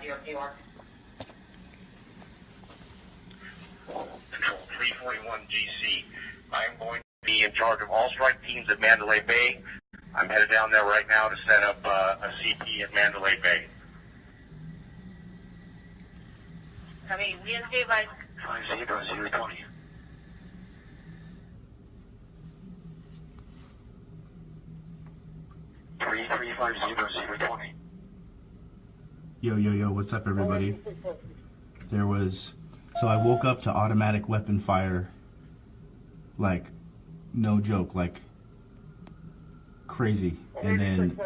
New York, New York. Control 341 GC. I'm going to be in charge of all strike teams at Mandalay Bay. I'm headed down there right now to set up a CP at Mandalay Bay. Copy. We have stay by 5020. Yo, what's up, everybody? So I woke up to automatic weapon fire, like, no joke, like, crazy, and then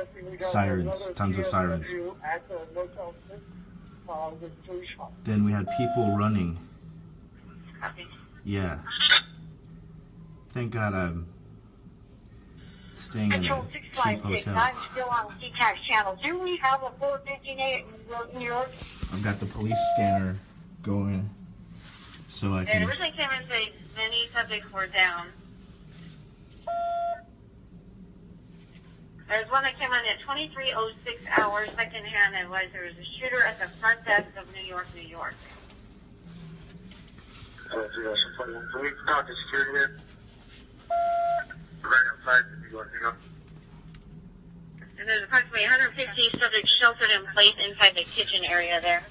sirens, tons of sirens. Then we had people running. Yeah. Thank God I'm staying in a cheap hotel. I'm still on CTAX channel. Do we have a 458 in New York? I've got the police scanner going, so I can... And originally came in say many subjects were down. There's one that came in at 23:06 hours, secondhand, and was there was a shooter at the front desk of New York, New York. So we talk to security here. Right outside New York, New York. And there's approximately 150 subjects sheltered in place inside the kitchen area there.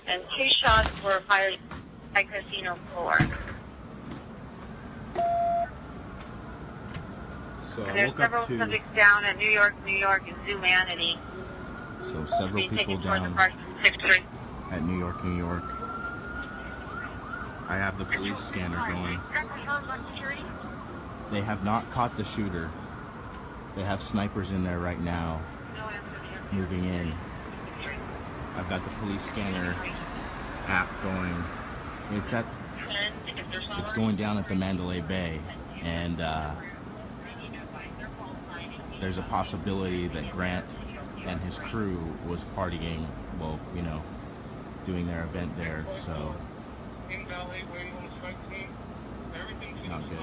And 2 shots were fired at casino floor. So And I there's woke several up to... subjects down at New York, and Zoomanity. So several people down at New York, New York. I have the police scanner going. They have not caught the shooter. They have snipers in there right now, moving in. I've got the police scanner app going. It's going down at the Mandalay Bay, and there's a possibility that Grant and his crew was partying, well, you know, doing their event there, so not good.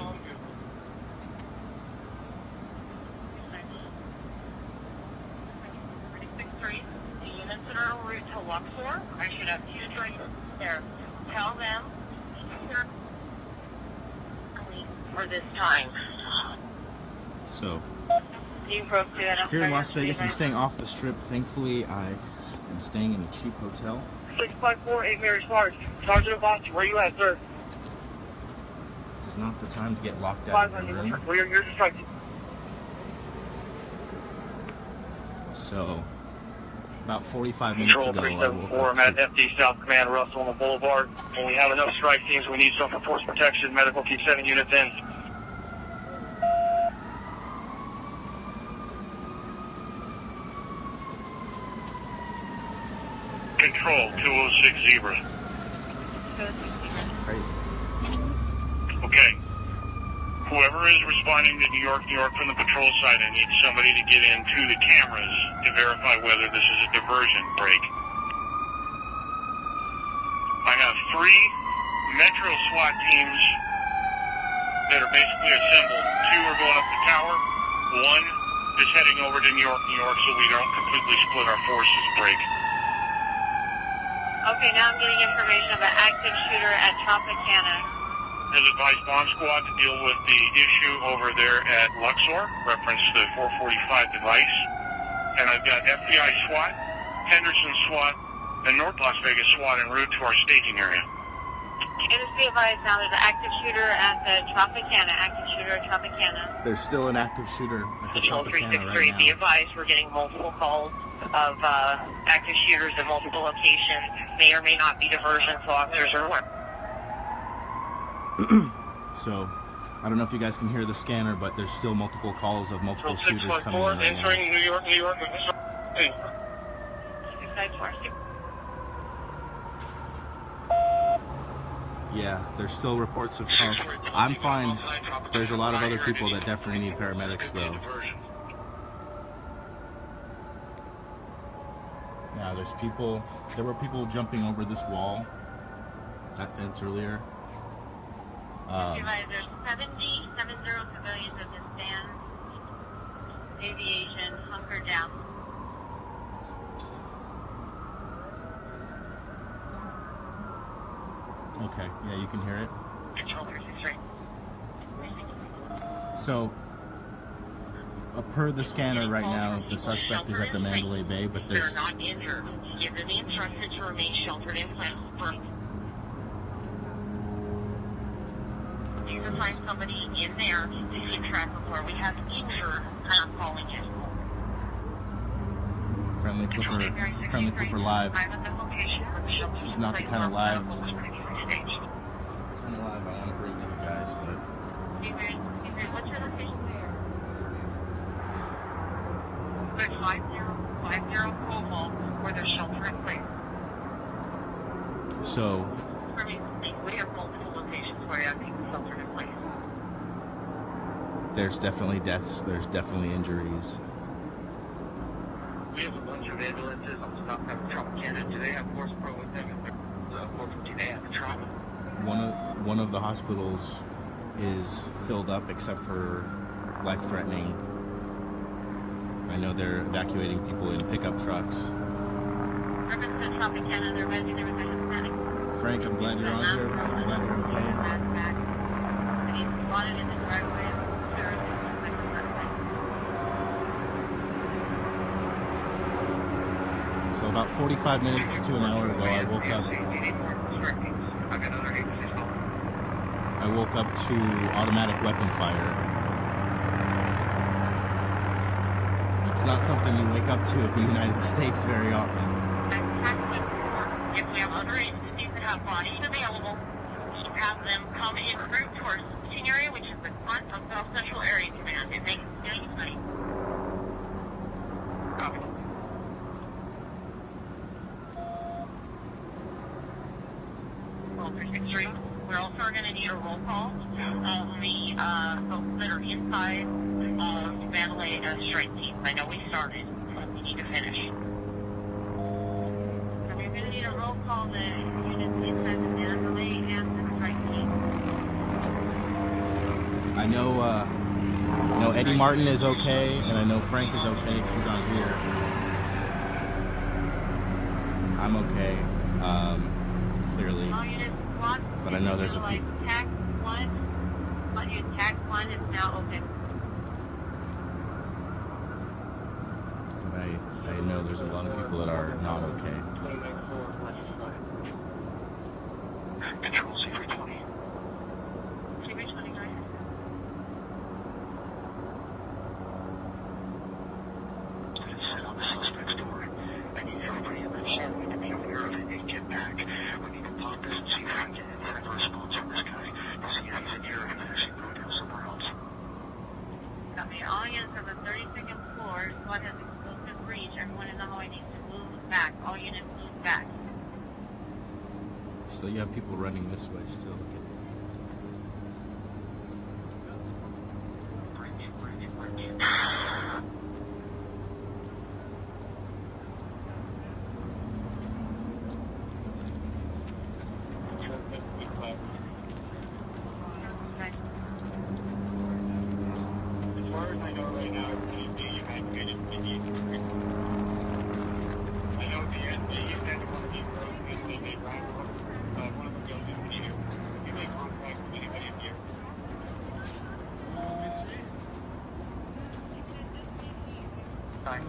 The units that are en route to Luxor, I should have 2 strikes there. Tell them for this time. So here in Las Vegas, I'm staying off the strip. Thankfully, I am staying in a cheap hotel. 654 8 Mary Sparks. Sergeant Abachi, where you at, sir? This is not the time to get locked out of the room. You're distracted. So, about 45 minutes ago, I woke up I'm at FD South Command, Russell on the Boulevard. When we have enough strike teams, we need some for force protection. Medical, keep 7 units in. Control, 206 Zebra. Crazy. Okay. Whoever is responding to New York, New York from the patrol side, I need somebody to get into the cameras to verify whether this is a diversion break. I have 3 Metro SWAT teams that are basically assembled. 2 are going up the tower. 1 is heading over to New York, New York, so we don't completely split our forces break. Okay, now I'm getting information of an active shooter at Tropicana. Has advised bomb squad to deal with the issue over there at Luxor, reference the 445 device. And I've got FBI SWAT, Henderson SWAT, and North Las Vegas SWAT en route to our staging area. And just be advised now there's an active shooter at the Tropicana. Active shooter at Tropicana. There's still an active shooter at the Control Tropicana 363, right be now. advised we're getting multiple calls of active shooters at multiple locations. May or may not be diversion, so officers are aware. So, I don't know if you guys can hear the scanner, but there's still multiple calls of multiple shooters coming in right now. Entering New York, New York. Hey. Yeah, there's still reports of calls. I'm fine. There's a lot of other people that definitely need paramedics, though. Yeah, there's people. There were people jumping over this wall, that fence earlier. There's 70 civilians at this stand. Aviation, hunker down. Okay, yeah, you can hear it. Control 363. So, per the scanner right now, the suspect is at the Mandalay Bay, but there's... They're not injured. Give them the instructions to remain sheltered in place. You can find somebody in there to keep track of where we have injured calling in. Friendly Flipper live. This is not the kind of live I want to bring to you guys, but... What's your location there? There's 5050 Como where there's shelter in place. So... We have multiple locations where you have people sheltered in place. There's definitely deaths, there's definitely injuries. We have a bunch of ambulances on South Tropicana. Do they have Force Pro with them? Do they have a trauma? One of the hospitals is filled up except for life-threatening. I know they're evacuating people in pickup trucks. Frank, I'm glad you're on here. I'm glad you're okay. So about 45 minutes to an hour ago, I woke up to automatic weapon fire. It's not something you wake up to in the United States very often. If we have other agencies that have bodies available, we have them come en route towards the teaching area, which is the front of South Central Area Command, and they can see anybody. Copy. Well, 363. We're also going to need a roll call of the folks that are inside of Mandalay strike team. I know we started, but we need to finish. So we're going to need a roll call the units inside the Mandalay and the strike team. I know Eddie Martin is okay, and I know Frank is okay because he's on here. I'm okay, clearly. But I know there's a people. Tac 1 is now open. I know there's a lot of people that are not okay. Control C320. C320, right? Sit on the suspect's door. I need everybody in the hallway to be aware of it and get back. We need to pop this and see if I can get any kind of a response on this guy. We'll see how he's in here and actually move him somewhere else. Copy. All units on the 32nd floor. SWAT has explosive breach. Everyone in the hallway needs to move back. All units move back. So you have people running this way still. As far as I know right now, everybody's being evacuated immediately. I know the end of one of these roads is they may drive one of them goes into here. You may contact with anybody in here. Fine.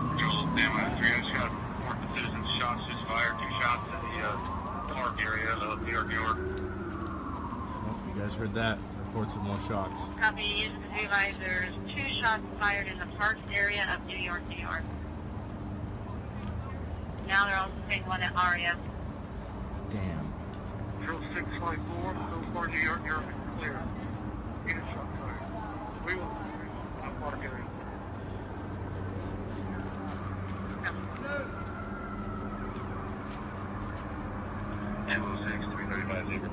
Control, Bama 3, I just got report the citizen's shots just fired. 2 shots in the park area of New York, New York. Well, you guys heard that. Reports of more shots. Copy. Use the device. There's 2 shots fired in the park area of New York, New York. Now they're also saying one at Aria. Damn. Control 654, so far New York, New York is clear. Unit shot fired. We will park area. Ammo 6, 335 Zebra.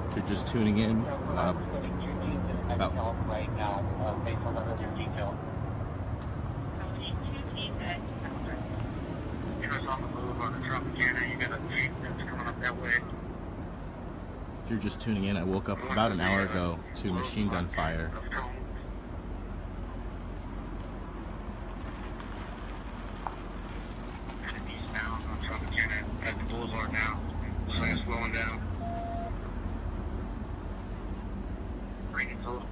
If you're just tuning in, about right now, based on the other detail. On the move on the Tropicana, you got a jeep that's coming up that way. if you're just tuning in, I woke up about an hour ago to machine gun fire. Eastbound on Tropicana at the boulevard now. Sun's slowing down. Bring it total.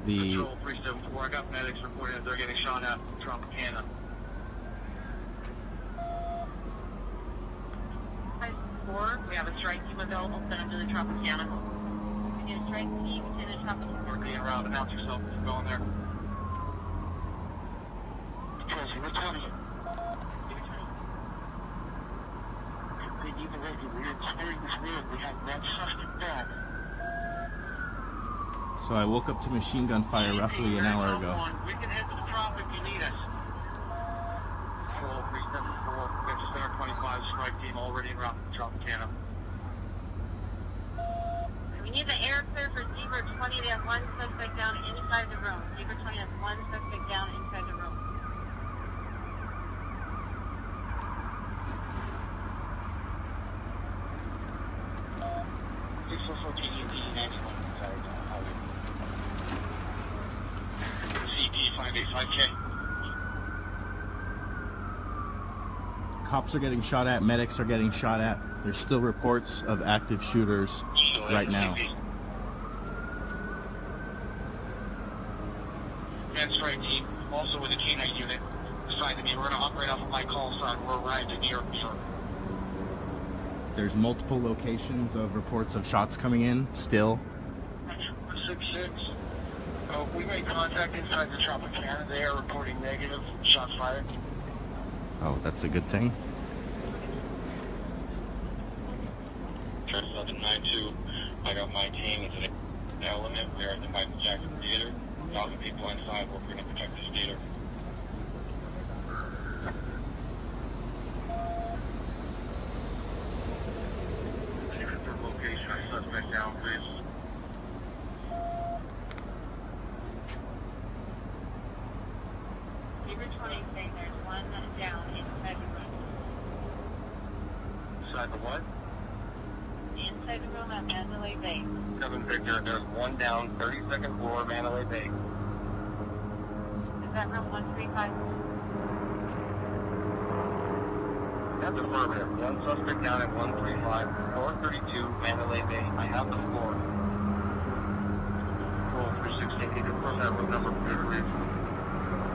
The Control 374, I got medics reporting that they're getting shot at from Tropicana. We have a strike team available, send them to the Tropicana. We need a strike team to the Tropicana. We're being around, announce yourself if you're going there. Control 020. Even ready, we're clearing this road. We have that suspect back. So I woke up to machine gun fire roughly an hour ago. We can head to the Trop if you need us. Control 374, Metro Center 25 strike team already en route to Tropicana. We need the air clear for Zebra 20. They have one suspect down inside the room. Zebra 20 has one suspect down inside the room. CP 585K. Cops are getting shot at, medics are getting shot at. There's still reports of active shooters right now. Man strike team, also with a K9 unit, assigned to me. We're going to operate off of my call sign. We're arrived in New York, New York. There's multiple locations of reports of shots coming in still. 6-6. We made contact inside the Tropicana. They are reporting negative shots fired. Oh, that's a good thing. 792. I got my team. It's an element. We're at the Michael Jackson Theater. All the people inside working to protect this theater. Location, our suspect down, please. Zebra 20 saying there's one down inside the room. Inside the what? Inside the room at Mandalay Bay. 7 Victor, there's one down, 32nd floor, Mandalay Bay. Is that room 135? That's affirmative. One suspect down at 135, 432, Mandalay Bay. I have the floor. Control 316, confirm that room number, please.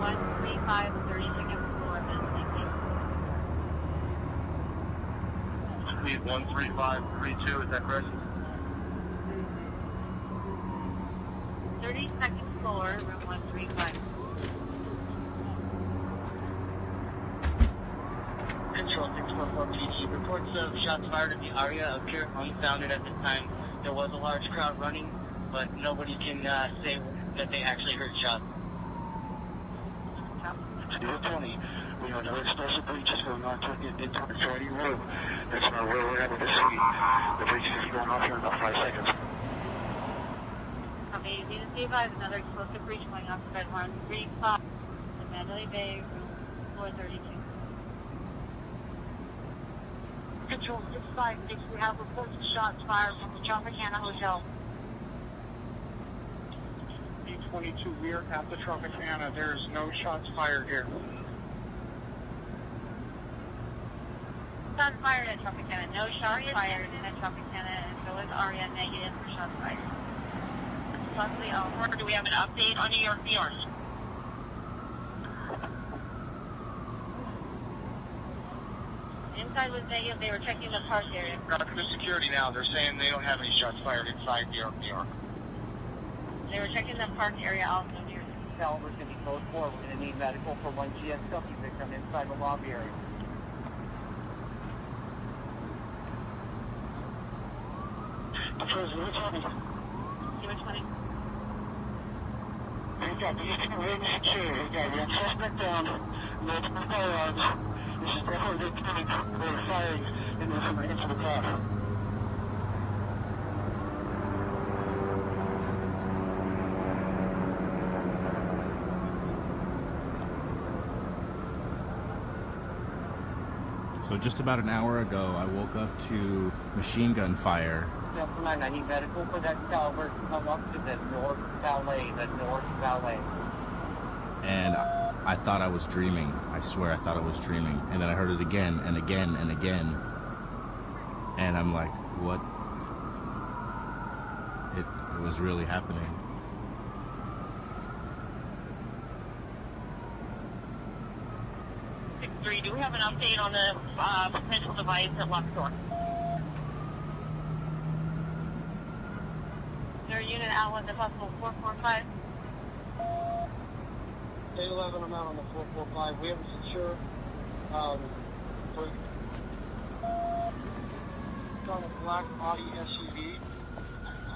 135, 32nd floor, Mandalay Bay. Speed 13532, is that correct? 32nd floor, room 135. Control 644 PD. Reports of shots fired in the area appear unfounded at the time. There was a large crowd running, but nobody can say that they actually heard shots. 020. We have no explosive breaches going on into the adjoining room. That's where we're able to see the breaches is going off here in about 5 seconds. Okay, you need to see if I have another explosive breach going off at 135 in Mandalay Bay, room 432. Control 656, we have reports of shots fired from the Tropicana Hotel. B-22, we are at the Tropicana. There's no shots fired here. Shots fired at Tropicana. No shots fired at Tropicana, and so is ARIA negative for shots fired. Luckily, do we have an update on New York, New York? Inside was negative. They were checking the park area. Got the security now. They're saying they don't have any shots fired inside New York, New York. They were checking the park area also near. We're going to be close 4. We're going to need medical for one GSW victim inside the lobby area. First, which one? Which one? We've got these two waiting secure. We've got one suspect down, multiple firearms. This is definitely the clinic where the firing and then somebody into the car. So just about an hour ago, I woke up to machine gun fire. I need medical for that Calvert to come up to the North Valet, And I thought I was dreaming. I swear I thought I was dreaming. And then I heard it again and again and again. And I'm like, what? It was really happening. Do we have an update on the potential device at Luxor? Is there a unit out with the possible 445? 811, I'm out on the 445. We have a secure, on a black Audi SUV,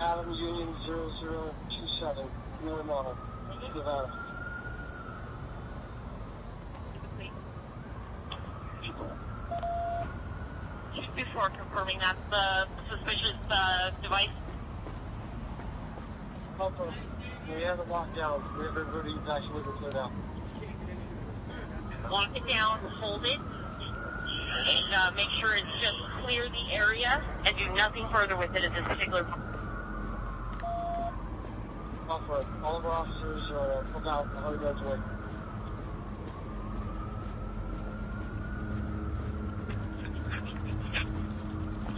Adam Union 0027, newer model, Nevada. Just before confirming that's the suspicious device. Confirm. We have it locked down. We have everybody actually cleared out. Lock it down, hold it, and make sure it's just clear the area and do nothing further with it at this particular point. Confirm. All of our officers are about 100 yards away.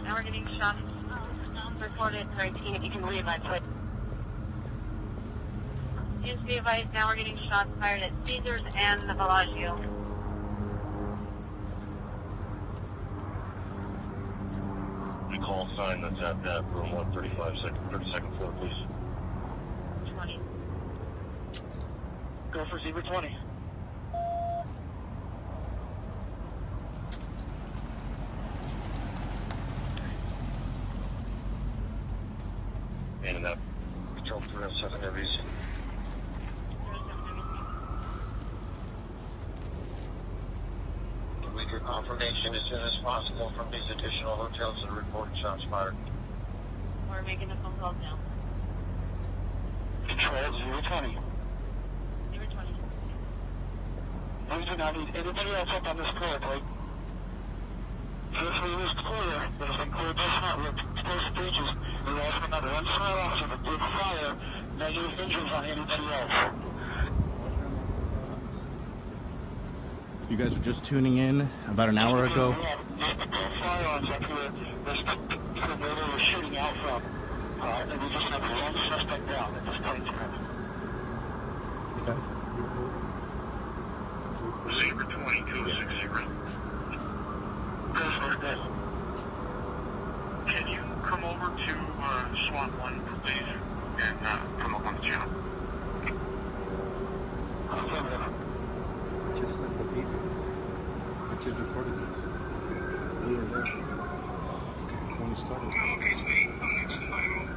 Now we're getting shots reported 19, if you can leave that way. Please be advised, now we're getting shots fired at Caesars and the Bellagio. Call sign that's at that room 32nd floor, please. 20. Go for Zebra 20. And that control 307 heavies. We get confirmation as soon as possible from these additional hotels that are reporting shots fired. We're making the phone calls now. Control 020. 020. We do not need anybody else up on this floor, Blake. If we was clear, but it's been cleared this not with explosive breaches, we also another unsworn officer that did fire, negative injuries on anybody else. You guys were just tuning in about an hour ago. Firearms up here, there's where they were shooting out from. And we just have one suspect down at this point in time. Okay. Zebra 2260. Can you come over to SWAT 1, please, and come up on the channel? Just like the people. I just recorded this. We were there when we started. Okay, sweetie. I'm next to my room.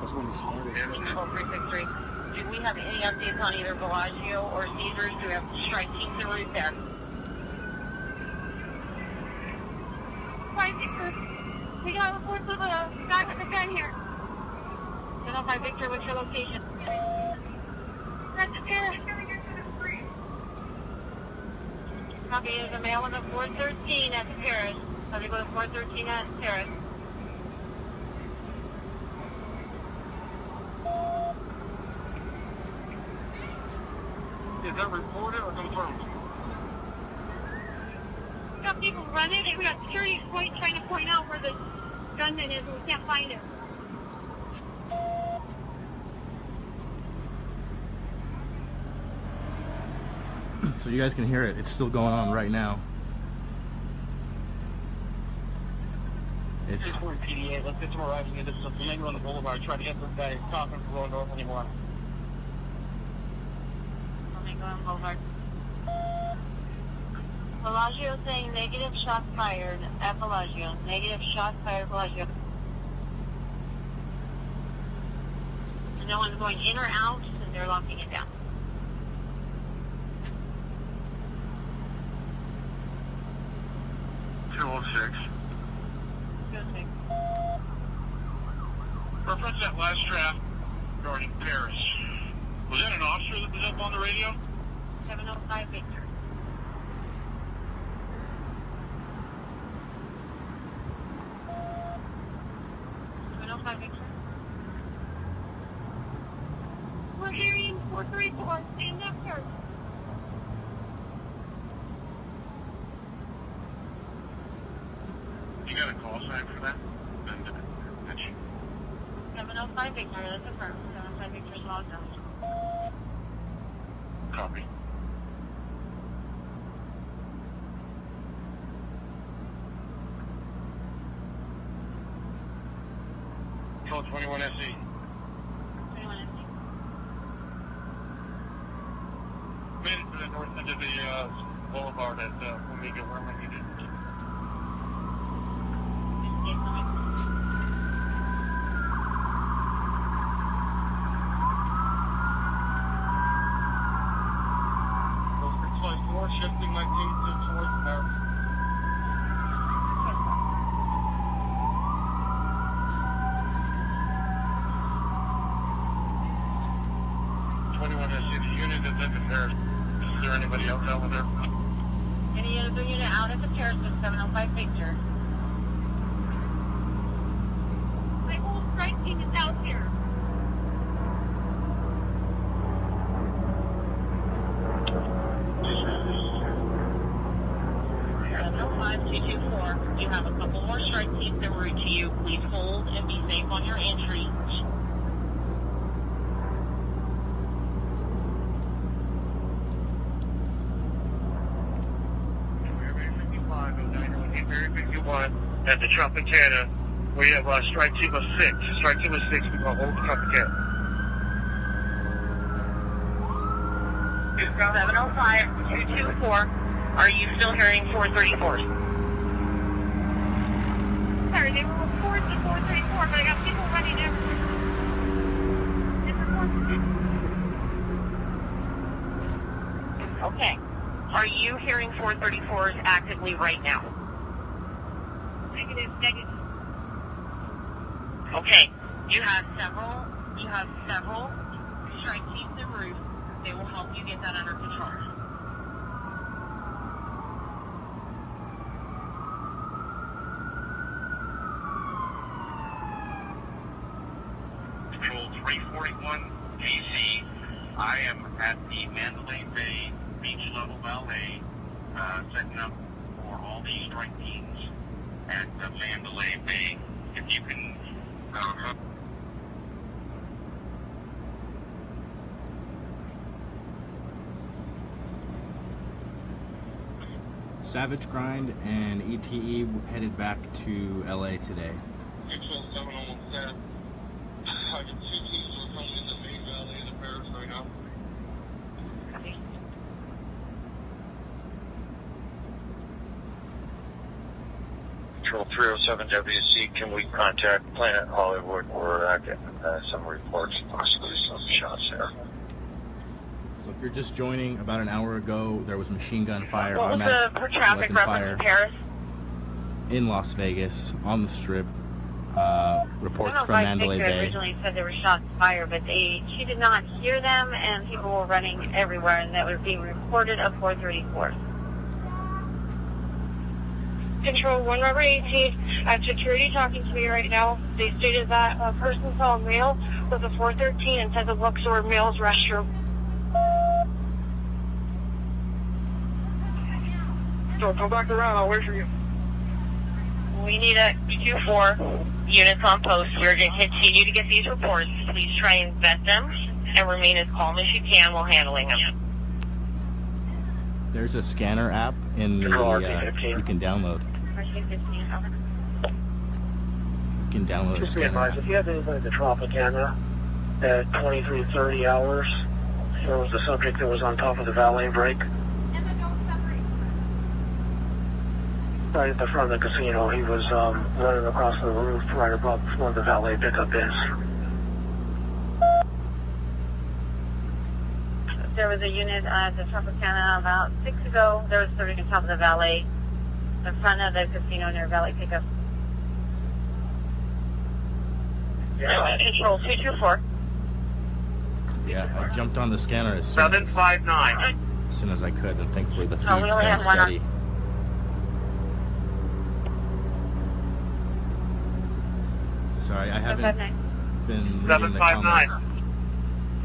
That's when we started. 12363. Do we have any updates on either Bellagio or Caesars? Do we have strike teams en route there? We got reports of a guy with a gun here. Identify Victor, what's your location? That's the terrace. Coming into the street. Copy, there's a male on the 413 at the terrace. So they go to 413 at the terrace. Is that reported or confirmed? We got people running and we got security point trying to point out where the gunman is and we can't find him. So you guys can hear it. It's still going on right now. It's 240 PDA, let's get some arriving into the Flamingo on the boulevard. Try to get this guy talking for going north anymore. Bellagio saying negative shots fired at Bellagio. Negative shots fired at Bellagio. And no one's going in or out, and they're locking it down. Reference that last draft regarding Paris. Was that an officer that was up on the radio? 705 Victor. We're hearing 434. Stand up, sir. You got a call sign for that? 705 Victor, that's affirmed. 705 Victor's logged on. Copy. Control 21 SE. 21 SE. Made it to the north end of the boulevard at Omega where we needed. Shifting my team towards there. The unit that's in the Paris. Is there anybody else out there? Any other unit out at the Paris with 705 Victor? My whole strike team is out here. 705-224. You have a couple more strike teams en route to you. Please hold and be safe on your entry. At the Tropicana, we have strike team of 6. Strike team of 6, we will hold the Tropicana. 705-224. Are you still hearing 434? Sorry, they were reporting to 434, but I got people running everywhere. Okay. Are you hearing 434s actively right now? Negative. Okay. You have several strike teams en route. They will help you get that under control. Control 341 GC. I am at the Mandalay Bay beach level valet, setting up for all these strike teams at the Mandalay Bay. If you can Savage Grind and ETE headed back to LA today. Control 717. I got 2 teams that are coming in the main valley of the Paris right now. Control 307 WC, can we contact Planet Hollywood? We're getting some reports, possibly some shots there. So if you're just joining, about an hour ago, there was machine gun fire, What was automatic the traffic weapon reference fire in Paris? in Las Vegas on the Strip. Reports from 705 Mandalay Victor Bay. originally said there were shots fired, but she did not hear them, and people were running everywhere, and that was being reported of 434. Control 1 Rubber 18 at security talking to me right now. They stated that a person saw a male with a 413 and said the Luxor male's restroom. So come back around, I'll wait for you. We need a 2-4 units on post. We're going to continue to get these reports. Please try and vet them and remain as calm as you can while handling them. There's a scanner app in the you can download. You can download a Just be scanner advised, app. if you have anything at the Tropicana at 23:30 hours, There was the subject that was on top of the valet brake. Emma, don't separate. Right at the front of the casino. He was running across the roof right above where the valet pickup is. There was a unit at the Tropicana about 6 ago. There was somebody on top of the valet, in front of the casino near valet pickup. Control 224. Yeah, I jumped on the scanner as soon as I could, and thankfully the feed's we only kind have of one steady. Sorry, I haven't been reading the comments.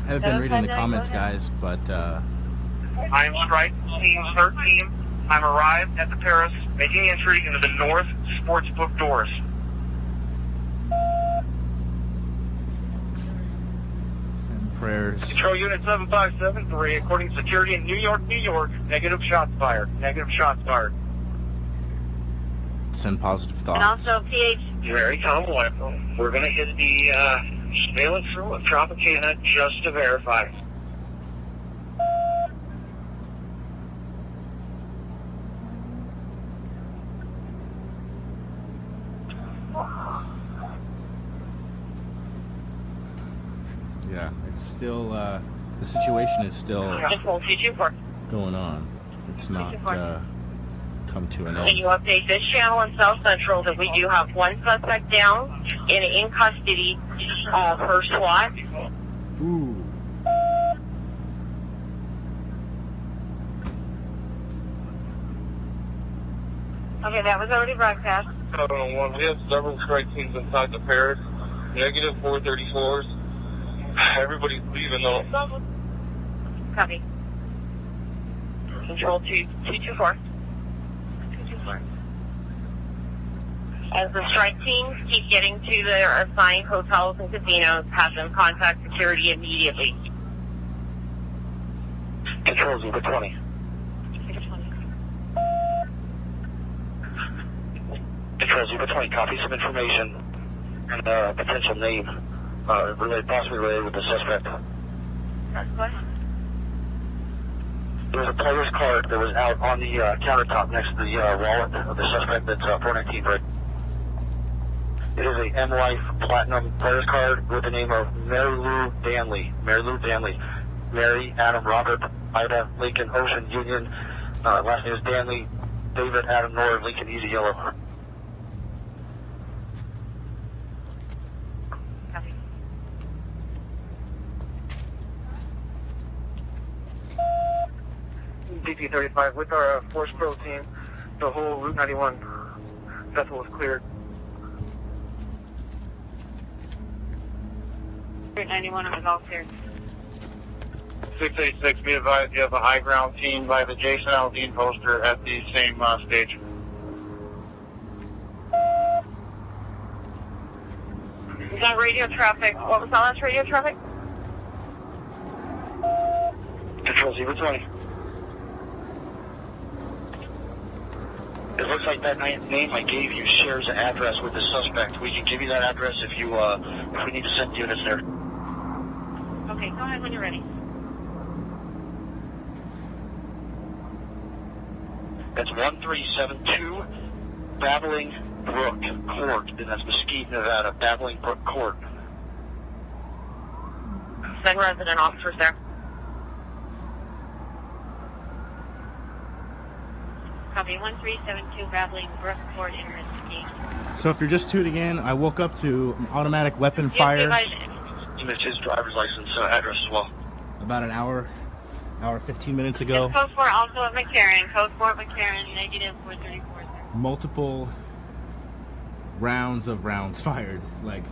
I haven't been reading the comments, guys, but I am strike team 13. I'm arrived at the Paris, making entry into the North Sportsbook doors. send prayers. Control Unit 7573, according to security in New York, New York, negative shots fired. Negative shots fired. Send positive thoughts. And also PH. Very calm, we're going to hit the surveillance room of Tropicana just to verify. Yeah, it's still, the situation is still Control 224. going on. It's not come to an Can end. you update this channel in South Central that we do have one suspect down and in custody per SWAT? Ooh. Okay, that was already broadcast. 701. We have several strike teams inside the Paris. Negative 434s. Everybody's leaving though. Copy. Control 224. 224. As the strike teams keep getting to their assigned hotels and casinos, have them contact security immediately. Control 020. 620. Control 020. Copy some information and a potential name possibly related with the suspect. That's what? There was a player's card that was out on the countertop next to the wallet of the suspect that's 419, right? It is a M-Life Platinum player's card with the name of Mary Lou Danley. Mary Lou Danley. Mary, Adam, Robert, Ida, Lincoln, Ocean, Union. Last name is Danley. David, Adam, Nora, Lincoln, Easy Yellow. Copy. DT-35 with our Force Pro team. The whole Route 91 vessel was cleared. Route 91 was all cleared. 686, be advised you have a high ground team by the Jason Aldean poster at the same stage. Is that radio traffic? What was all that radio traffic? Control 020. It looks like that name I gave you shares an address with the suspect. We can give you that address if you if we need to send units there. Okay, go ahead when you're ready. That's 1372 Babbling Brook Court, and that's Mesquite, Nevada. Babbling Brook Court. Send resident officers there. Copy 1372 Babbling Brook Court in Mesquite. So if you're just tuning in, I woke up to an automatic weapon fire It's his driver's license address as well. about an hour 15 minutes ago. Code 4 also at McCarran. Code 4 at McCarran, negative 434. Multiple rounds of rounds fired, like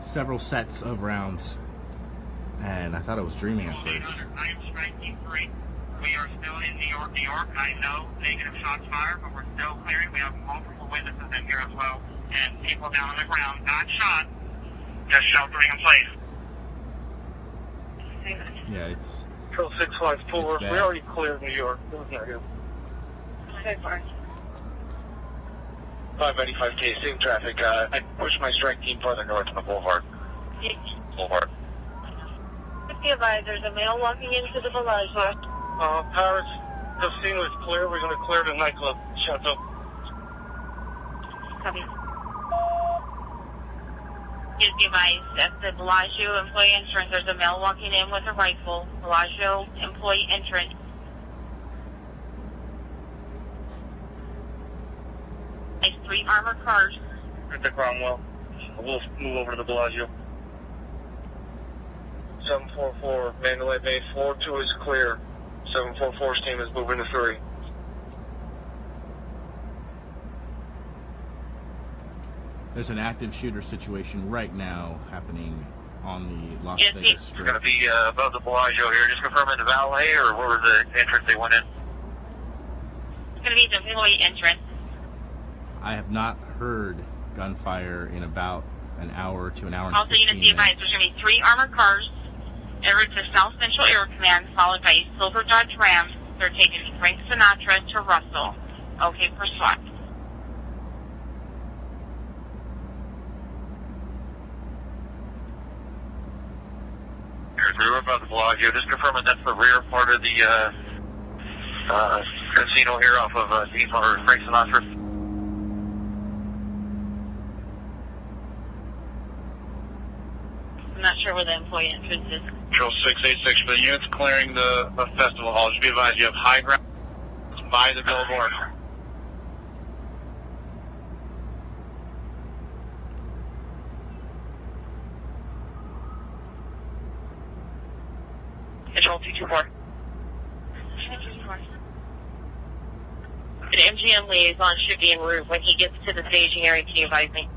several sets of rounds, and I thought I was dreaming at first. I am strike team 3. We are still in New York, New York. I know negative shots fired, but we're still clearing. We have multiple witnesses in here as well, and people down on the ground, not shot, just sheltering in place. Yeah, it's Control 654. It's bad. We already cleared New York. It was not here. Code 4. 595K, same traffic. I pushed my strike team farther north on the boulevard. Boulevard. Be advised, there's a male walking into the Bellagio. Paris, the scene was clear. We're going to clear the nightclub. Shut up. Copy. Please be advised, at the Bellagio employee entrance, there's a male walking in with a rifle. Bellagio employee entrance. There's 3 armored cars. At the Cromwell. We'll move over to the Bellagio. 744, Mandalay Bay, 42 is clear. 744's team is moving to 3. There's an active shooter situation right now happening on the Las Yes, Vegas We're Strip. going to be above the Bellagio here. Just confirming the valet, or where was the entrance they went in? It's going to be the employee entrance. I have not heard gunfire in about an hour to an hour and Also, 15 units be advised, minutes. there's going to be 3 armored cars en route to South Central Air Command, followed by a silver Dodge Ram. They're taking Frank Sinatra to Russell. Okay, for SWAT. We're above the Bellagio. Just confirming that's the rear part of the casino here off of Frank Sinatra. I'm not sure where the employee entrance is. Control 686 for the units clearing the festival hall. Just be advised, you have high ground by the billboard. Control 224. An MGM liaison should be en route. When he gets to the staging area, can you advise me?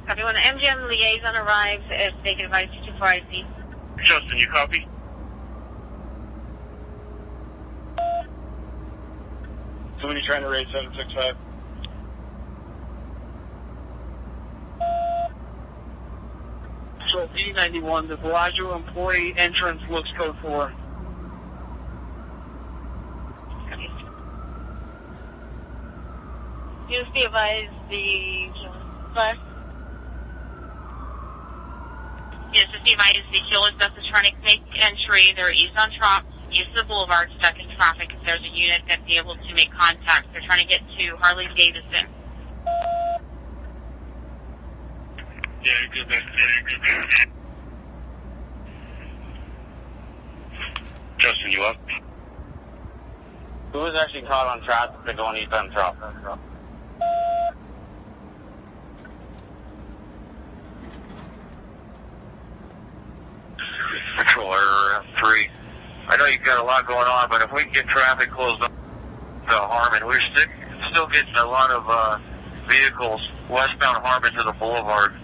Copy. When the MGM liaison arrives, if they can advise 224 IC. Justin, you copy? Somebody trying to raise 765. So D91, the Bellagio employee entrance looks code 4. Just be advised, the bus. Yes, just be advised, the Hewlett bus is trying to make entry. They're east on Trop, east of the boulevard, stuck in traffic. If there's a unit that'd be able to make contact, they're trying to get to Harley Davidson. Yeah, good man. Justin, you up? Who was actually caught on traffic to going east on Trop? Control Error 3. I know you've got a lot going on, but if we can get traffic closed up to Harmon, we're still getting a lot of vehicles westbound Harmon to the boulevard.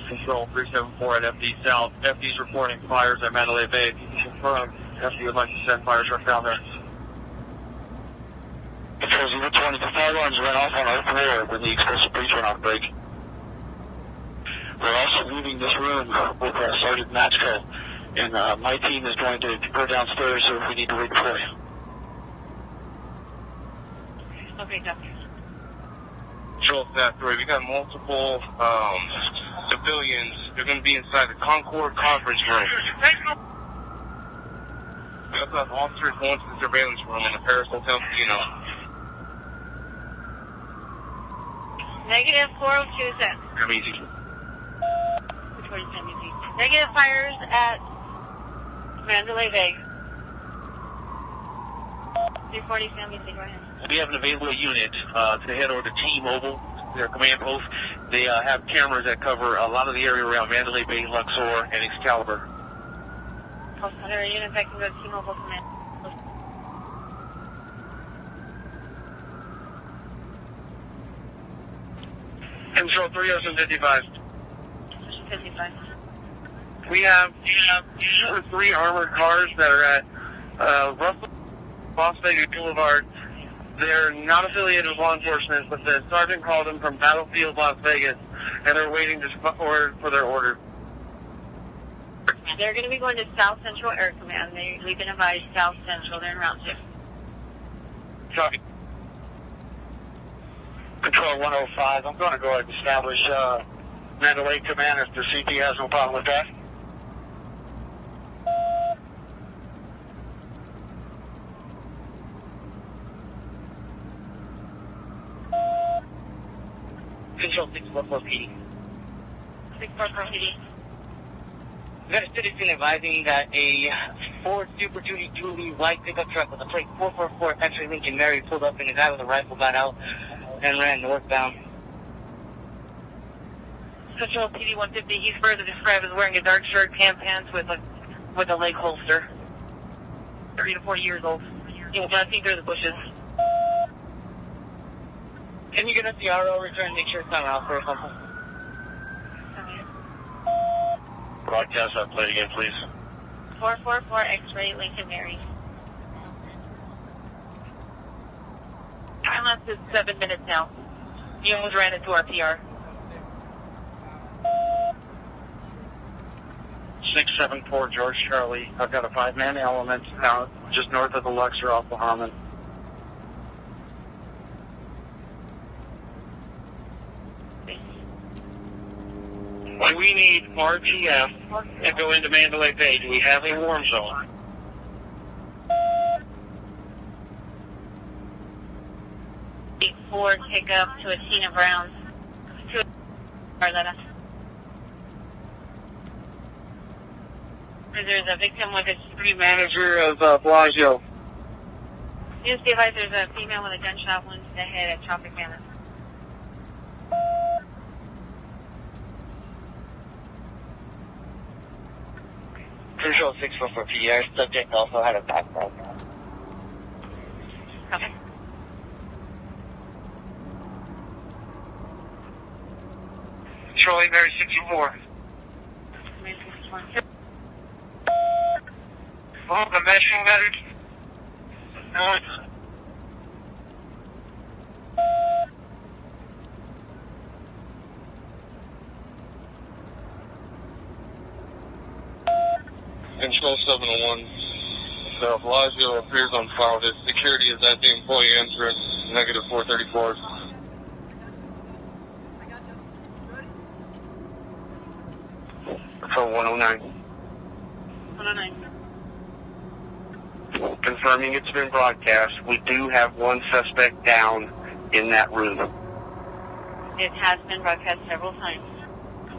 Control 374 at FD South. FD's reporting fires at Mandalay Bay. Confirm. FD would like to send fire truck down there. Control 020, the fire alarms went off on our floor when the explosive breach went off break. We're also leaving this room with Sergeant Matchko, and my team is going to go downstairs if we need to wait for you. Okay, Doctor. Control Staff 3, we got multiple civilians. They're going to be inside the Concord conference room. We also have officers going to the surveillance room in the Paris Hotel Casino. Negative 402 cents. I'm easy. Which one is MEC? Negative fires at Mandalay Bay. 340 San Luis, go ahead. We have an available unit to head over to T-Mobile, their command post. They have cameras that cover a lot of the area around Mandalay Bay, Luxor, and Excalibur. Are there units that can go to T-Mobile command? Control 3055. 55. We have 3 armored cars that are at Russell, Las Vegas Boulevard. They're not affiliated with law enforcement, but the sergeant called them from Battlefield, Las Vegas, and they're waiting for their order. They're going to be going to South Central Air Command. We've been advised South Central. They're in route 2. Copy. Control 105. I'm going to go ahead and establish Mandalay Command if the CP has no problem with that. Control 644 PD. 644 PD. We got a citizen advising that a Ford Super Duty dually white pickup truck with a plate 444 X-ray Lincoln Mary pulled up and a guy with a rifle got out and ran northbound. Control PD 150. He's further described as wearing a dark shirt, tan pants with a leg holster. 30 to 40 years old. He will not see through the bushes. Can you get us the RO return? Make sure it's not out for a couple. Broadcast that plate again, please. 444 X-ray Lincoln Mary. Time lapse is 7 minutes now. You almost ran into our PR. 674 George Charlie. I've got a 5-man element out just north of the Luxor off Bahama. We need RPF to go into Mandalay Bay. Do we have a warm zone? Ford pickup to a Tina Brown. To Arletta. There's a victim with a Street manager of Blasio. News device, there's a female with a gunshot wound to the head at Tropic Manor. Control 644 PDR. Subject also had a backpack. Okay. Charlie Mary 64. Oh, the meshing letters? No. Control 701. The Blasio appears unfounded. Security is at the employee entrance. Negative 434. Control 109. 109. Confirming it's been broadcast. We do have one suspect down in that room. It has been broadcast several times.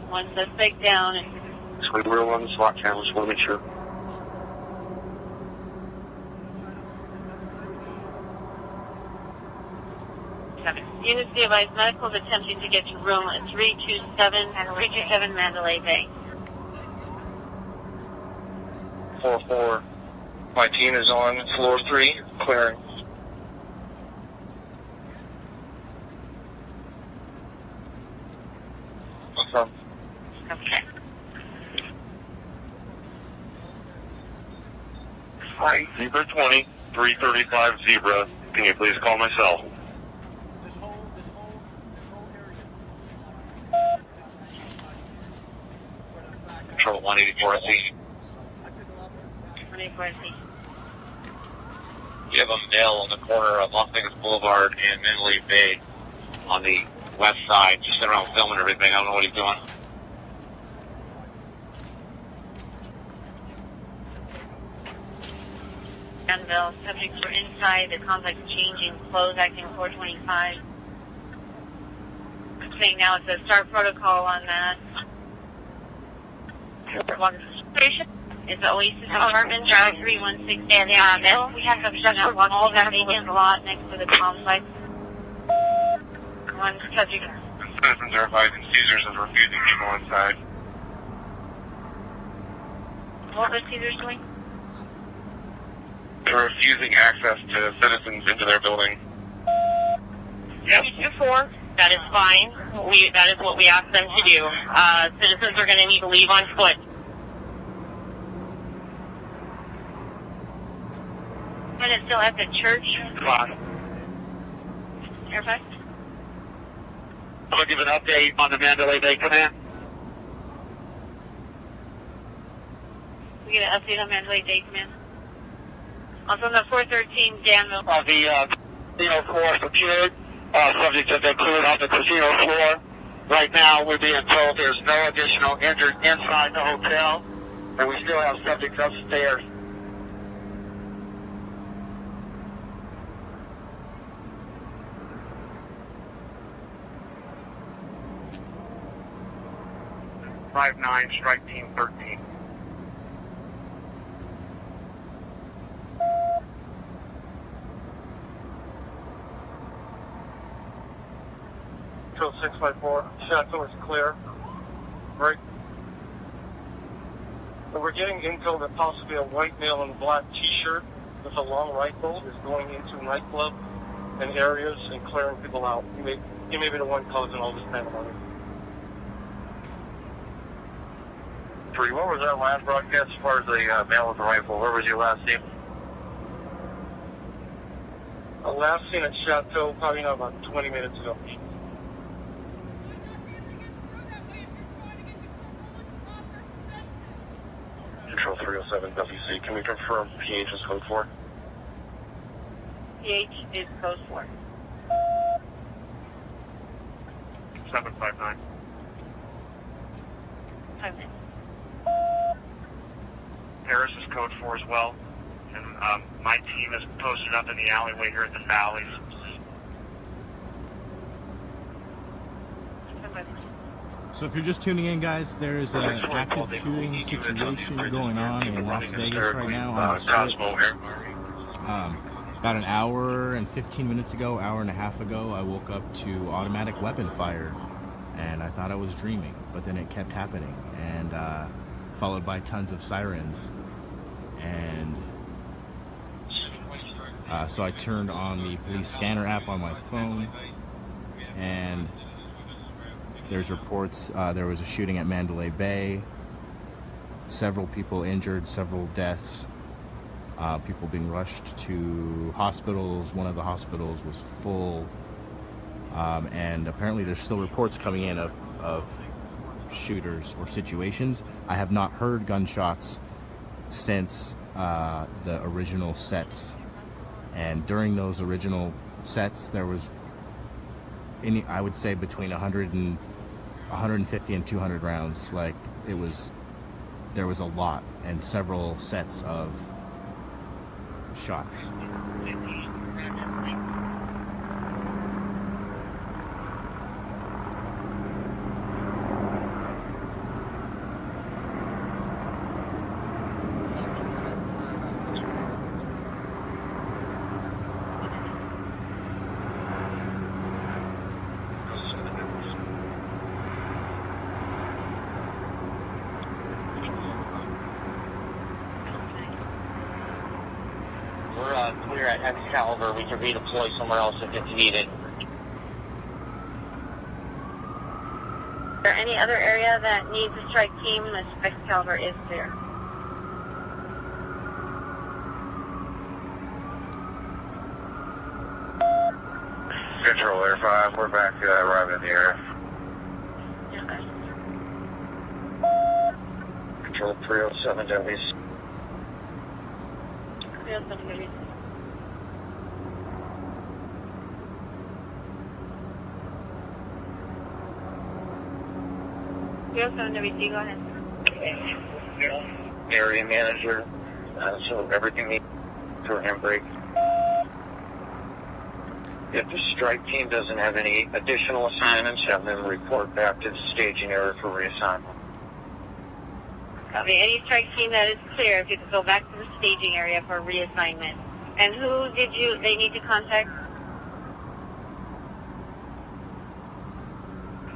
One suspect down and So we will on the SWAT channel, just want to make sure. units device medical is attempting to get to room 327 and 327 Mandalay Bay. 4-4. My team is on floor 3, clearing. Awesome. Okay. Hi, Zebra 20, 335 Zebra. Can you please call my cell? Control 184 SC. 184 SC. We have a male on the corner of Las Vegas Boulevard and Mandalay Bay on the west side, just sitting around filming everything. I don't know what he's doing. Danville, subjects were inside, the complex changing clothes, acting 425. Saying now it's a start protocol on that. It's Oasis Apartment, Drive 316 Danville. We have obstruction of all that vacant lot next to the complex. One subject. Citizens are advising Caesars is refusing people inside. What was Caesars doing? They're refusing access to citizens into their building. Yes. 2-4. That is fine. That is what we asked them to do. Citizens are going to need to leave on foot. And it's still at the church. Fine. Airfax? I'll give an update on the Mandalay Bay Command. We get an update on Mandalay Bay, command. Also on the 413 Danville. The casino floor secured. Subjects have been cleared off the casino floor. Right now, we're being told there's no additional injured inside the hotel, and we still have subjects upstairs. .59, strike team 13. Control 654, Chateau is clear. Right. So we're getting intel that possibly a white male in a black t-shirt with a long rifle is going into nightclub and areas and clearing people out. He may be the one causing all this pandemonium. 3, what was that last broadcast as far as the male with the rifle? Where was your last name? Last seen at Chateau probably not about 20 minutes ago. Control 307 WC, can we confirm PH is code 4? PH is code 4. 759. 5 minutes. Paris is code 4 as well. And my team is posted up in the alleyway here at the Valleys. So if you're just tuning in, guys, there is an active shooting situation going on in Las Vegas right now on the strip. About an hour and 15 minutes ago, hour and a half ago, I woke up to automatic weapon fire, and I thought I was dreaming, but then it kept happening, and followed by tons of sirens. And so I turned on the police scanner app on my phone, and there's reports there was a shooting at Mandalay Bay, several people injured, several deaths, people being rushed to hospitals. One of the hospitals was full, and apparently there's still reports coming in of shooters or situations. I have not heard gunshots since the original sets, and during those original sets there was I would say between 150 and 200 rounds. Like, there was a lot and several sets of shots. We're clear at Excalibur. We can redeploy somewhere else if it's needed. Is there any other area that needs a strike team? The Excalibur is clear. Control Air 5, we're back arriving in the area. Okay. Control 307 WC. 307 WC. Go ahead. Area manager, so everything needs to handbrake. If the strike team doesn't have any additional assignments, have them report back to the staging area for reassignment. Copy. Any strike team that is clear, if you could go back to the staging area for reassignment. And who they need to contact?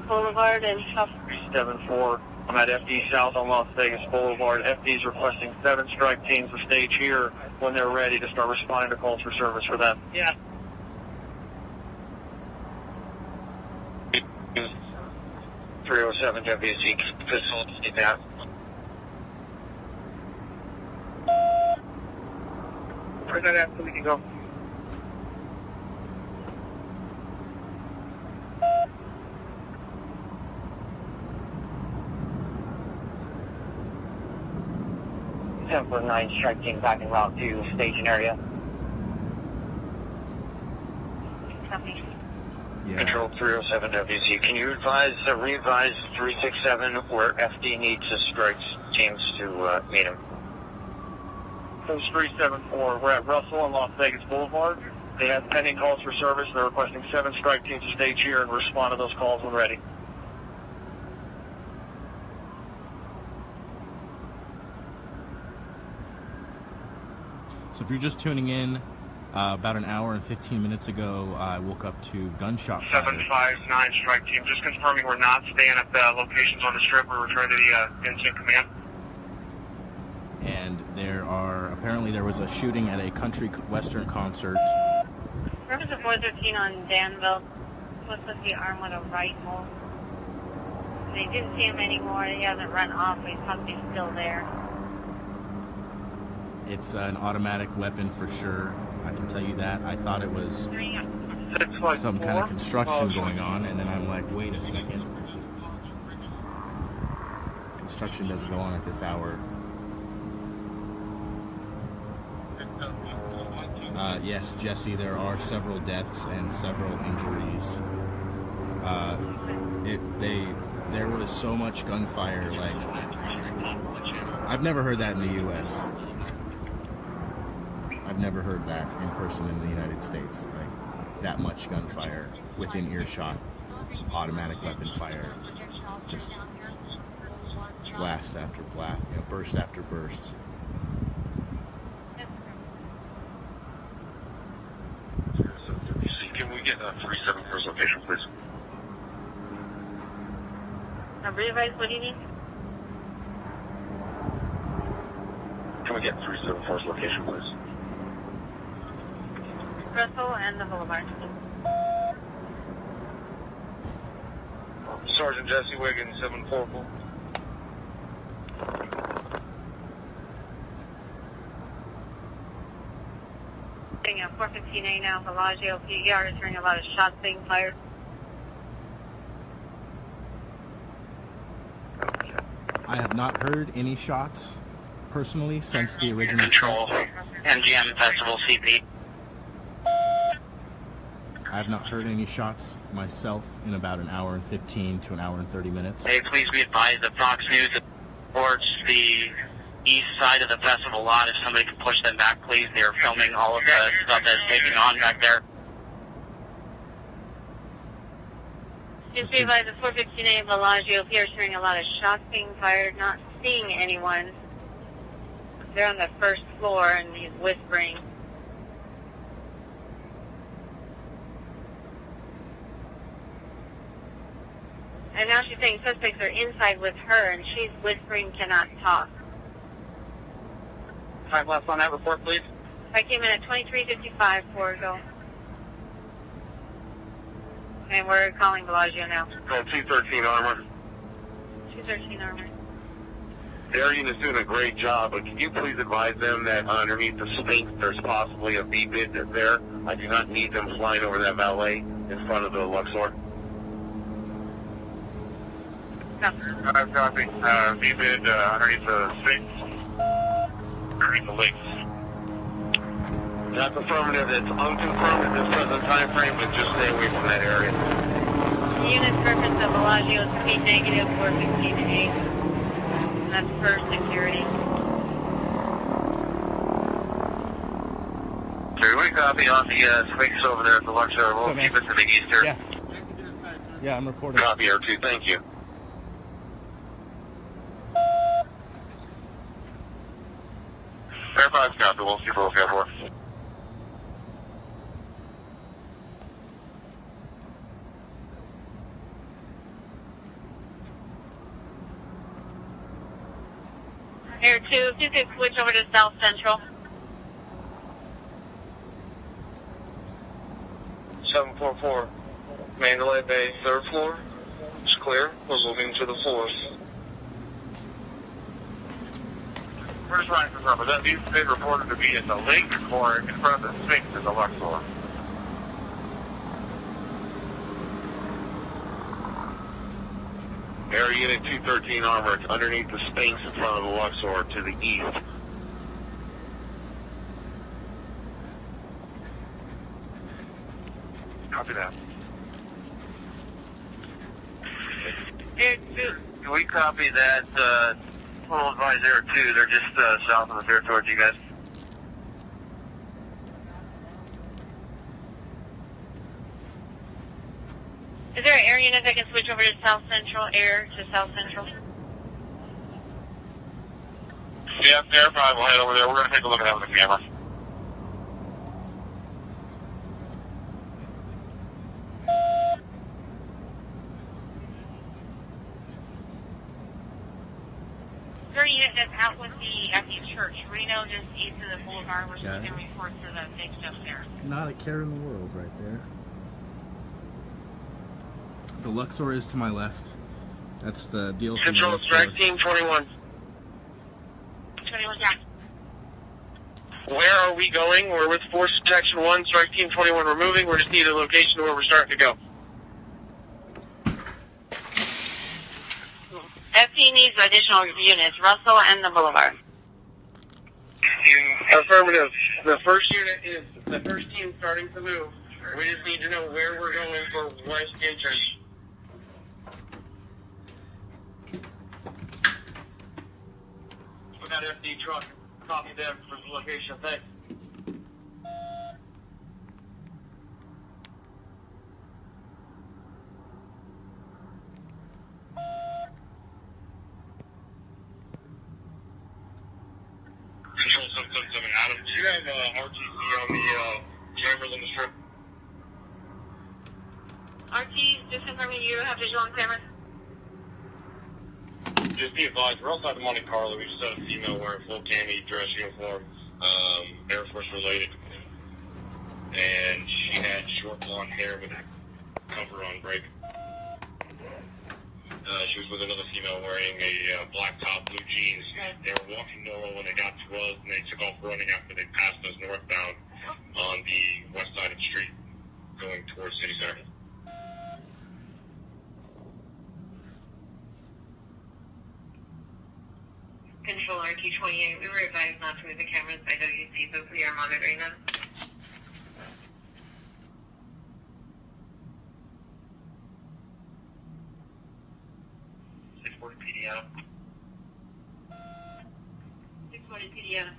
Boulevard and Shop. 7-4. I'm at FD South on Las Vegas Boulevard. FD's requesting 7 strike teams to stage here when they're ready to start responding to calls for service for them. Yeah. 307 WC facility that. Where's that at so we can go? for 9 strike team back en route to staging area. Copy. Yeah. Control 307 WC. Can you re-advise 367 where FD needs the strike teams to meet him? Post 374, we're at Russell and Las Vegas Boulevard. They have pending calls for service. They're requesting 7 strike teams to stage here and respond to those calls when ready. So if you're just tuning in, about an hour and 15 minutes ago, I woke up to gunshot fire. 759 strike team. Just confirming we're not staying at the locations on the strip. We're returning to the incident command. And apparently there was a shooting at a country western concert. Reference to 413 on Danville. Supposed to be armed with a rifle. They didn't see him anymore. He hasn't run off. He's probably still there. It's an automatic weapon for sure. I can tell you that. I thought it was some kind of construction going on, and then I'm like, wait a second. Construction doesn't go on at this hour. Yes, Jesse, there are several deaths and several injuries. There was so much gunfire, like, I've never heard that in the U.S. I've never heard that in person in the United States, like, that much gunfire within earshot, automatic weapon fire, just blast after blast, burst after burst. Can we get 37 first location, please? Re-advise, what do you need? Can we get 37 first location, please? Russell and the Boulevard. Sergeant Jesse Wiggins, 744. At 415A now, Bellagio PER is hearing a lot of shots being fired. I have not heard any shots personally since the original Control, set. MGM Festival CP. I have not heard any shots myself in about an hour and 15 to an hour and 30 minutes. Hey, please be advised that Fox News reports the east side of the festival lot. If somebody could push them back, please. They're filming all of the stuff that's taking on back there. Just be advised at 415A, Bellagio PER is hearing a lot of shots being fired, not seeing anyone. They're on the first floor and he's whispering. And now she's saying suspects are inside with her and she's whispering, cannot talk. Time lapse on that report, please. I came in at 23:55 for go. And we're calling Bellagio now. Call 213 Armor. 213 Armor. Darian is doing a great job, but can you please advise them that underneath the Sphinx there's possibly a V-bid that's there? I do not need them flying over that valet in front of the Luxor. I've got the V-bid underneath the Sphinx, underneath the lakes. That's affirmative. It's unconfirmed at this present time frame, but just stay away from that area. Units reference of Bellagio speed negative 415 That's for security. So we copy on the Sphinx over there at the Luxor. We'll keep it to the eastern. Yeah, I'm recording. Copy, R2. Thank you. Air 5's copy. We'll see what we'll for. Air 2, if you could switch over to South Central. 744, Mandalay Bay, 3rd floor. It's clear. We're moving to the 4th. We're just trying to confirm, but that these been reported to be at the lake or in front of the Sphinx in the Luxor. Air Unit 213 Armor. It's underneath the Sphinx in front of the Luxor to the east. Copy that. Can we copy that? Full advise Air 2, they're just south of the fair towards you guys. Is there an air unit that can switch over to South Central Air to South Central? Yeah, verify. We'll head over there. We're going to take a look at that with the camera. Is there a unit that's out with at the church, Reno, just east of the boulevard? We're supposed to report to the big stuff there. Not a care in the world right there. The Luxor is to my left. That's the deal. Central Strike Team 21. 21 Jack. Where are we going? We're with Force Protection 1, Strike Team 21. We're moving. We just need a location where we're starting to go. FP needs additional units, Russell and the Boulevard. Affirmative. The first unit is the first team starting to move. We just need to know where we're going for west entrance. We got FD truck. Copy them for the location. Thanks. Control 777 Adam. Do you have RTC on the cameras on the strip? RT, just confirming you have visual on camera. Just be advised, we're outside of Monte Carlo. We just had a female wearing full cami dress uniform, Air Force related, and she had short blonde hair with a cover on break. She was with another female wearing a black top, blue jeans. They were walking normal when they got to us, and they took off running after they passed us northbound on the west side of the street, going towards City Center. Control RT-28, we were advised not to move the cameras by WC, but we are monitoring them. PD Adam. 640 PD Adam.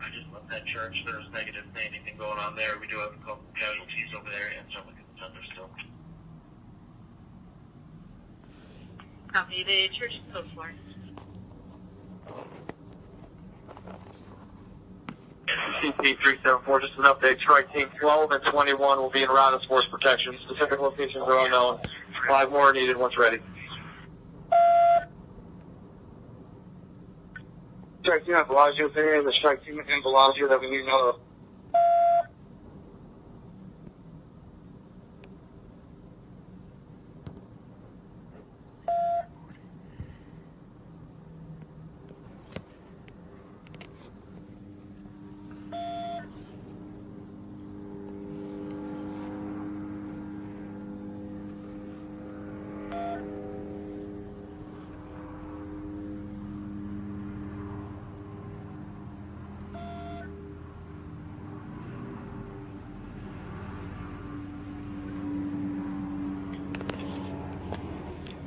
I just left that church. There's negative anything going on there. We do have a couple casualties over there and some of the contenders still. Copy, the church is closed for. CP-374, just an update. Strike Team 12 and 21 will be in route as force protection. Specific locations are unknown. 5 more are needed once ready. Strike Team at Bellagio area, the Strike Team in Bellagio that we need to know of.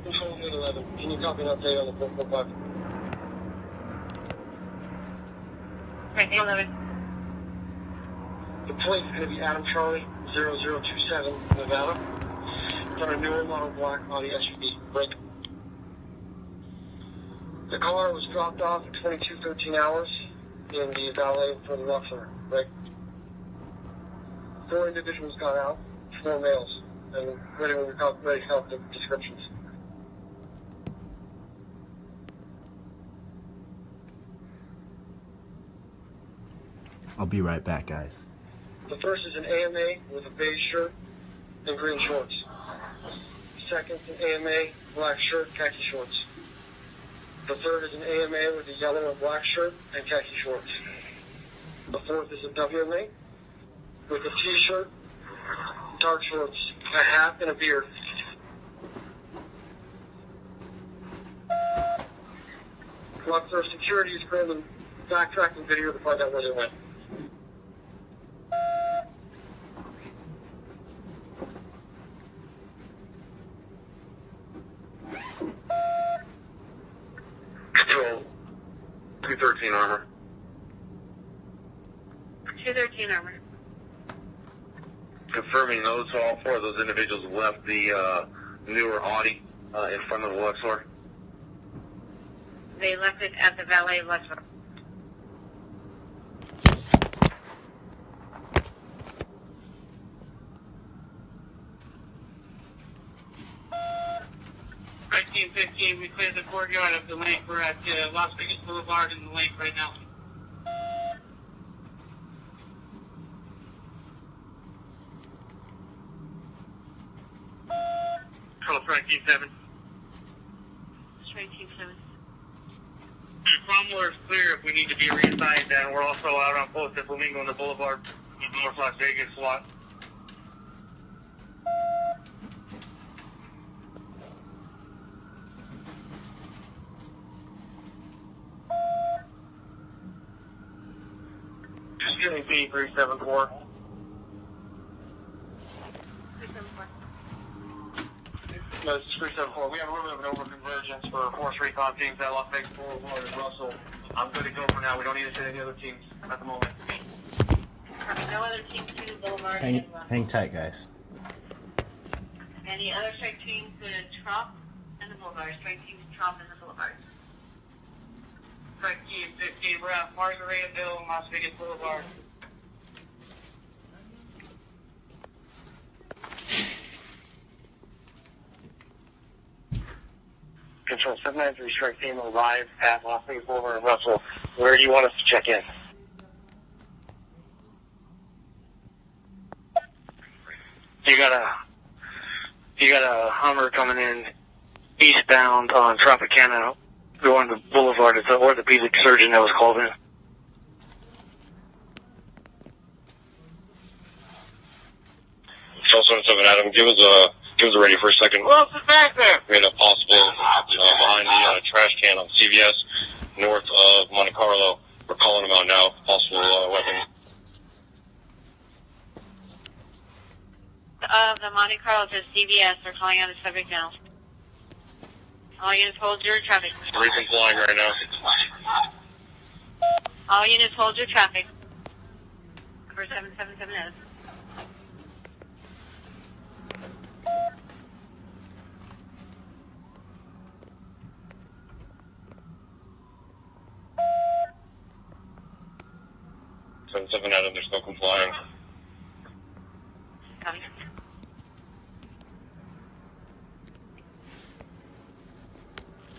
Control 11. Can you copy an update on the 445? Right, 11. The plate's going to be Adam Charlie 0027 Nevada. It's on a newer model black body SUV. Break. The car was dropped off at 2213 hours in the valet for the Luxor. Break. 4 individuals got out, 4 males, and ready to help the descriptions. I'll be right back, guys. The first is an AMA with a beige shirt and green shorts. Second, an AMA, black shirt, khaki shorts. The third is an AMA with a yellow and black shirt and khaki shorts. The fourth is a WMA with a t-shirt, dark shorts, a hat, and a beard. Luxor security is currently backtracking video to find out where they went. 213 Armor. 213 Armor. Confirming those, all four of those individuals left the newer Audi in front of the Luxor. They left it at the valet Luxor. Team 15, we cleared the courtyard of the lake. We're at Las Vegas Boulevard in the lake right now. Control strike Team 7. Strike Team 7. Cromwell is clear if we need to be reassigned, and we're also out on post at Flamingo on the Boulevard, North Las Vegas SWAT. Just getting P374. 374. No, this is 374. We have a little bit of an over-convergence for force recon teams at Las Vegas Boulevard and Russell. I'm good to go for now. We don't need to send any other teams at the moment. No other teams to the Boulevard. Hang tight, guys. Any other strike teams to Trop and the Boulevard. Strike teams Trop and the Boulevard. Strike Team 15, we're at Margaritaville and Las Vegas Boulevard. Control 793, strike team arrive at Las Vegas Boulevard and Russell. Where do you want us to check in? You got a Hummer coming in eastbound on Tropicana going to Boulevard. It's an orthopedic surgeon that was called in. Control 77 Adam, give us a ready for a second. Who else is back there? We had a possible behind the trash can on CVS north of Monte Carlo. We're calling them out now. Possible weapon. The Monte Carlo to CVS. They're calling out a subject now. All units hold your traffic. Recomplying right now. All units hold your traffic. For 777 is. Seven Adam, they're still complying. Copy.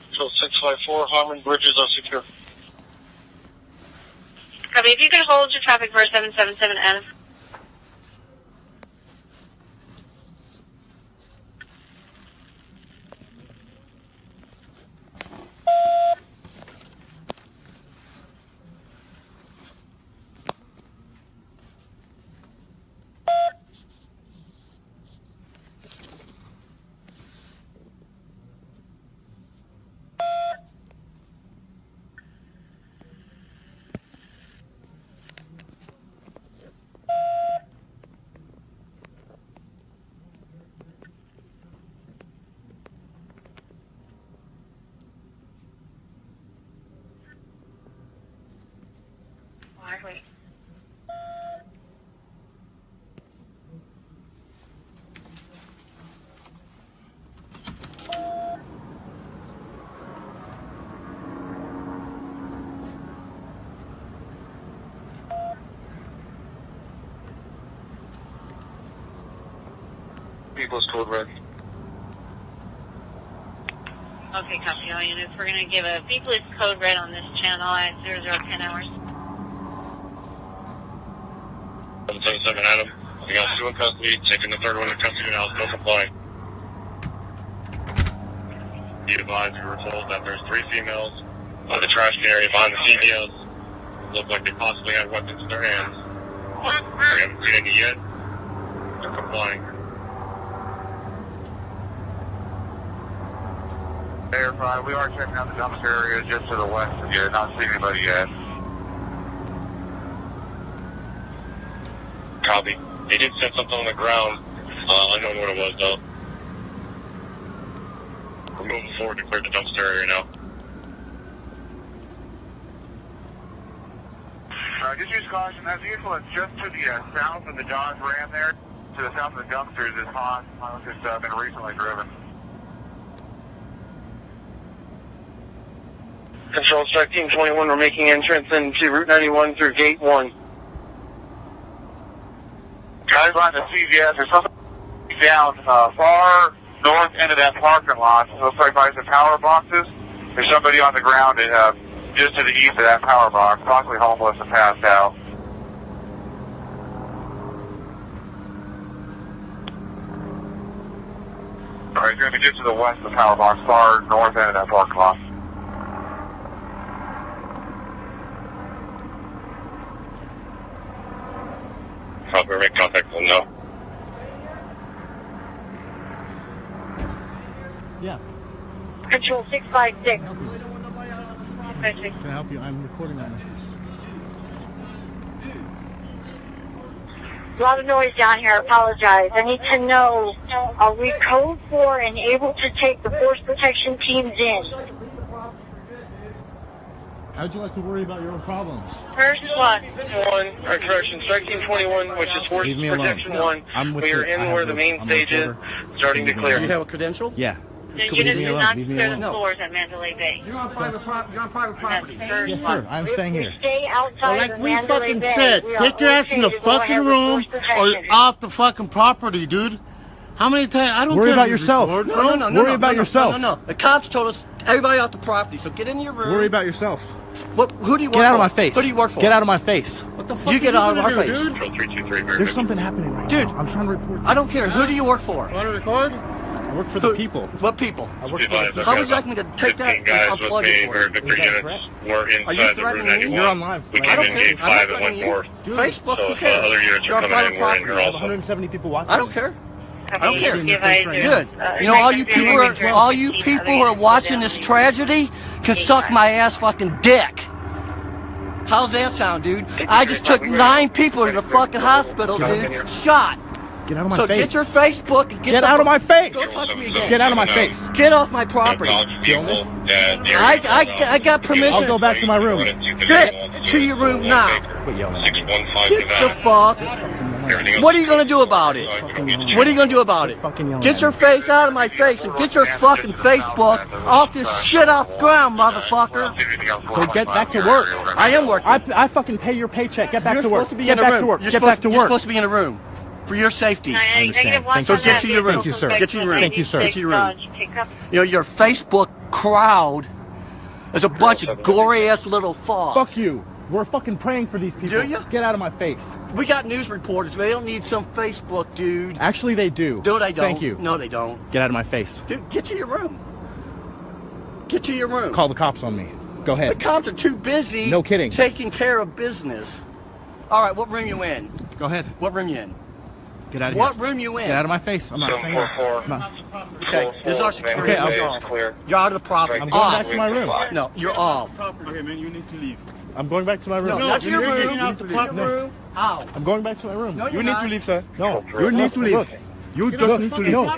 Control 654, Harmon bridges are secure. Copy. If you could hold your traffic for 777 Adam. Wait. People's code red. Okay, copy all units. We're going to give a B police code red on this channel at 0010 hours. 777 Adam, we got two in custody, taking the third one in custody now, still complying. Be advised, we were told that there's 3 females on the trash can area behind the CVS. Look like they possibly had weapons in their hands. We haven't seen any yet. They're complying. Verify, we are checking out the dumpster area just to the west of you. Not seeing anybody yet. Copy. They did set something on the ground. Unknown what it was though. We're moving forward to clear the dumpster area now. Just use caution. That vehicle is just to the south of the Dodge Ram there. To the south of the dumpsters is hot. It's just been recently driven. Control Strike Team 21, we're making entrance into Route 91 through Gate 1. Guys on the CVS, there's something down far north end of that parking lot. It looks like by some power boxes. There's somebody on the ground just to the east of that power box, possibly homeless and passed out. Alright, it's going to be just to the west of the power box, far north end of that parking lot. We're making contact with them now. Yeah. Control 656. Can I help you? I'm recording that. A lot of noise down here. I apologize. I need to know, are we code 4 and able to take the force protection teams in? How'd you like to worry about your own problems? First one. Correction, Strike Team 21, which is Force Leave me alone. Protection 1. I'm with We are you. in where the main stage is, starting to Do clear. you have a credential? Yeah. The Leave unit me does alone. not Leave me clear the alone. floors at Mandalay Bay. You're on private property. Yes, sir. I'm staying here. Stay outside Well, like of we Mandalay fucking Bay. said, We are take your ass in the okay to go fucking ahead with room force or protection. off the fucking property, dude. How many times? I don't Worry care about if you yourself. record, No. Worry about yourself. No. The cops told us everybody off the property, so get in your room. Worry about yourself. Who do you work for? Get out of my face. Who do you work for? Get out of my face. What the fuck You get out of our gonna face. do, dude? Control 323. There's something happening right Dude. now. I'm trying to report. I don't care. Who do you work for? Want to record? I work for the people. What people? I work for the people. How would you like me to take that 15 guys and with unplug me, it for very you? Victor Is that a units. threat? We're Are you inside the Route threatening me? 91. You're on live. We I I came don't in care. gate I'm 5 not and went threatening you. north. Facebook, So who if cares? other units You're are on coming in, private we're in property. here I have also. 170 people watching. I don't care. I don't care. See in your face right now. Good. You know, all you people who are watching this tragedy can suck my ass fucking dick. How's that sound, dude? I just took 9 people to the fucking hospital, dude. Shot. Get out of my So face. get your Facebook and Get out of my face. Don't touch me again. Get out of my face. Get off my property. Illness? I got permission. I'll go back to my room. Get to your room now. Quit yelling at me. 615 Get the fuck. What are you gonna do about it? What are you gonna do about it? Fucking yelling Get at your me. face out of my face and get your fucking Facebook off this shit off the ground, motherfucker. So get back to work. I am working. I fucking pay your paycheck. Get back You're to work. supposed to be Get in a back room. to work. You're Get back to You're work. supposed to be in a room for your safety. I understand. Thank So you, get to your room. Thank you, sir. Get to your room. Thank you, sir. Get to your room. You know, your Facebook crowd is a bunch of gory ass little fucks. Fuck you. We're fucking praying for these people. Do you? Get out of my face. We got news reporters. They don't need some Facebook dude. Actually, they do. No, they don't. Thank you. No, they don't. Get out of my face. Dude, get to your room. Get to your room. Call the cops on me. Go The ahead. cops are too busy. No kidding. Taking care of business. All right, what room you in? Go ahead. What room you in? Get out of What here. room you in? Get out of my face. I'm not saying that. 744. I'm not- Okay, this is our security. Okay, You're I'll- off. Clear. You're out of the property. I'm going Off. back to my room. No, you're off. Okay, man, you need to leave. I'm going back to my room. No, not to your you're room. getting out the To your property. room. Out. I'm going back to my room. No, You you're need not. to leave, sir. No. You need to leave. Look. You just need to leave. No,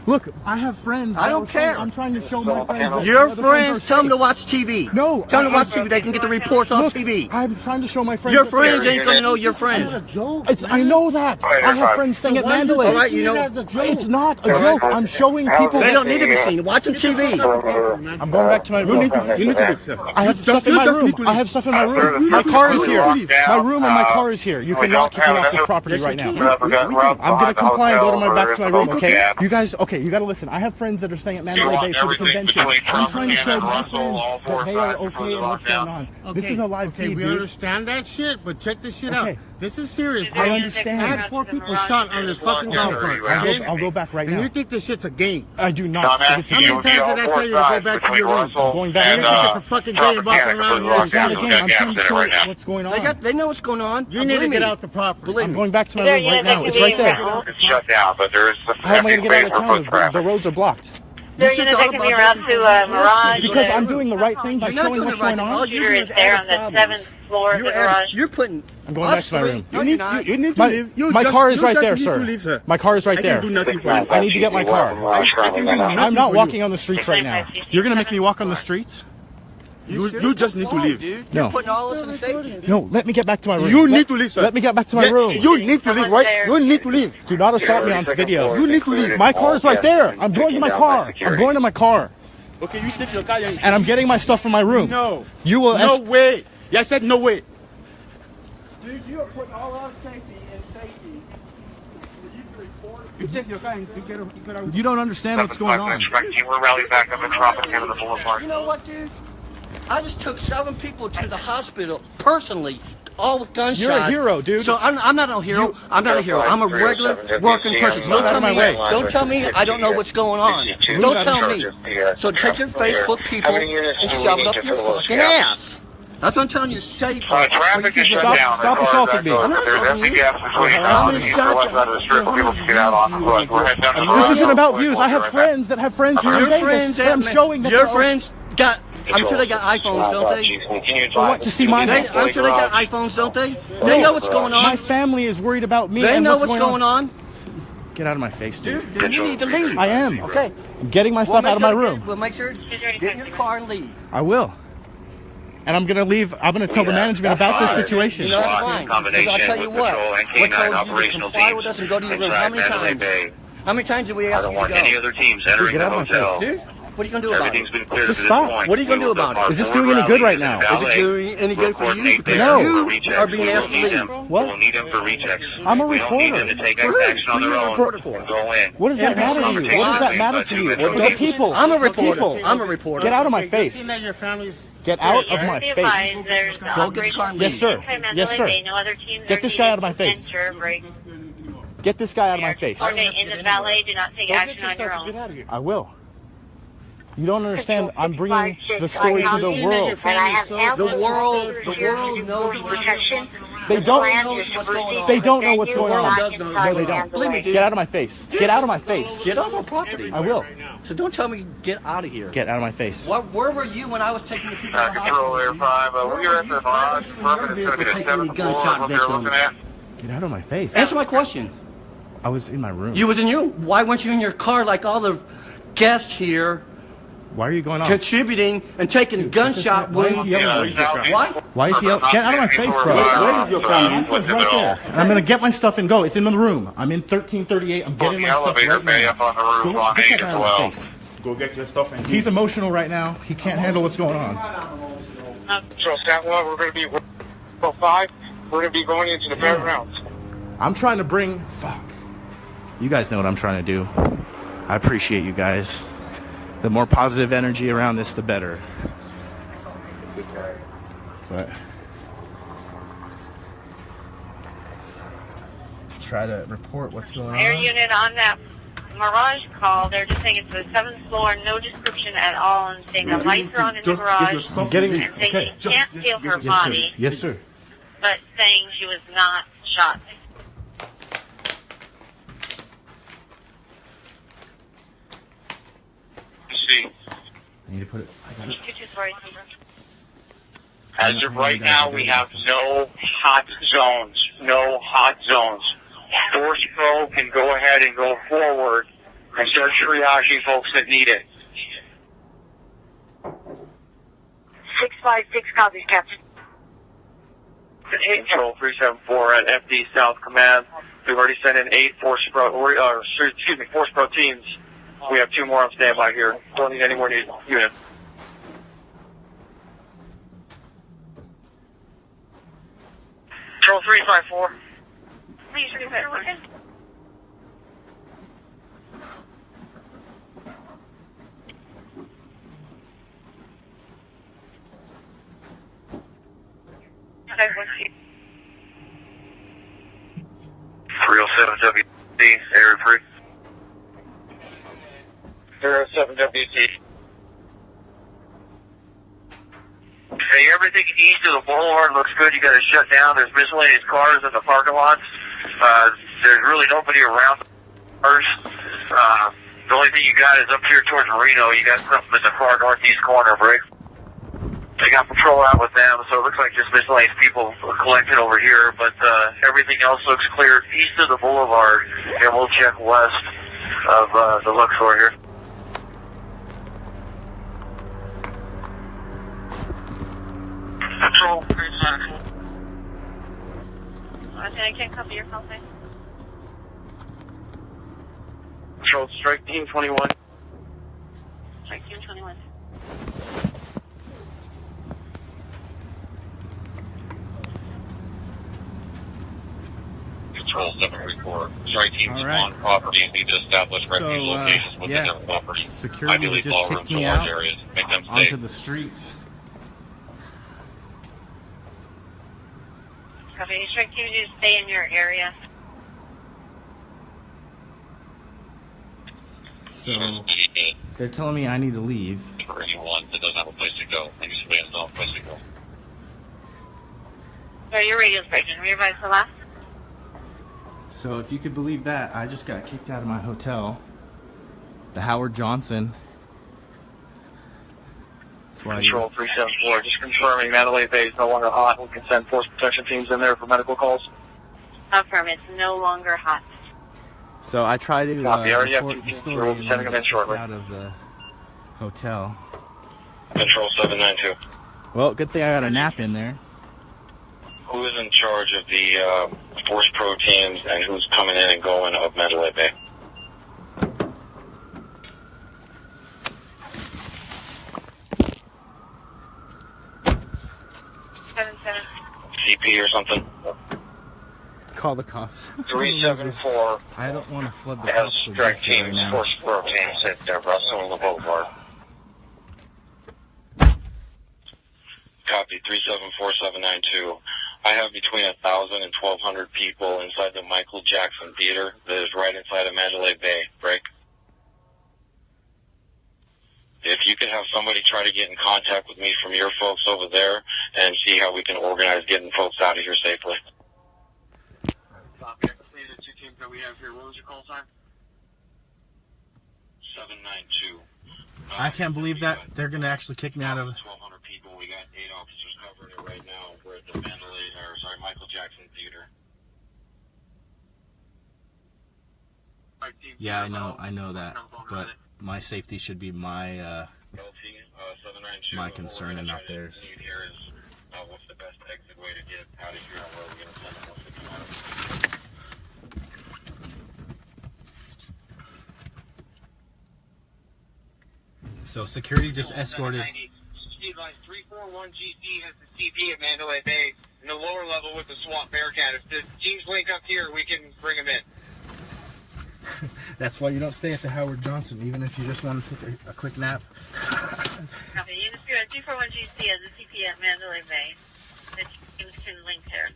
look, I have friends. I don't care. I'm trying to show my friends. that Your other friends, are tell them to safe. watch TV. No, Tell them to watch TV. They can get the reports on Look, TV. I'm trying to show my friends. Your that friends they're- ain't gonna know your friends. I know that. I have friends staying at Mandalay. All right, you know. It's not a joke. I'm showing people. They don't need to be seen. Watch them TV. I'm going back to my room. You need to leave, sir. I have stuff in my room. I have stuff in my room. My car is here. My room and my car is here. You cannot kick me off this property right now. I'm gonna comply and go to back to my room, okay? You guys, okay, you gotta listen. I have friends that are staying at Mandalay Bay for the convention. I'm trying to show my friends that they are okay and what's going on. This is a live feed, we dude. understand that shit, but check this shit Okay. out. This is serious. I I understand. had 4 people shot on this fucking golf cart. I'll go back right And you now. think this shit's a game? I do No, not. I'm think it's a asking How game. many times did I tell you to go back to your room? Going back. You think it's a fucking game walking around here? It's not a game. I'm trying to show what's going on. They know what's going on. You need to get out the property. Believe I'm me. going back to my room right now. It's right there. It's shut down, but there is the How am I going to get out of town? The traffic. roads are blocked. They're You should going to talk take me about around that to Mirage. Because I'm doing the right thing by You're not showing doing what's the right going thing. All on. you're Computer doing is is there adding on the problems. 7th floor of the You're garage. You're putting. I'm going back to my room. No, you're not. You need to My, leave. You my just- car is you right just there, need sir. to leave, sir. My car is right I there. can do nothing for you. I need to get my car. I can do nothing I'm not for walking you. on the streets right now. You're going to make me walk on the streets? You just need to leave. Dude. No. You're putting all us in safety. No, let me get back to my room. You need to leave, sir. Let me get back to my room. You need to leave, right? You need to leave. Do not assault me on video. You need to leave. My car is right there. I'm going to my car. I'm going to my car. Okay, you take your car and I'm getting my stuff from my room. No. You will. No way. Yeah, I said no way. Dude, you are putting all our safety in safety. You take your car and you get out. You don't understand what's going on. We're rallying back up in Tropicana, the Boulevard. You know what, dude? I just took 7 people to the hospital personally, all with gunshots. You're a hero, dude. So I'm not a hero. I'm not a hero. I'm a regular working person. So don't tell me I don't know what's going on. Don't tell me. So take your Facebook people and shove it up your fucking ass. That's what I'm telling you. Safe. Traffic is shut down. Stop assaulting me. I'm not assaulting you. This isn't about views. I have friends that have friends here in Vegas. I'm showing that your friends got. I'm sure they got iPhones, don't they? For what? To see my I'm sure they got iPhones, don't they? They know what's going on. My family is worried about me. They know what's going on. Get out of my face, dude. Then you need to leave. I am. Okay. I'm getting my stuff out of my room. We'll make sure get in your car and leave. I will. And I'm gonna leave. I'm gonna tell the management about this situation. You know, that's fine. Because I'll tell you what. What told you to comply with us and go to your room? How many times? How many times did we ask you to go? I don't want any other teams entering the hotel. Dude, what are you going to do about it? Been cleared Just stop. What are you going to do about it? Is this doing any good right now? Is it doing any good for you? No. You are being asked to leave. What? We'll need them for rechecks. I'm a We don't need reporter. them to take For who? action on Who their are you a own. reporter for? Go in. What does that matter to you? What does that matter to you? The people. I'm a The reporter. people. I'm a reporter. Get out of my face. Your family's Get out of my face. Go get the car and leave. Yes, sir. Yes, sir. Get this guy out of my face. Get this guy out of my face. In the valet, do not take action on your own. Get out of here. I will. You don't understand. I'm bringing the story to the world. The world knows protection. They don't. what's going on. They don't know what's going on. does know. No, they don't. Believe me, dude. Get out of my face. Get out of my face. Get off our property. I will. So don't tell me get out of here. Get out of my face. Where were you when I was taking the people to the Control Air hospital? 5. We're at the Mirage. It's going to be the 7th floor. What you're looking at. Get out of my face. Answer my question. I was in my room. You was in your. Why weren't you in your car like all the guests here? Why are you going off? Contributing and taking gunshot wounds. What? Why is he yelling? Get out of my face, bro. Where is your family? It's right there. And I'm gonna get my stuff and go. It's in the room. I'm in 1338. I'm getting my stuff Elevator right bay now. up on the roof on Get 8 that as out of my well. face. Go get your stuff and He's emotional right now. He can't handle what's going on. So, Statwell, we're going to be 5. We're going to be going into the backgrounds. I'm trying to bring. Fuck. You guys know what I'm trying to do. I appreciate you guys. The more positive energy around this, the better. But try to report what's going Air on. unit on that Mirage call, they're just saying it's the 7th floor, no description at all, and saying the lights are on in the just get your garage. stuff. I'm getting And saying okay. she can't feel her Yes, sir. body, Yes, sir. but saying she was not shot. See. I need to put it. I got it. As of right now, we have no hot zones. No hot zones. Force Pro can go ahead and go forward and start triaging folks that need it. 656 copies, Captain. Control 374 at FD South Command. We've already sent in 8 Force Pro teams. We have 2 more on standby here. Don't need any more units. Control 354. Please repeat. Okay, what's he? 307 WC, area free. 07 WT. Hey, everything east of the boulevard looks good. You got it shut down. There's miscellaneous cars in the parking lots. There's really nobody around the cars. The only thing you got is up here towards Reno. You got something in the far northeast corner, Brick. They got patrol out with them, so it looks like just miscellaneous people collected over here. But everything else looks clear east of the boulevard, and we'll check west of the Luxor here. Control 374. I can't copy your call sign. Control strike team 21. Strike team 21. Control 734. Strike teams All right. on property and need to establish refuge So, locations within their property. security Ideally, just ballrooms kicked or me large out areas. Make them onto safe. the streets. Copy. Strike team, you stay in your area. So they're telling me I need to leave. For anyone that doesn't have a place to go, any civilians don't have a place to go. So your radio's breaking. Revise the last. So if you could believe that, I just got kicked out of my hotel, the Howard Johnson. That's why Control 374. Just confirming Mandalay Bay is no longer hot. We can send force protection teams in there for medical calls. Confirm it's no longer hot. So I tried to Copy. Already have report two the teams. story We'll be and sending them in I got shortly. kicked out of the hotel. Control 792. Well, good thing I got a nap in there. Who is in charge of the force pro teams and who's coming in and going of Mandalay Bay? CP or something? Call the cops. 374 I don't want to flood the has cops with strike this right teams, now. force pro teams at Russell the Boulevard. Copy 374792. I have between 1,000 and 1,200 people inside the Michael Jackson Theater that is right inside of Mandalay Bay. Break. If you could have somebody try to get in contact with me from your folks over there and see how we can organize getting folks out of here safely. Copy. I completed the two teams that we have here. What was your call sign? 792. I can't believe that they're going to actually kick me out of... 1,200 people. We got 8 officers covering it right now. We're at the Michael Jackson Theater. Yeah, I know that, but my safety should be my my concern and not theirs. Here is what's the best exit way to get out of here and where we're going to send them once we come out of it. So security just escorted... Steve Line 341 GC has the CP at Mandalay Bay in the lower level with the SWAT Bearcat. If the teams link up here, we can bring them in. That's why you don't stay at the Howard Johnson, even if you just want to take a quick nap. Copy. Unit 341 GC has the CP at Mandalay Bay. The teams can link there.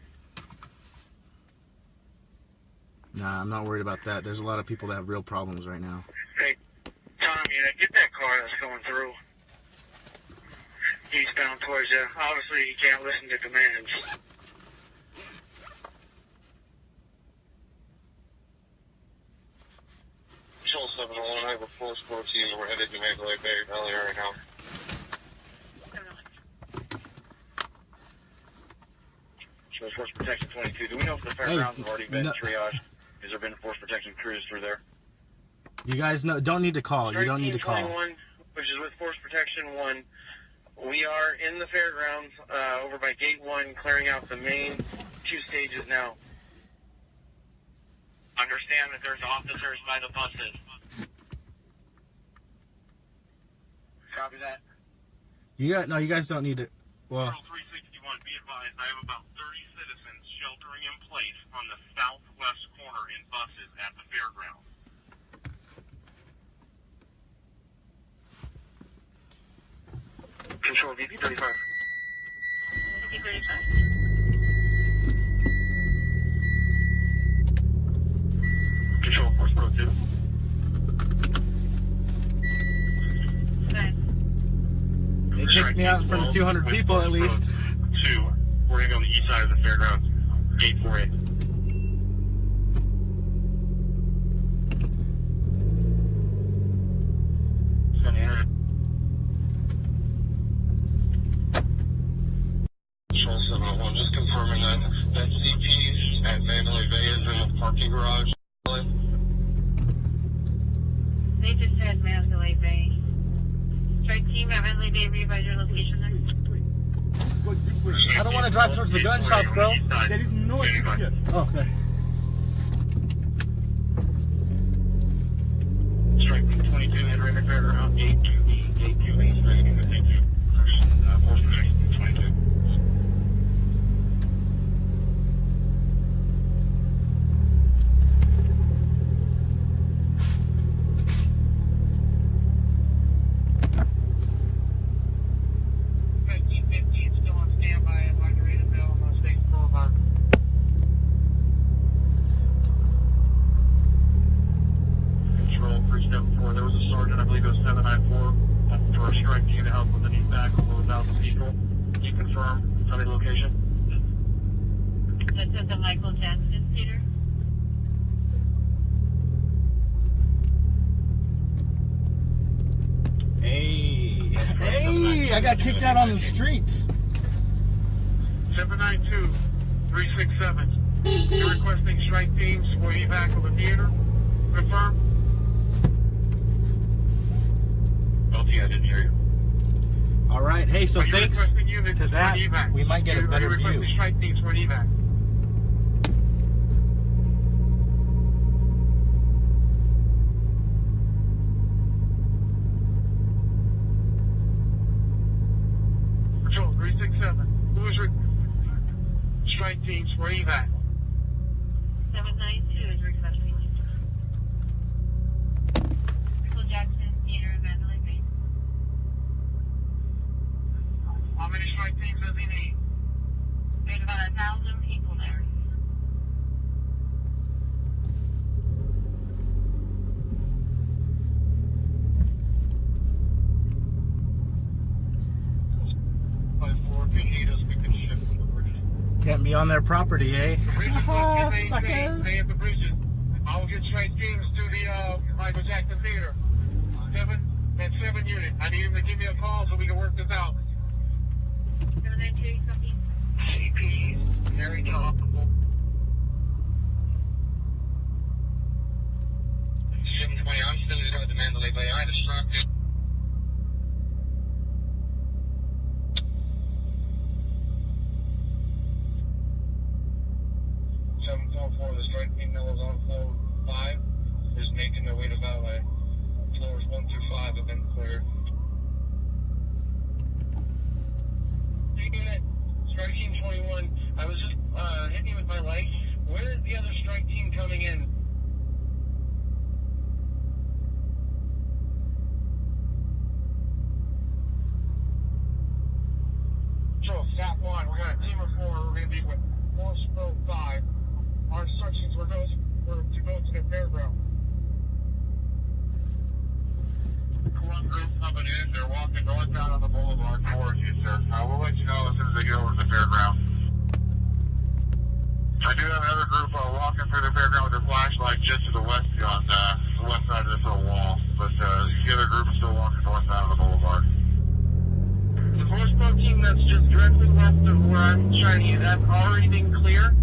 Nah, I'm not worried about that. There's a lot of people that have real problems right now. Hey, Tommy, get that car that's going through eastbound towards you. Obviously, you can't listen to commands. Control 701, I have a force pro team and we're headed to Mandalay Bay earlier right now. Show Force Protection 22. Do we know if the fairgrounds have already been triaged? Has there been force protection crews through there? You guys don't need to call. You don't need to call. 21, which is with Force Protection 1. We are in the fairgrounds over by Gate 1, clearing out the main 2 stages now. Understand that there's officers by the buses. Copy that. You guys don't need to. Well, 361, be advised, I have about 30 citizens sheltering in place on the southwest corner in buses at the fairgrounds. Control VP 35. VP 35. Control Force Pro 2. Okay. they kicked me out in front of 200 people at least. 2, we're going to be on the east side of the fairgrounds, Gate 4A. Control 701, just confirming that CP at Mandalay Bay is in the parking garage. They just said Mandalay Bay. Strike team at Mandalay Bay, revise your location there. to drive towards the gunshots, bro. There is no exit here. Oh, okay. Strike 22 and right there around gate 2B, gate 2B, striking the gate 2. Force protection 22. Control 374. There was a sergeant, I believe it was 794, for a strike team to help with an evac of over 1,000 people. Can you confirm? Tell me the location. That's at the Michael Jackson Theater. Hey, hey! I got kicked out on the streets. 792-367. You're requesting strike teams for evac of the theater. Confirm? LT, I didn't hear you. All right. Hey, so thanks to that, we might get a better view. Requesting strike teams for an evac. Control 367. Who is strike teams for evac? 792 is requesting. Michael Jackson Theater, Mandalay Bay. How many strike teams does he need? There's about 1,000 people there. Can't be on their property, eh? Suckers! Stay at the bridges. I will get strike teams to the Michael Jackson Theater. 7 unit. I need him to give me a call so we can work this out. 792, copy. CP, very topical. 720, I'm still inside the Mandalay Bay. I had a strike. 744, the strike team that was on floor 5 is making their way to valet. Floors 1 through 5 have been cleared. Strike team 21, I was just hitting you with my light. Where is the other strike team coming in? Control, Sat 1, we're going to team of 4, we're going to be with Force Pro 5. Our instructions were to go to the fairground. One group coming in, they're walking northbound on the boulevard towards you, sir. We'll let you know as soon as they get over to the fairground. I do have another group walking through the fairground with their flashlight just to the west on the west side of this little wall. But the other group is still walking northbound on the boulevard. The Force Pro team that's just directly west of where I'm shining you, that's already been clear.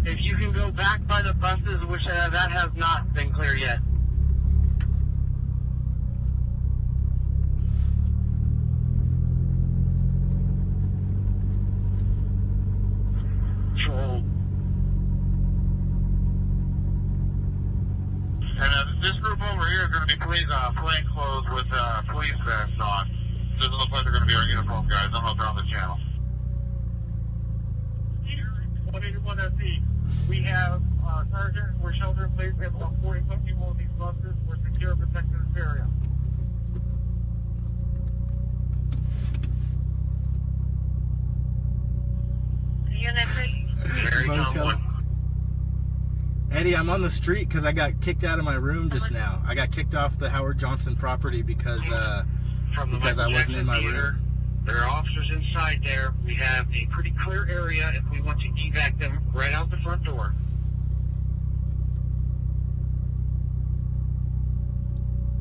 If you can go back by the buses, which that has not been clear yet. Control. And this group over here is going to be plain clothes with police vests on. Doesn't look like they're going to be our uniform guys. I don't know if they're on the channel. 181 SE. We have Sergeant. We're shelter in place. We have about 40 people in these buses. We're secure and protecting this area. Eddie, I'm on the street because I got kicked out of my room just now. I got kicked off the Howard Johnson property because I wasn't in my room. There are officers inside there. We have a pretty clear area if we want to evac them right out the front door.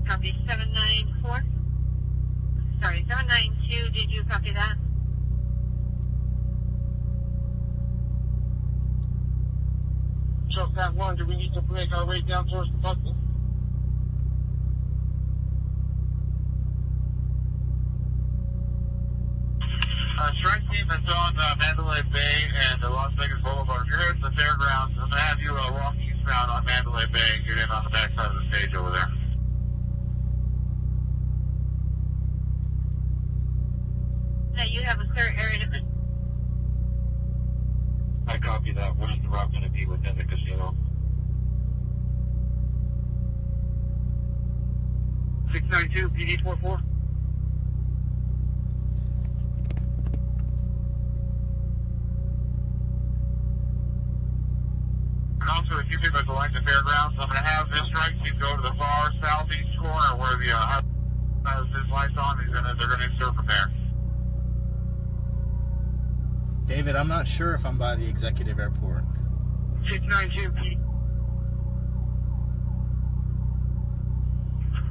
Copy 794. Sorry, 792. Did you copy that? So that one, do we need to make our way down towards the buses? Strike team that's on Mandalay Bay and Las Vegas Boulevard. If you're headed to the fairgrounds, I'm going to have you walk eastbound on Mandalay Bay and get in on the backside of the stage over there. Now you have a certain area to... I copy that. What is the route going to be within the casino? 692 PD 44. Also, if you think there's a line to fairgrounds, I'm going to have this right team go to the far southeast corner where the has his lights on. They're going to insert from there. David, I'm not sure if I'm by the executive airport. 692 PD.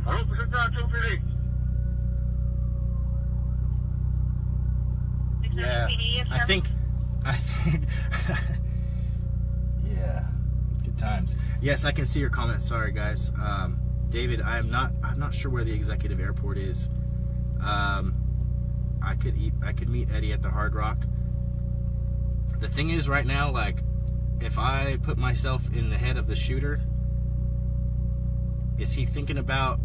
I hope it's not 2 PD. Yeah, I think, yeah, good times. Yes, I can see your comment. Sorry, guys. David, I'm not sure where the executive airport is. I could meet Eddie at the Hard Rock. The thing is, right now, like, if I put myself in the head of the shooter, is he thinking about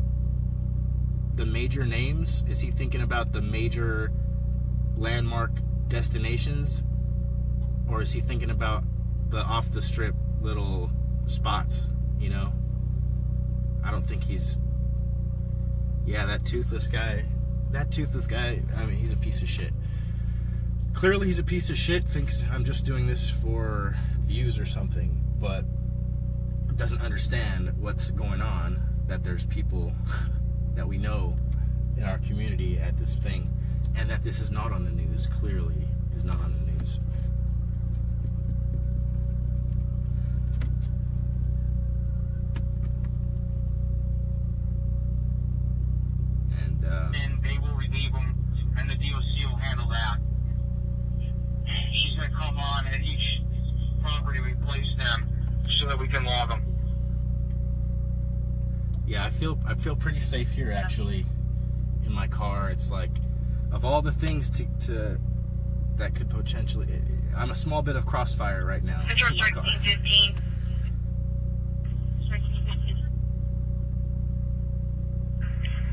the major names? Is he thinking about the major landmark destinations? Or is he thinking about the off-the-strip little spots, you know? I don't think he's... Yeah, that toothless guy, I mean, he's a piece of shit. Clearly he's a piece of shit, thinks I'm just doing this for views or something, but doesn't understand what's going on, that there's people that we know in our community at this thing, and that this is not on the news, clearly is not on the news. And they will relieve them, and the DOC will handle that. She's going to come on at each property, replace them, so that we can log them. Yeah, I feel pretty safe here, actually, in my car. It's like, of all the things to that could potentially... I'm a small bit of crossfire right now. Central 1315.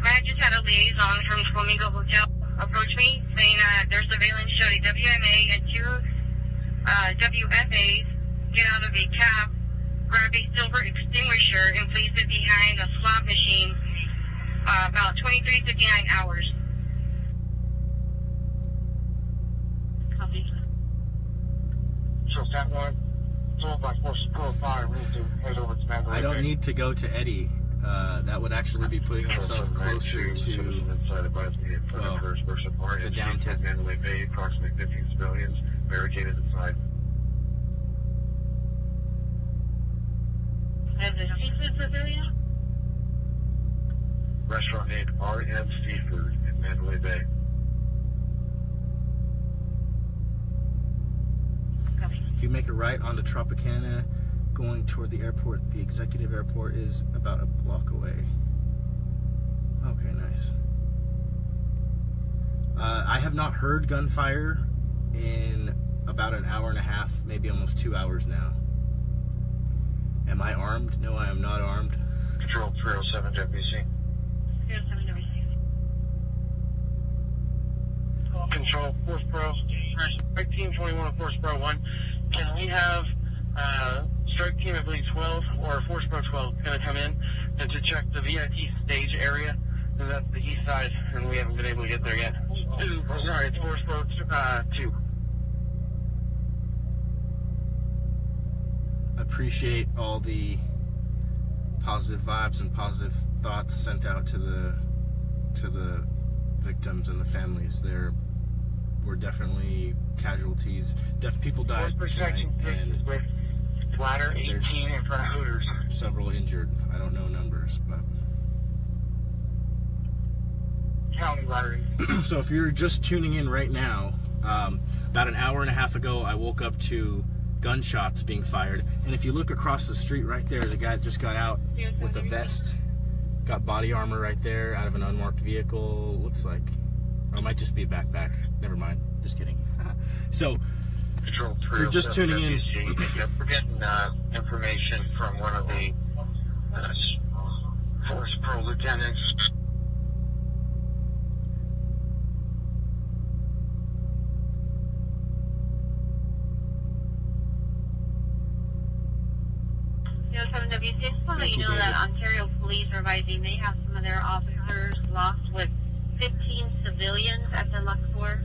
I just had a liaison from Flamingo Hotel approach me saying their surveillance showed a WMA and 2 WFAs get out of a cab, grab a silver extinguisher, and place it behind a slot machine about 23:59 hours. Copy. So if that one sold by Force 405, we need to head over to Mandalay I don't Bay. need to go to Eddie. That would actually be putting myself closer to, well, the downtown. Mandalay Bay, approximately 15 civilians barricaded inside. As a seafood pavilion? Restaurant named RM Seafood in Mandalay Bay. If you make a right onto Tropicana, going toward the airport, the executive airport is about a block away. Okay, nice. I have not heard gunfire in about an hour and a half, maybe almost 2 hours now. Am I armed? No, I am not armed. Control 307 WC. 307 WC. Control Force Pro. 1921 Force Pro 1. Can we have Strike Team, I believe 12, or Force Pro 12 going to come in and to check the VIP stage area? And that's the east side, and we haven't been able to get there yet. Sorry, it's Force Pro 2. Appreciate all the positive vibes and positive thoughts sent out to the victims and the families. There were definitely casualties. People died tonight, and with ladder 18 in front of Hooters. Several injured. I don't know numbers, but County ladder 18. So if you're just tuning in right now, about an hour and a half ago, I woke up to gunshots being fired, and if you look across the street right there, the guy just got out with a vest, got body armor right there out of an unmarked vehicle. Looks like, or it might just be a backpack. Never mind, just kidding. So, Control if you're just tuning in, we're getting information from one of the Force Pro lieutenants. From WC, just want to let you know that Ontario Police are advising they have some of their officers locked with 15 civilians at the Luxor.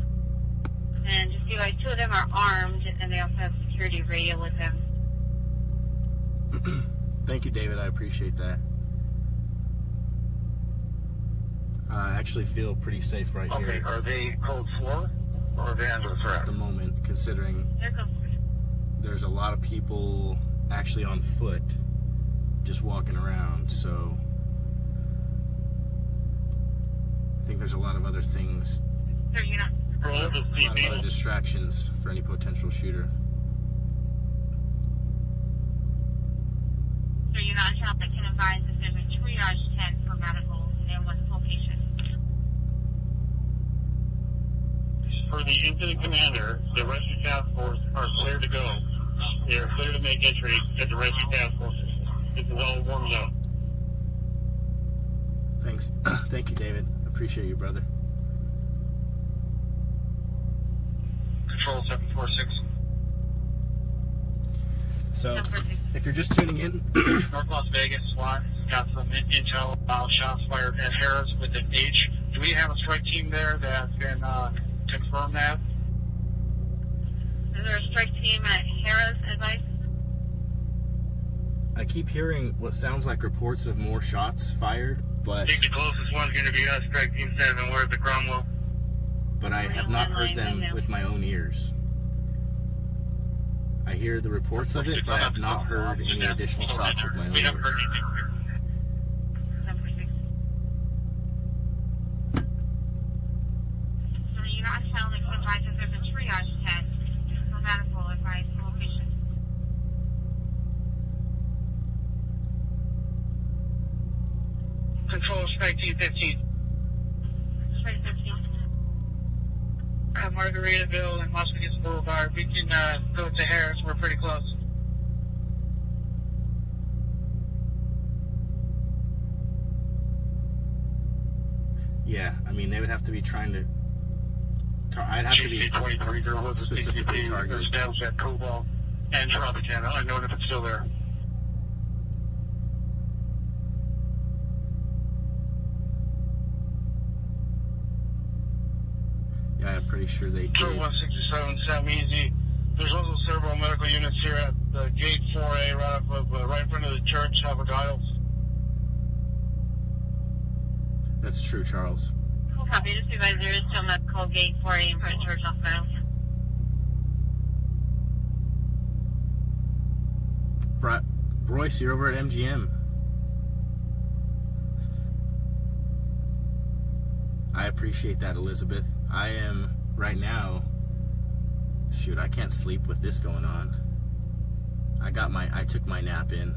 And just realize 2 of them are armed, and they also have security radio with them. Thank you, David. I appreciate that. I actually feel pretty safe right here. Okay, are they code 4 or are they under threat? At the moment, considering there's a lot of people actually on foot just walking around, so I think there's a lot of other things, a lot of other distractions for any potential shooter. So you're not sure, I can advise that there's a triage tent for medical in one location. For the incident commander, the rescue task force are clear to go. They are clear to make entry at the rescue task force. This is all warmed up. Thanks. Thank you, David. Appreciate you, brother. Control 746. So, if you're just tuning in, North Las Vegas SWAT got some intel about shots fired at Harris with an H. Do we have a strike team there that can confirm that? Is there a strike team at Harris advice? I keep hearing what sounds like reports of more shots fired, but I think the closest one's going to be us, strike team 7. We're at the Cromwell. But I have not heard them with my own ears. I hear the reports of it, but I have not heard any additional shots with my own ears. So you're not telling the advice that there's a triage tent for medical advice location. Control strike team 15. Strike 15. At Margaritaville and Las Vegas Boulevard. We can go to Harris. We're pretty close. Yeah, I mean, they would have to be trying to... I'd have to be specifically targeted. Established at Cobalt and Tropicana. I know if it's still there. Yeah, I'm pretty sure they did. 167, Sam Easy. There's also several medical units here at the gate 4A, right in front of the church, Albert Isles. That's true, Charles. Copy, just advise there is still medical gate 4A in front of church hospital. Royce, you're over at MGM. I appreciate that, Elizabeth. I am, right now, shoot, I can't sleep with this going on. I took my nap in.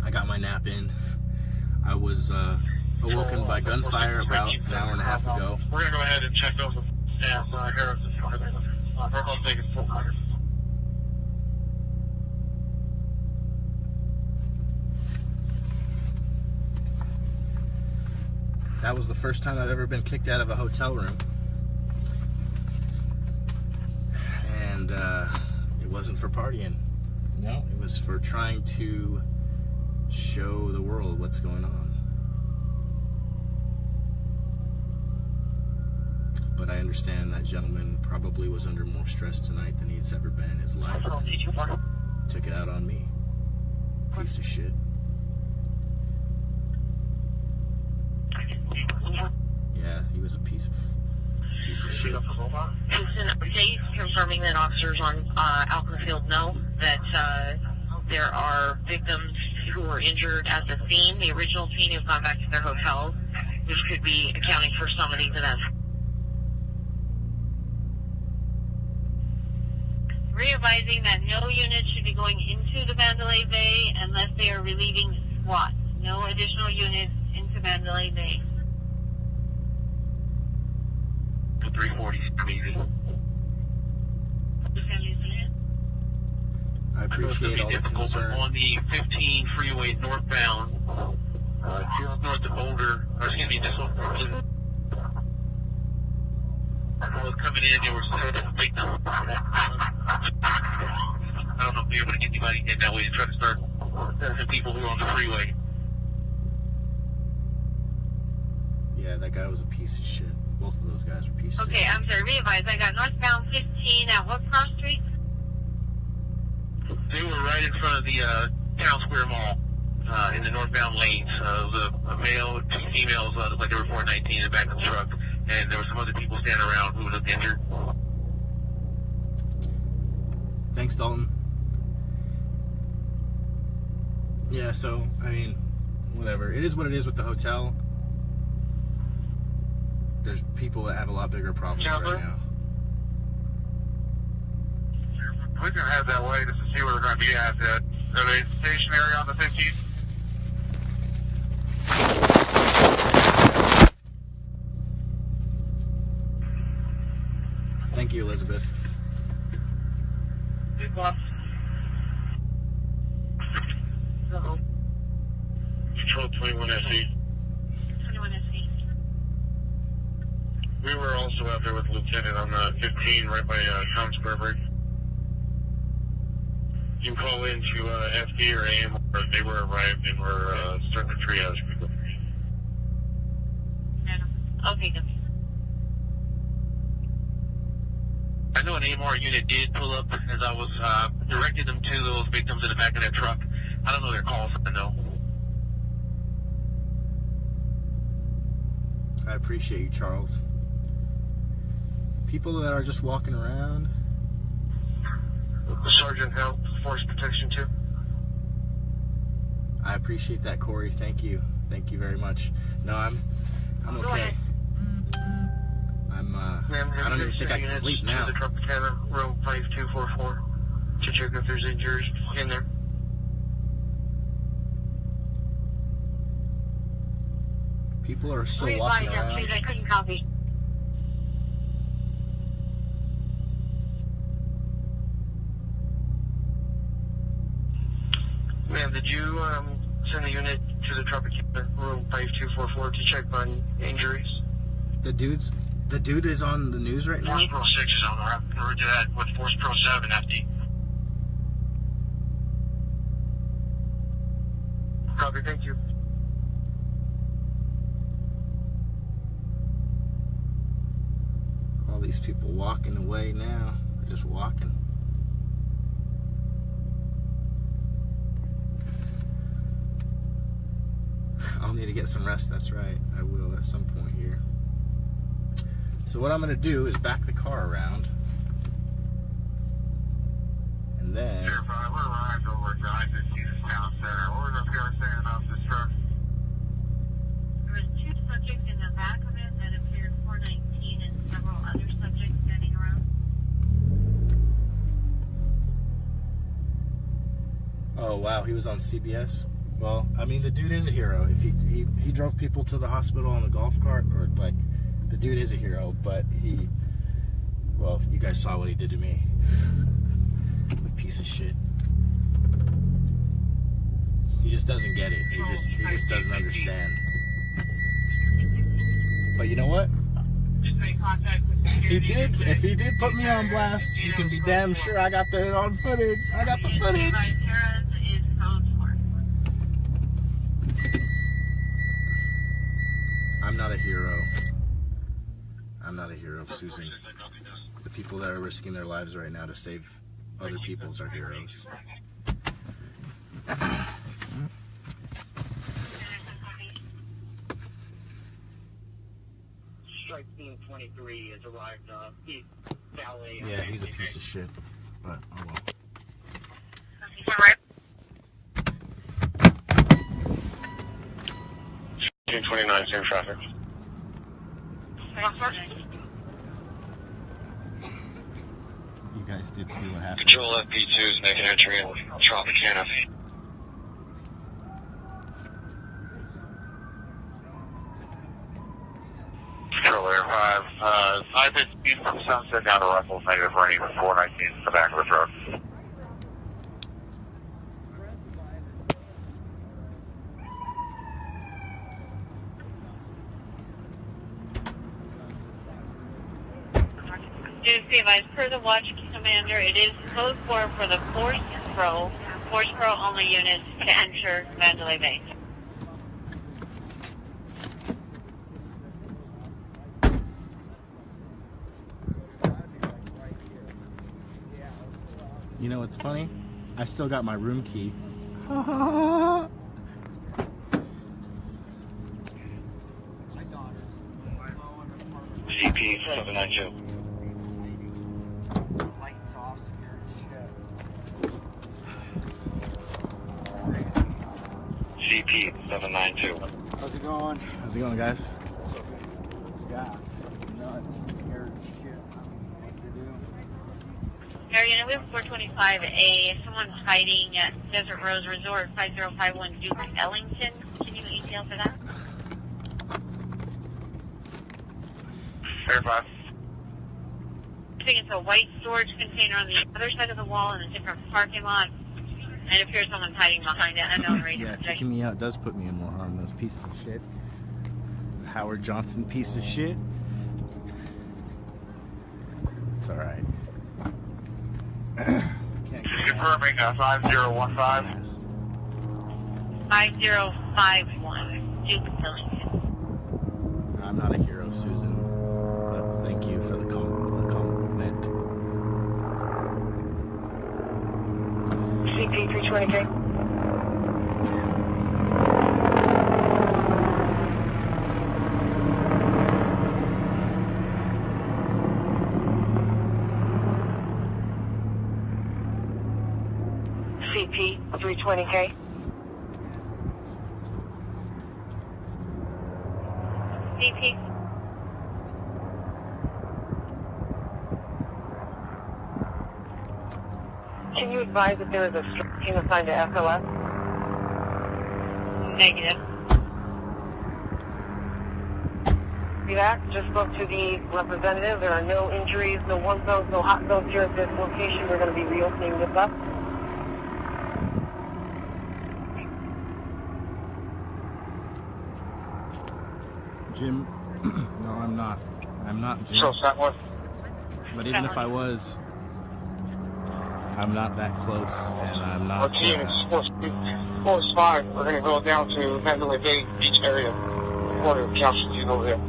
I got my nap in. I was awoken by gunfire about an hour and a half ago. We're going to go ahead and check those as Harris is farther. Verbal taking 400. That was the first time I've ever been kicked out of a hotel room. And it wasn't for partying. No, it was for trying to show the world what's going on. But I understand that gentleman probably was under more stress tonight than he's ever been in his life. Took it out on me. Piece of shit. Yeah, he was a piece of shit. Houston, update confirming that officers on Alconfield know that there are victims who were injured at the scene. The original team has gone back to their hotels, which could be accounting for some of these events. Re-advising that no units should be going into the Mandalay Bay unless they are relieving SWAT. No additional units into Mandalay Bay. 340 speed. I appreciate all the concern. On the 15 freeway northbound, just north of Boulder, or excuse me, just north of I was coming in, there was a big I don't know if you're able to get anybody in that way to try to start sending people who are on the freeway. Yeah, that guy was a piece of shit. Both of those guys were pieces of shit. Okay, I'm sorry, re-advise. I got northbound 15 at what cross street? They were right in front of the Town Square Mall in the northbound lanes. A male, two females, looked like they were 419 in the back of the truck, and there were some other people standing around who looked injured. Thanks, Dalton. Yeah, so, I mean, whatever. It is what it is with the hotel. There's people that have a lot bigger problems right now. We can head that way just to see where they're going to be at. Are they stationary on the 15th? Thank you, Elizabeth. Good boss. Uh-oh. Control 21 SE. 21 SE. We were also out there with Lieutenant on the 15 right by Town Square Bridge. You can call into FD or AM, or they were arrived and were starting to triage people. Okay, good. I know an AMR unit did pull up as I was directing them to those victims in the back of that truck. I don't know their calls, I know. I appreciate you, Charles. People that are just walking around. Sergeant help, force protection too. I appreciate that, Corey. Thank you. Thank you very much. No, I'm okay. I don't even think I can sleep now. The Tropicana, room 5244, to check if there's injuries in there. People are still walking around. Please, I couldn't copy. Ma'am, did you send a unit to the Tropicana, room 5244, to check on injuries? The dude is on the news right now? Force Pro 6 is on there. We're to that with Force Pro 7 FD. Copy, thank you. All these people walking away now. They're just walking. I'll need to get some rest, that's right. I will at some point here. So what I'm going to do is back the car around. And then... We're arrived over at Jesus Town Center. What were those guys saying off this truck? There was two subjects in the back of it that appeared 419 and several other subjects standing around. Oh wow, he was on CBS. Well, I mean, the dude is a hero. If he drove people to the hospital on a golf cart, or like, the dude is a hero. But well, you guys saw what he did to me. Piece of shit. He just doesn't get it. He just doesn't understand. But you know what? If he did put me on blast, you can be damn sure I got that on footage. I got the footage. I'm not a hero. I'm not a hero, Susan. The people that are risking their lives right now to save other people's are heroes. Strike team 23 has arrived, East Valley. Yeah, he's a piece of shit, but oh well. Team 29 is in traffic. You guys did see what happened. Control FP2 is making entry in Tropicana. Control Air 5. 515 from Sunset down to Russell, negative rain, 419 in the back of the truck. Do be advised, per the watch commander, it is code 4 for the Force Pro only units to enter Mandalay Bay. You know what's funny? I still got my room key. GP 792. GP 792. How's it going? How's it going, guys? Yeah. Nuts. Scared as shit. What to do? Area we have 425A. Someone's hiding at Desert Rose Resort, 5051 Duke Ellington. Can you detail for that? Air 5. I think it's a white storage container on the other side of the wall in a different parking lot. And it appears someone's hiding behind it. Unknown radio. Yeah, kicking me out does put me in more harm. Those pieces of shit. Howard Johnson piece of shit. It's alright. Confirming 5015. 5051 Duke Ellington. I'm not a hero, Susan. But thank you for the compliment. CP 320K. CP 320K. CP. Can you advise if there is a strike team assigned to SOS? Negative. See that? Just spoke to the representative. There are no injuries, no warm zones, no hot zones here at this location. We're going to be reopening this up. Jim, no, I'm not. I'm not Jim. So, Southwest. But even if I was, I'm not that close, and I'm not. Team, it's Force 5. We're going to go down to Mandalay Bay Beach area. Quarter of Caption Team over there.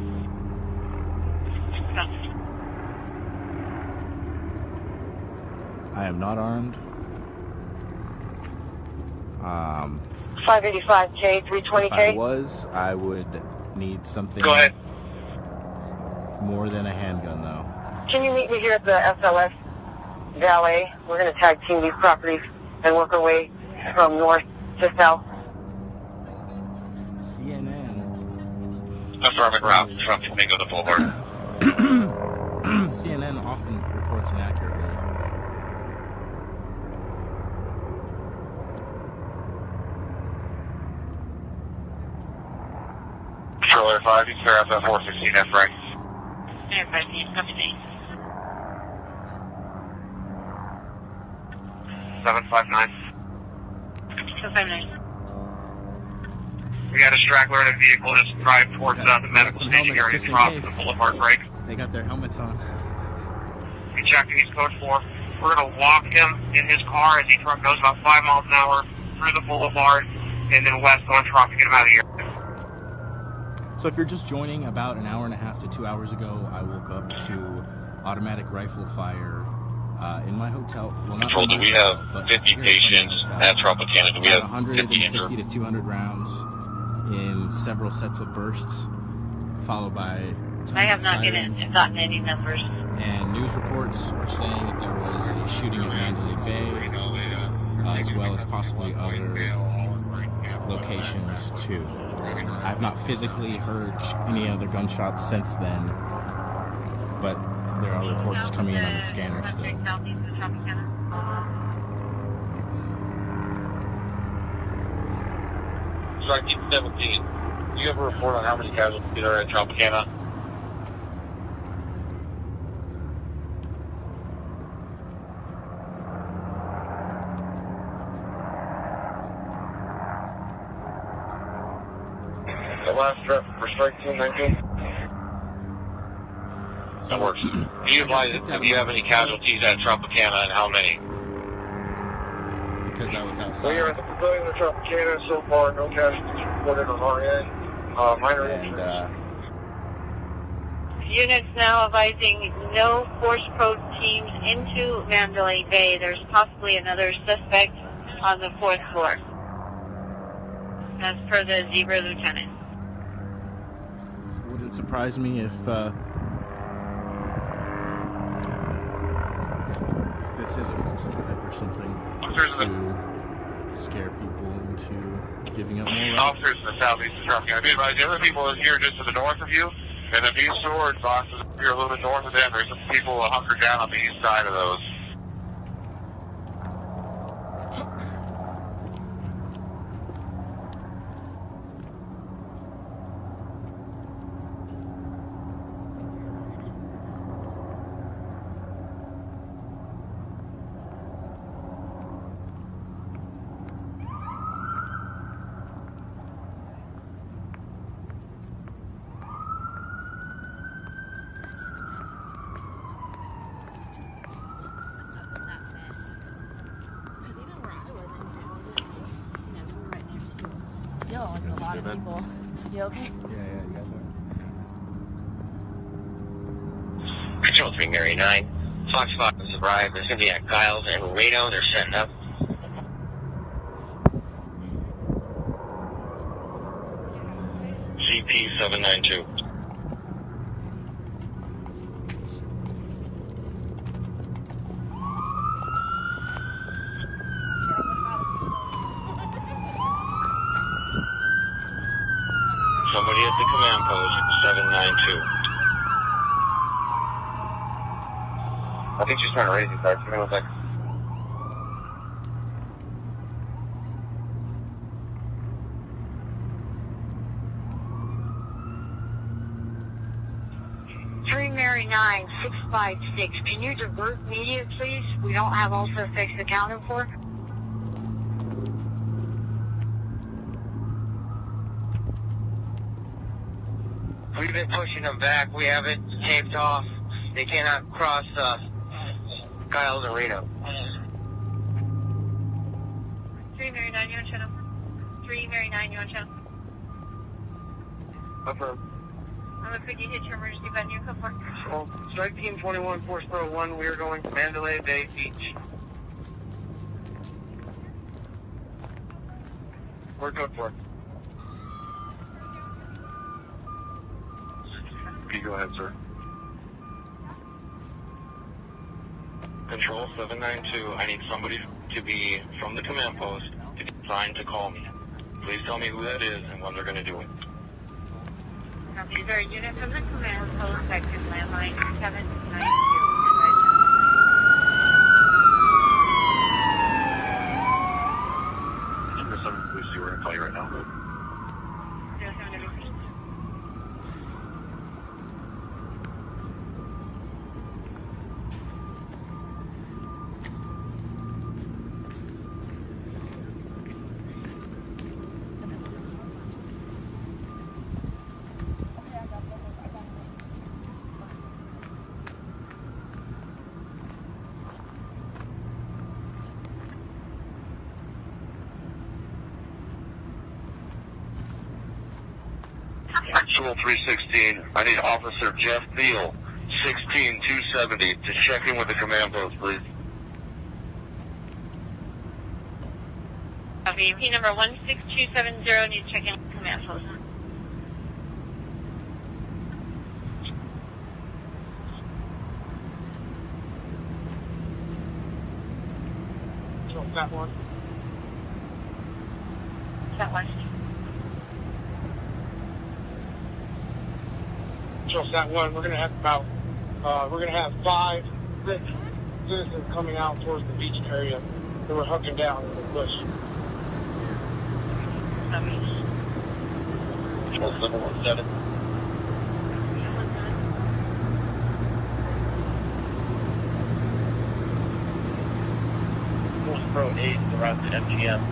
I am not armed. 585K, 320K. If I was, I would need something. Go ahead. More than a handgun, though. Can you meet me here at the SLS Valet? We're going to tag team these properties and work our way from north to south. CNN. Affirming route from Flamingo to Boulevard. CNN often reports inaccurately. Controller 5, you clear up at 416 F right. Air 15, copy 759. 259. We got a straggler in a vehicle just drive towards the medical staging area just in across case. the boulevard break. They got their helmets on. We checked East Code 4. We're going to walk him in his car as he truck goes about 5 miles an hour through the boulevard and then west on Trop to get him out of here. So if you're just joining, about an hour and a half to 2 hours ago, I woke up to automatic rifle fire in my hotel. Well, not Control, do we have 50 patients at Tropicana? Do we have 50 injured? 150 to 200 rounds in several sets of bursts, followed by tons I have of not sirens. gotten any numbers. And news reports are saying that there was a shooting at Mandalay Bay, as well as possibly other locations too. I've not physically heard any other gunshots since then, but there are reports coming in on the scanner still. Strike Team 17, do you have a report on how many casualties are at Tropicana? last trip for strike team 19. That works. Do you advise if you have any casualties at Tropicana and how many? Because I was outside. So you're at the pavilion of Tropicana so far, no casualties reported on our end. Minor injuries. Units now advising no force probe teams into Mandalay Bay. There's possibly another suspect on the 4th floor. As per the Zebra Lieutenant. Wouldn't surprise me if this is a false flag or something to scare people into giving up more rights. Officers in the southeast of Tropicana. I advise the other people here just to the north of you, and then these storage boxes here a little bit north of them. There's some people hunkered down on the east side of those. Still, like a lot of people. You okay? Yeah, you guys are. Control 3, Mary 9. Foxtrot has arrived. There's going to be at Giles and Reno. They're setting up. CP 792. Somebody at the command post, 792. I think she's trying to raise you, sir. Give me 1 second. Mary 9, 656. Can you divert media, please? We don't have all suspects accounted for. We've been pushing them back. We have it taped off. They cannot cross Giles and Reno. 3 Mary 9, you on channel? 3 Mary 9, you on channel? Affirm. I'm looking for you hit your emergency button. You come for. So, strike team 21, force pro 1. We are going to Mandalay Bay Beach. We're good for it. You go ahead, sir. Control 792, I need somebody to be from the command post to be assigned to call me. Please tell me who that is and when they're going to do it. Is there a unit from the command post that can landline 792? Number 7, please see, we're going to call you right now. 0792. Actual 316, I need Officer Jeff Thiel, 16270, to check in with the command post, please. VP number 16270 needs to check in with the command post. So, that one. That one. So, that one, we're going to have about, we're going to have 5, 6 citizens coming out towards the beach area that were hucking down in the bush. 717. Force Pro 8 is around the MGM.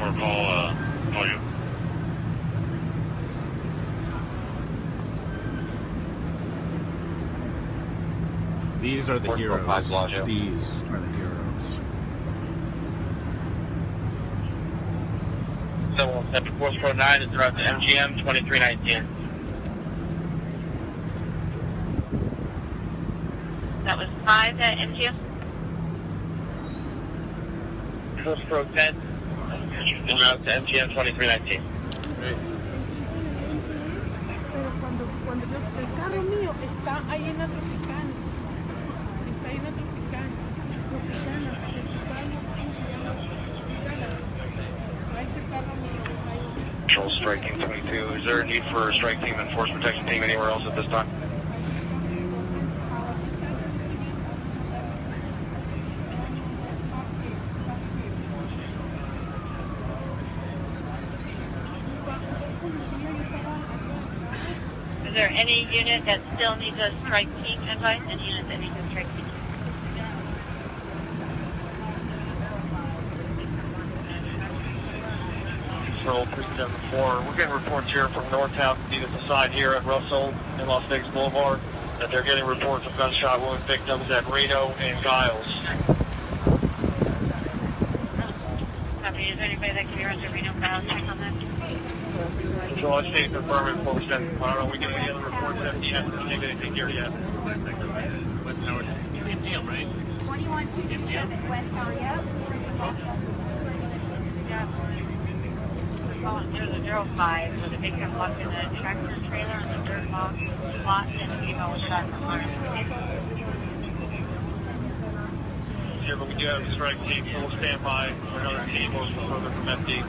for a call you. These are the heroes. These are the heroes. 717 Force Pro 9 is throughout the MGM 2319. That was 5 at MGM. Force Pro 10 throughout the MGM 2319. Great. Pero cuando yo, el carro mío está ahí en la Tropicana. Está ahí en la Tropicana. Tropicana. Ahí está el carro mío. Control Strike Team 22. Is there a need for a strike team and force protection team anywhere else at this time? Is there any unit that still needs a strike team advice? Any unit that needs a strike team? Control 374. We're getting reports here from Northtown, needed the side here at Russell and Las Vegas Boulevard, that they're getting reports of gunshot wound victims at Reno and Giles. Copy. Is there anybody that can be around to Reno Giles? Check on that. Control, I stay confirming before we send. I don't know, we get any other reports that he hasn't received anything here yet. West Tower, MGM, right? 21227 West Tower, yes. Calling 005 with a victim locked in a tractor trailer in the dirt box lot and female was shot from fire. Here, but we do have a strike team, so we'll stand by for another team or further from MD.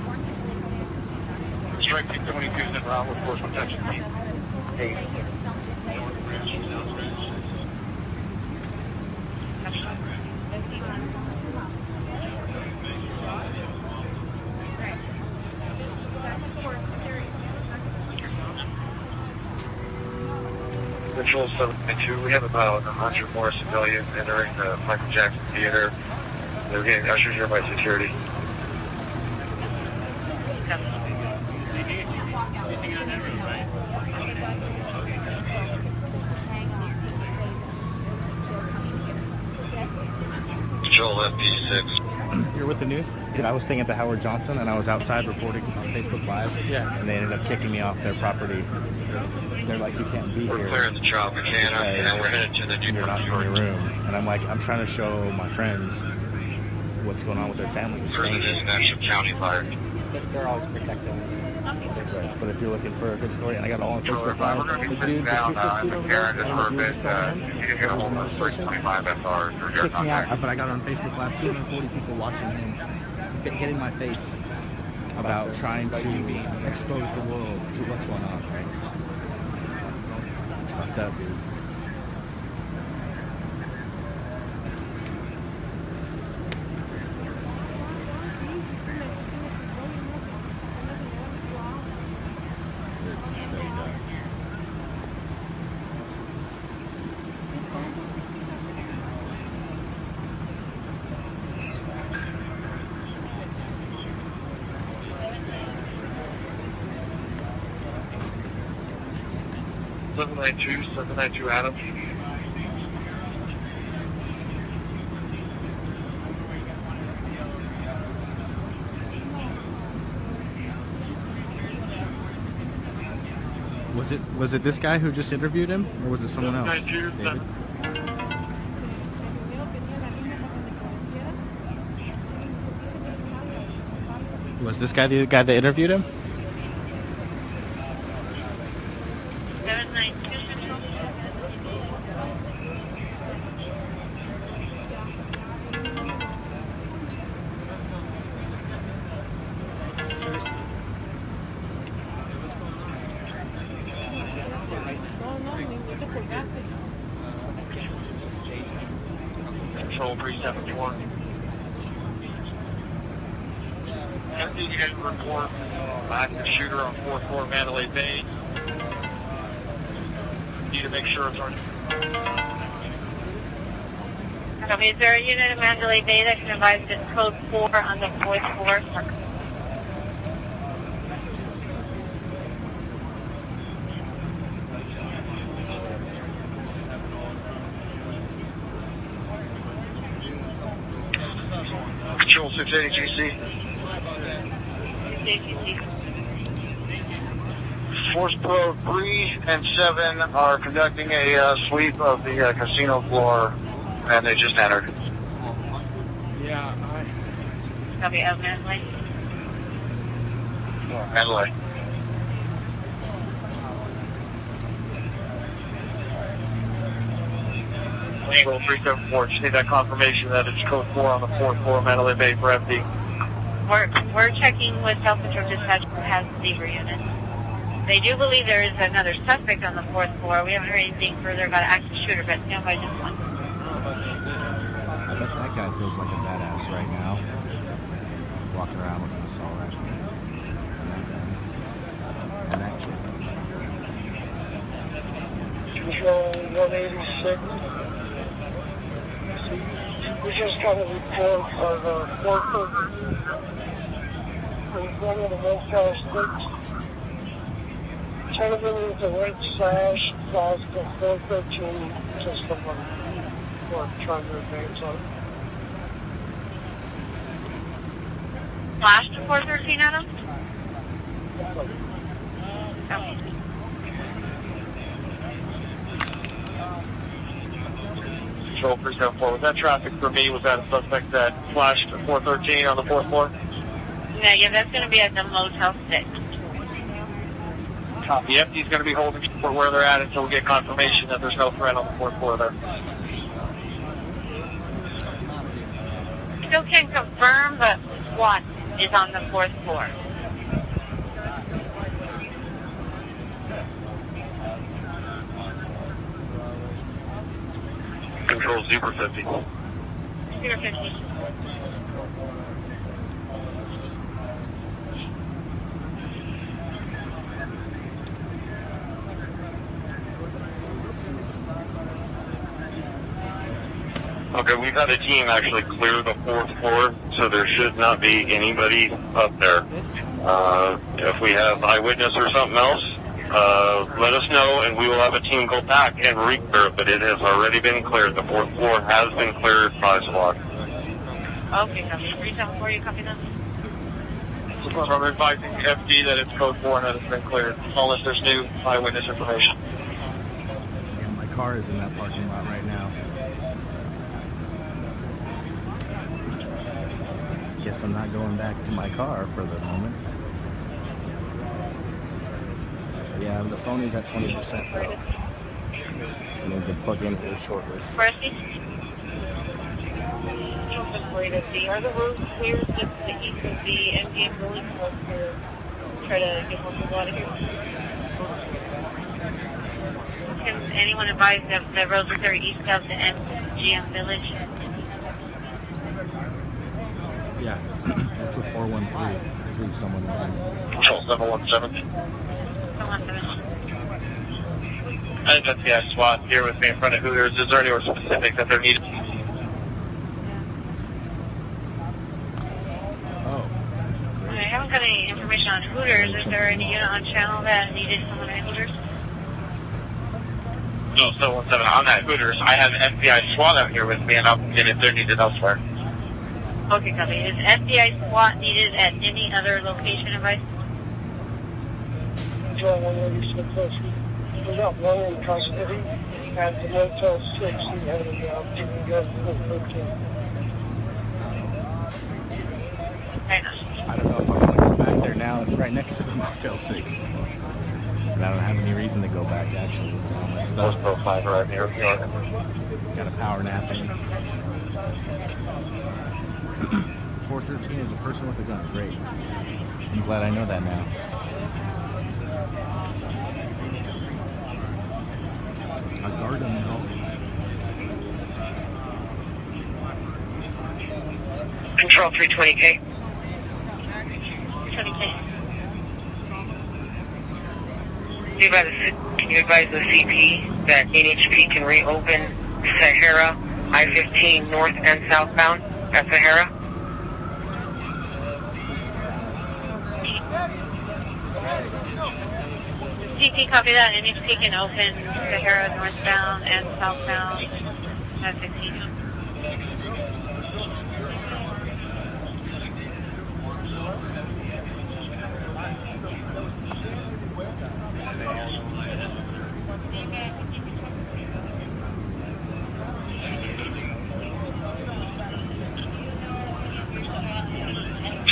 Strike team 22 is en route with force protection team. Hey. Control 792, we have about 100 more civilians entering the Michael Jackson Theater. They're getting ushered here by security. Control FD6. You're with the news? Dude, I was staying at the Howard Johnson and I was outside reporting on Facebook Live. Yeah. And they ended up kicking me off their property. They're like, you can't be here. We're clearing the Tropicana and we're headed to the you're not in your room. And I'm like, I'm trying to show my friends what's going on with their family. Staying in National County Fire. They're always protecting their stuff. But if you're looking for a good story, and I got it all on Facebook Live. We're going to be sitting down in the carriage for a bit. You can get a hold of the 25 SR through your Kicked me out, contact. but I got it on Facebook Live. 240 people watching him getting my face about trying to expose the world to what's going on, right? It's fucked up, dude. Seven 792 Adam. Was it this guy who just interviewed him, or was it someone else? David? Was this guy the guy that interviewed him? 792 Central. Seriously. Control 374. Empty, you guys report active shooter on 4th floor Mandalay Bay. Need to make sure it's on. Is there a unit in Mandalay Bay that can advise this code 4 on the 4th floor? Control 680 GC. Force Pro 3 and 7 are conducting a sweep of the casino floor, and they just entered. Yeah, Copy of Mandalay. Mandalay. Eagle 374, just need that confirmation that it's code 4 on the 4th floor, Mandalay Bay for FD. We're checking with South Patrol Dispatch who has Zebra units. They do believe there is another suspect on the 4th floor. We haven't heard anything further about an active shooter, but stand by just one. I bet that guy feels like a badass right now. Walking around with an assault rifle. And that chick. Control 186. We just got a report of a worker in one of the Motel 6. Gentleman with a red sash, flash to 413, just someone trying to advance on. Flash to 413, Adam? Okay. Control 374, was that traffic for me? Was that a suspect that flashed to 413 on the 4th floor? Yeah, that's going to be at the Motel 6. Copy. FD's going to be holding for where they're at until we get confirmation that there's no threat on the 4th floor there. Still can't confirm, but SWAT is on the 4th floor. Control Zebra 50. Zebra 50. Okay, we've had a team actually clear the 4th floor, so there should not be anybody up there. If we have eyewitness or something else, let us know, and we will have a team go back and re-clear it, but it has already been cleared. The 4th floor has been cleared by SWAT. Okay, copy. 374, you copy that? I'm advising FD that it's code 4 and that it's been cleared, unless there's new eyewitness information. Yeah, my car is in that parking lot right now. Guess I'm not going back to my car for the moment. Yeah, the phone is at 20% though. I need to plug in here shortly. Are the roads clear just to the east of the MGM building for us to try to get more people out of here? Can anyone advise that the roads are clear east of the MGM village? Yeah, that's a 413. Please, someone let me. Control 717. 717. I think that's the SWAT here with me in front of Hooters. Is there anywhere specific that they're needed? I haven't got any information on Hooters. Is there any unit on channel that needed someone at Hooters? No, 717. On that Hooters, I have FBI SWAT out here with me, and if they're needed elsewhere. Okay, copy. Is FBI SWAT needed at any other location, advice? Control 186. We got one in custody at the Motel 6. He had a taken go to 13. I don't know if I'm going to go back there now. It's right next to the Motel 6. And I don't have any reason to go back, actually. Those profiles right here. Got a power nap in. 413 is a person with a gun. Great. I'm glad I know that now. A guard on the home. Control 320K. 20K. Can you advise the CP that NHP can reopen Sahara, I-15 north and southbound at Sahara? CP, copy that. NHP can open Sahara northbound and southbound at 15.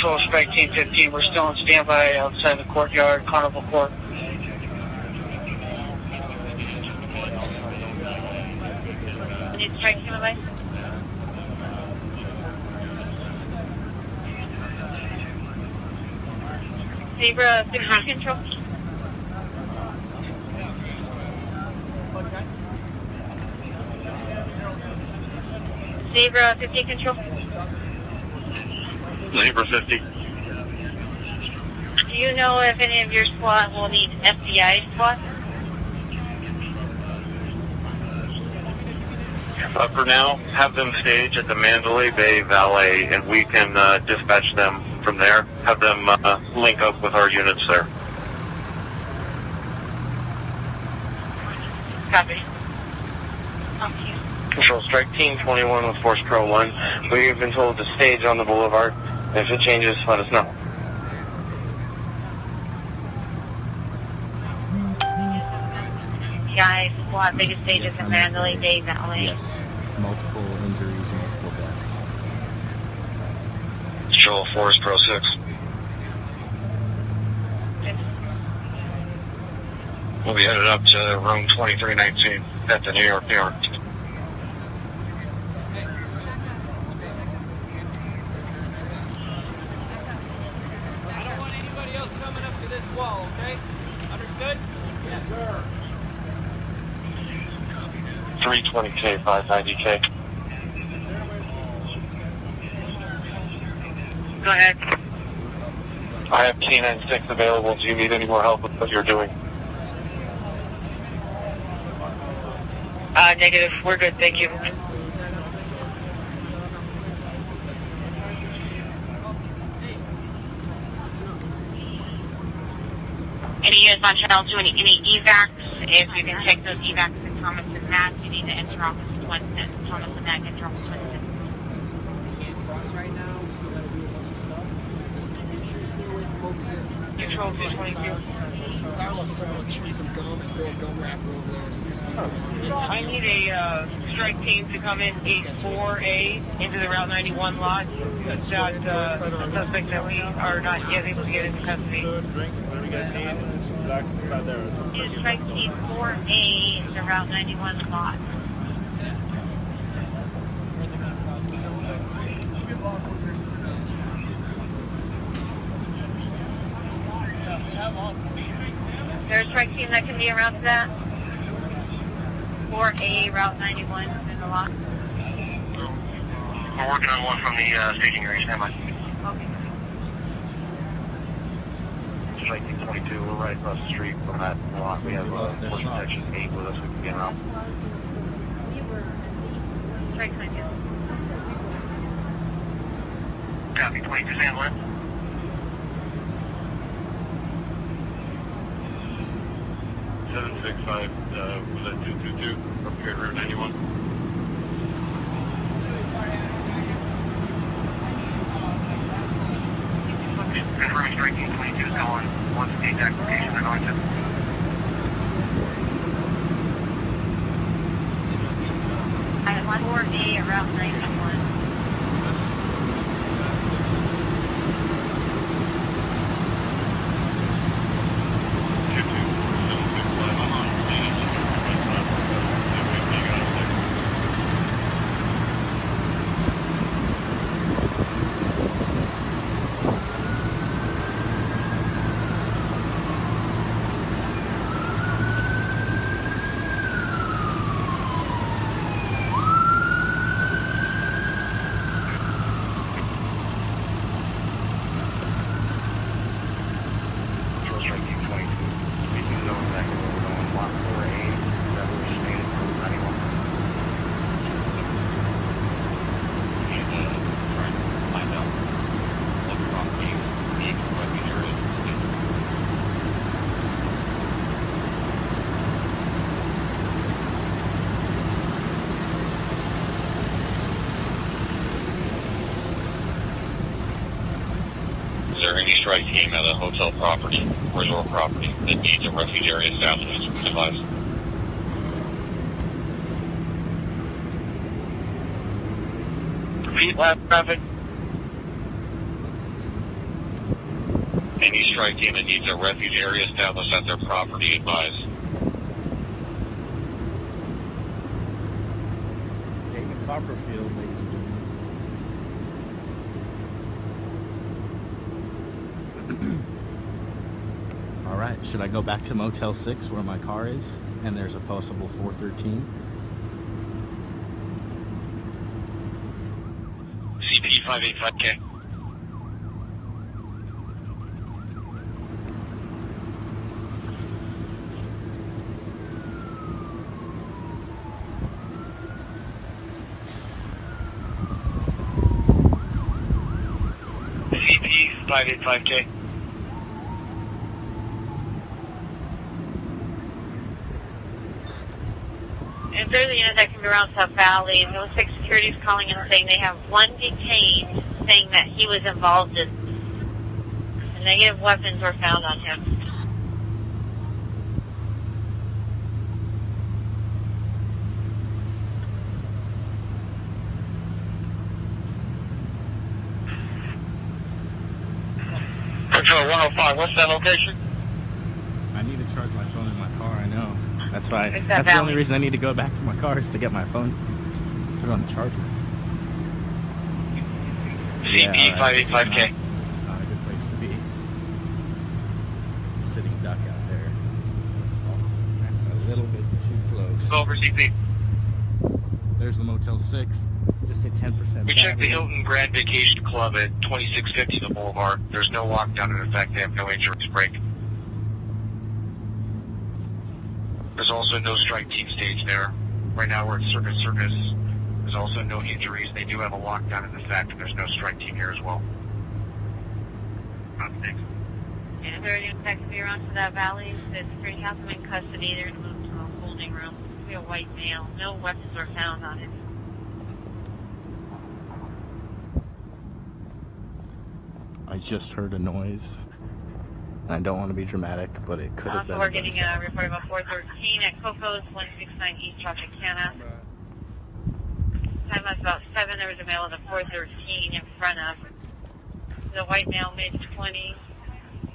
Control Strike Team 15, we're still on standby outside the courtyard, Carnival Court. Need Strike Team advice? Zebra 15 Control. Zebra 15 Control. Zebra 50. Do you know if any of your SWAT will need FBI SWAT? For now, have them stage at the Mandalay Bay Valet, and we can dispatch them from there. Have them link up with our units there. Copy. Control Strike Team 21 with Force Pro 1. We've been told to stage on the boulevard. If it changes, let us know. FBI SWAT, biggest stages in Mandalay Bay Valley. Yes. Multiple injuries, multiple deaths. Control Force Pro 6. We'll be headed up to room 2319 at the New York. I don't want anybody else coming up to this wall, okay? Understood? Yes, sir. 320K, 590K. Go ahead. I have K-9 6 available. Do you need any more help with what you're doing? Negative. We're good, thank you. Any units on channel 2, any evacs? If you can take those evacs to Thomas and Matt, you need to enter off Swenson. Thomas and Matt, enter off Swenson. We can't cross right now. We still got to do a bunch of stuff. Just make sure you stay away from OPM. Control 222. Carlos, someone chew some gum and throw a gum wrapper over there. I need a strike team to come in 8-4A into the Route 91 lot. We've got a suspect that we are not yet able to get into custody. Drinks, whatever you guys need, and just relax inside there. Strike team 4A into the Route 91 lot. Is there a strike team that can be around to that? 4A, Route 91 in the lot. We're working on one from the staging area. Stand by. Okay. Strike Team 22, we're right across the street from that lot. We have Force Protection 8 with us. We can get around. Strike 22. Copy, 22 stand left. was that 222 up here at Route 91? Confirming Strike Team 22 is going. Once the exact location they're going to. I have 4A at Route 91. Strike team at a hotel property, resort property, that needs a refuge area establishment device. Repeat last traffic. Any strike team that needs a refuge area established at their property, advise. David Copperfield, ladies and gentlemen. All right, should I go back to Motel 6 where my car is and there's a possible 413? CP 585K. CP 585K. And if there's a unit that can be around South Valley, those 6 securities calling in saying they have one detained saying that he was involved in negative weapons were found on him. Control 105, what's that location? I need to charge my phone in my car, I know. That's why. It's That's the only Valley. reason I need to go back to my car is to get my phone, put it on the charger. CP 585K. This is not a good place to be. Sitting duck out there. Oh, that's a little bit too close. Over CP. There's the Motel 6. Just hit 10%. We checked the Hilton Grand Vacation Club at 2650 the Boulevard. There's no lockdown in effect. They have no insurance break. There's also no strike team stage there. Right now we're at Circus Circus. There's also no injuries. They do have a lockdown in effect, and there's no strike team here as well. Thanks. And if there are units that can be around to that valley, the security has them in custody. They're moved to a holding room. It's be a white male. No weapons were found on him. I just heard a noise. I don't want to be dramatic, but it could have been. So we're getting a report about 413 at Cocos, 169 East Tropicana. Time was about 7. There was a male with a 413 in front of. The white male, mid-20s,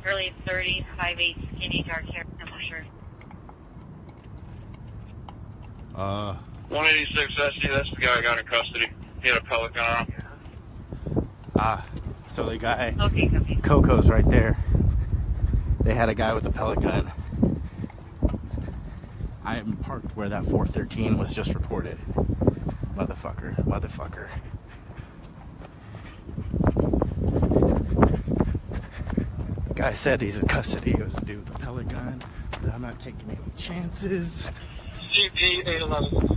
early 30s, 5'8", skinny, dark hair, simple shirt. 186 SC, that's the guy I got in custody. He had a pellet gun on him. So the guy, Okay, copy. Coco's right there. They had a guy with a pellet gun. I am parked where that 413 was just reported. Motherfucker, motherfucker. Guy said he's in custody. It was a dude with a pellet gun. But I'm not taking any chances. CP 811.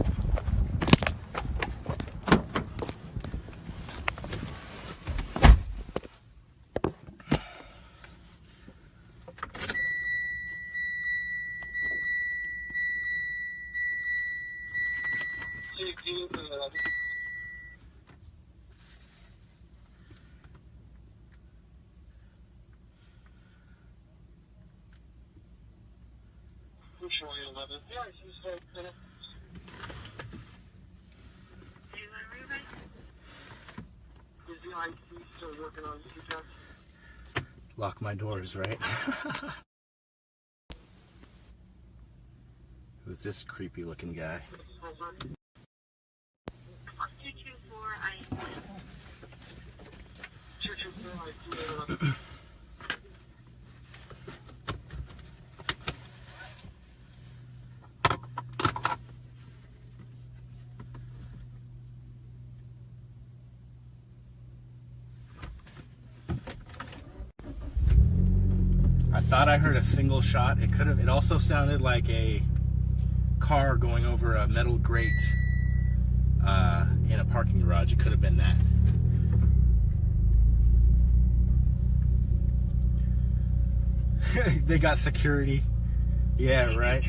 CP 811. Control 811. Yeah, she's still in it. Is the IC still working on CPAP? Lock my doors, right? Who's this creepy looking guy? 224, I 224 IC 811. I thought I heard a single shot. It could have. It also sounded like a car going over a metal grate in a parking garage. It could have been that. They got security. Yeah, right.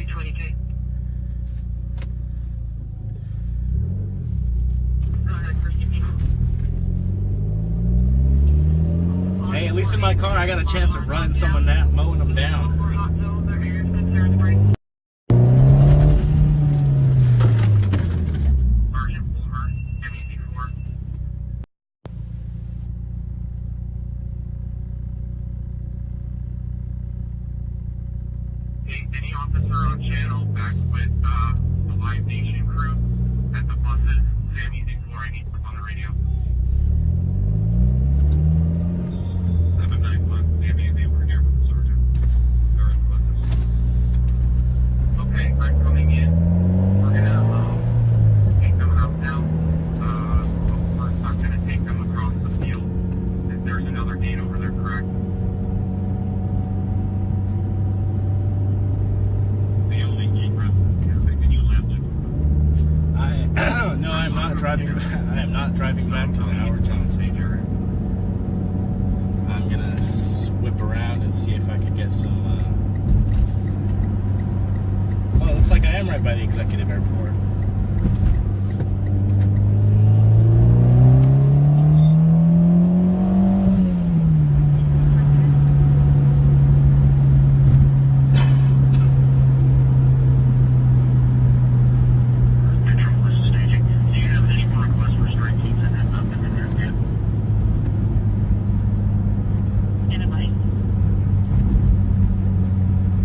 Hey, at least in my car, I got a chance of running someone down, mowing them down. Any officer on channel back with the Live Nation crew at the buses. Sammy's exploring east on the radio. 791. Sammy, they were here with the sergeant. They're at the buses. Okay, I'm coming in. We're gonna take them out now. We're not gonna take them across the field. There's another gate over there, correct? The only gate can you left it? No, I'm not driving back. I am not driving back to the Howard Johnson. I'm gonna whip around and see if I could get some. Well, it looks like I am right by the executive airport.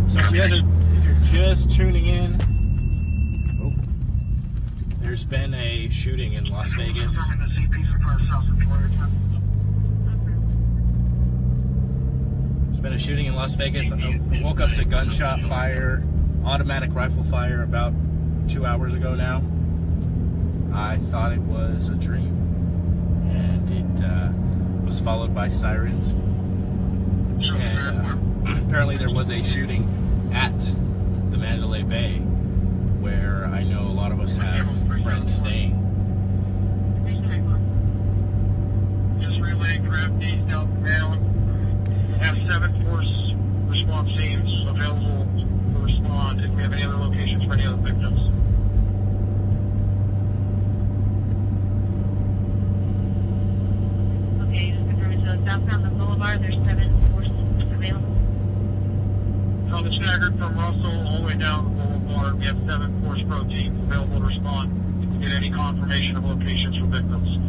So if you're just tuning in, there's been a shooting in Las Vegas. There's been a shooting in Las Vegas. I woke up to gunshot fire, automatic rifle fire about 2 hours ago now. I thought it was a dream, and it was followed by sirens. And apparently there was a shooting at the Mandalay Bay, where I know a lot of us have friends staying. Just relaying for FD South Command. We have 7 force response teams available to respond if we have any other locations for any other victims. Okay, just confirming, so southbound the Boulevard, there's 7 forces available. On the staggered from Russell all the way down the Boulevard, we have 7 force pro teams available to respond if we get any confirmation of locations for victims.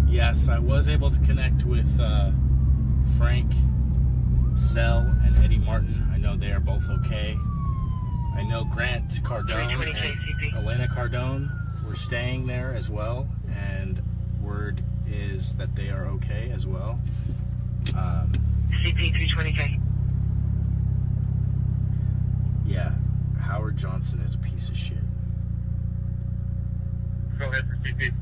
Yes, I was able to connect with Frank, Sell, and Eddie Martin. I know they are both okay. I know Grant Cardone and Elena Cardone were staying there as well, and word is that they are okay as well. CP 320K. Yeah, Howard Johnson is a piece of shit. Go ahead for CP.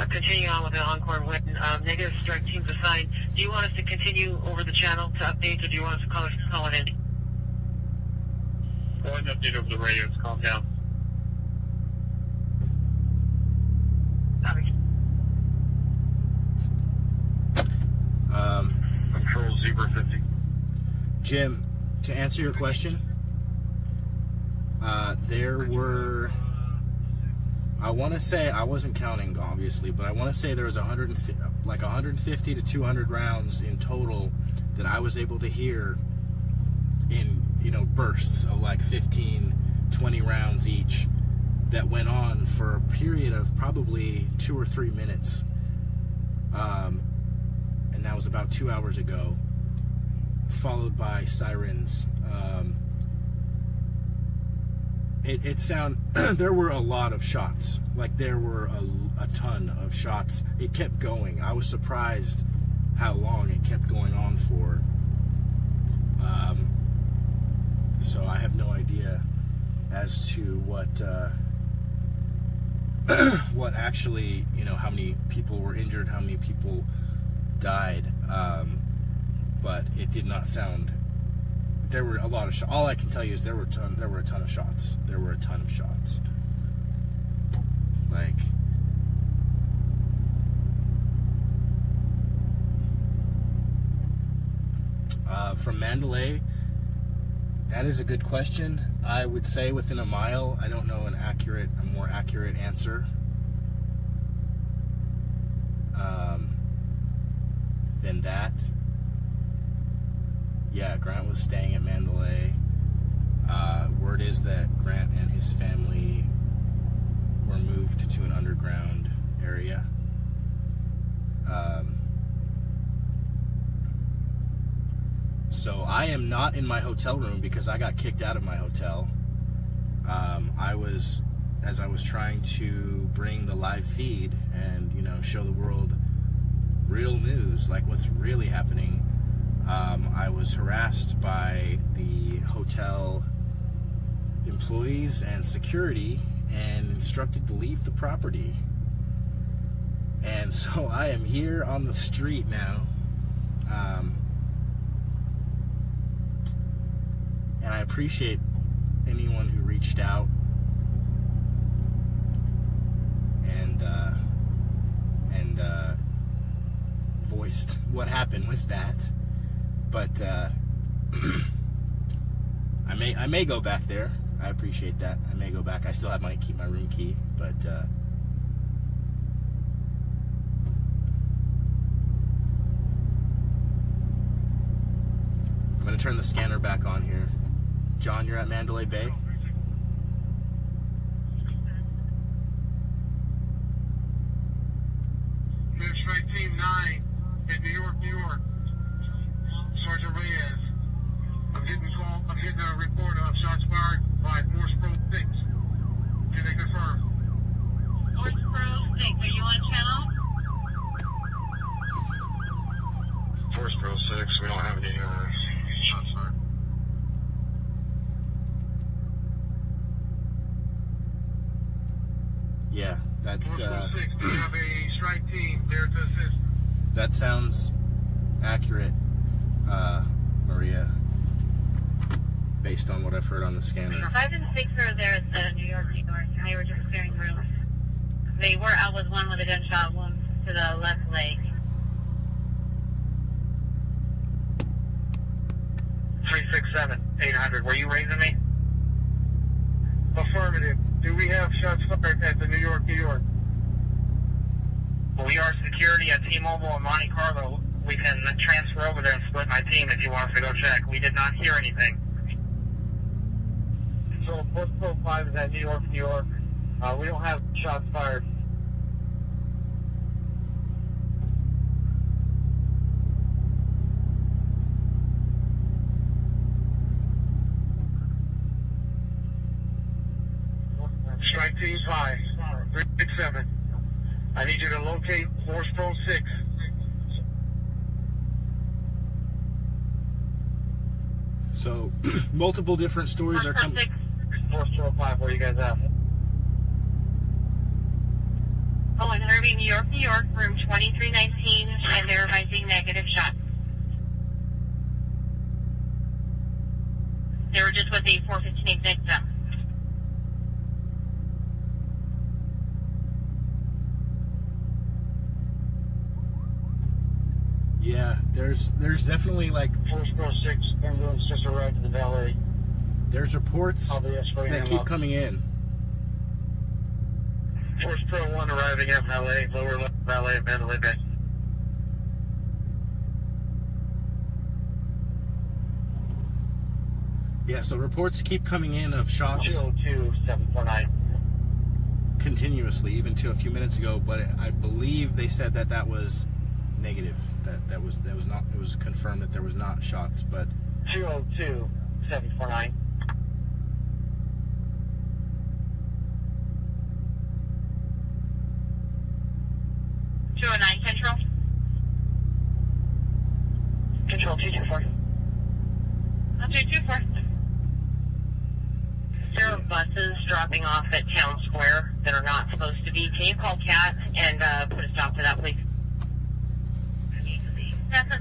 Continuing on with the Encore win, negative strike teams assigned. Do you want us to continue over the channel to update, or do you want us to call it in? Go ahead and update over the radio. Calm down. Control Zebra 50. Jim, to answer your question, there were, I want to say, I wasn't counting obviously, but I want to say there was 150 to 200 rounds in total that I was able to hear in, bursts of like 15, 20 rounds each that went on for a period of probably 2 or 3 minutes. And that was about 2 hours ago, followed by sirens. There were a lot of shots. Like, there were a ton of shots. It kept going. I was surprised how long it kept going on for. So I have no idea as to what actually, how many people were injured, how many people died. But it did not sound. There were a lot of shots. All I can tell you is there were a ton of shots. There were a ton of shots. Like, from Mandalay, that is a good question. I would say within a mile. I don't know a more accurate answer. than that. Yeah, Grant was staying at Mandalay. Word is that Grant and his family were moved to an underground area. So I am not in my hotel room because I got kicked out of my hotel. As I was trying to bring the live feed and, you know, show the world real news, like what's really happening, I was harassed by the hotel employees and security and instructed to leave the property. And so I am here on the street now. And I appreciate anyone who reached out and voiced what happened with that. But I may go back there. I appreciate that. I may go back. I still have my room key, but I'm gonna turn the scanner back on here. John, you're at Mandalay Bay. Strike Team 9 in New York, New York. Sergeant Reyes. I'm getting a report of shots fired by Force Pro 6. Can they confirm? Force Pro 6, are you on channel? Force Pro 6, we don't have any shots fired. Yeah, that. Force Pro 6, we have a strike team there to assist. That sounds accurate, Maria, based on what I've heard on the scanner. 5 and 6 are there at the New York, New York, and they were just clearing rooms. They were out with one with a gunshot wound to the left leg. 367, 800, were you raising me? Affirmative. Do we have shots fired at the New York, New York? We are security at T-Mobile in Monte Carlo. We can transfer over there and split my team if you want us to go check. We did not hear anything. So Force Pro 5 is at New York, New York. We don't have shots fired. Strike Team 5, 367. I need you to locate Force Pro 6. So, multiple different stories are coming. Force Pro 5, where are you guys at? Oh, in Irving, New York, New York, room 2319, and they're advising negative shots. They were just with a 415 victim. Yeah, there's definitely like Force Pro 6 ambulance just arrived in the valet. There's reports that keep coming in. Force Pro 1 arriving at valet, lower left valet of Mandalay Bay. Yeah, so reports keep coming in of shots 202-749 continuously, even to a few minutes ago. But I believe they said that was negative. That was not. It was confirmed that there was not shots. But 202-749. Central. Control 224. 224. There are buses dropping off at Town Square that are not supposed to be. Can you call Cat and put a stop to that, please? That's a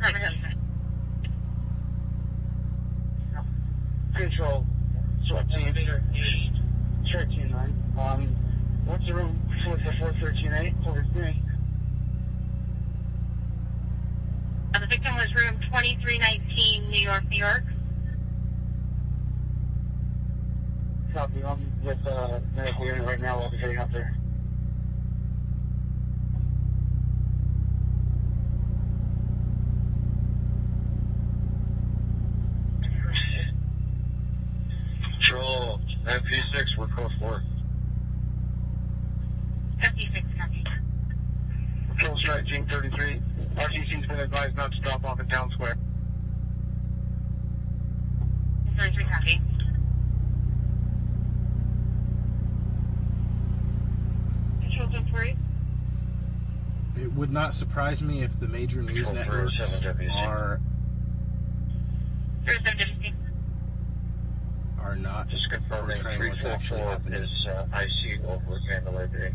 Control. SWAT team. 13-9. What's the room for the 413-8? Over 3. The victim was room 2319, New York, New York. Copy. I'm with medical unit right now. I'll be heading up there. Control, MP6, we're code 4. MP6, copy. Control strike team 33. RTC's been advised not to drop off at Town Square. 33, copy. Control 10-3. It would not surprise me if the major news networks are not just confirming portraying what's actually 344 happening. is IC over Mandalay Bay.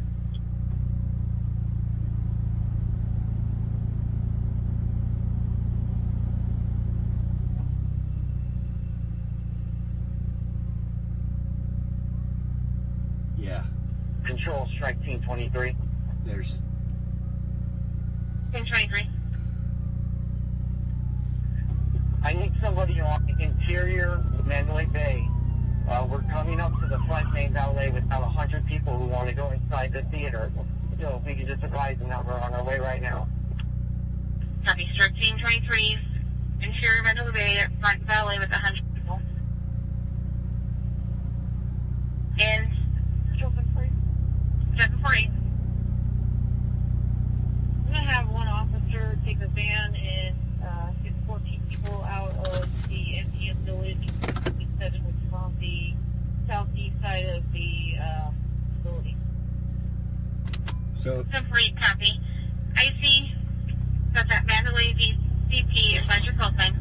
Yeah. Control strike team 23. There's 10-23. I need somebody on the interior Mandalay Bay. We're coming up to the front main valet with about 100 people who want to go inside the theater. So if we could just advise them that we're on our way right now. Copy. Strike team 23. Interior Mandalay Bay, front valet with 100 people. And Control 10-3. 10-3. I'm going to have one officer take the van and get 14 people out of the MTM village, which is on the southeast side of the facility. So 10-3, copy. I see that Mandalay VCP is by your call sign.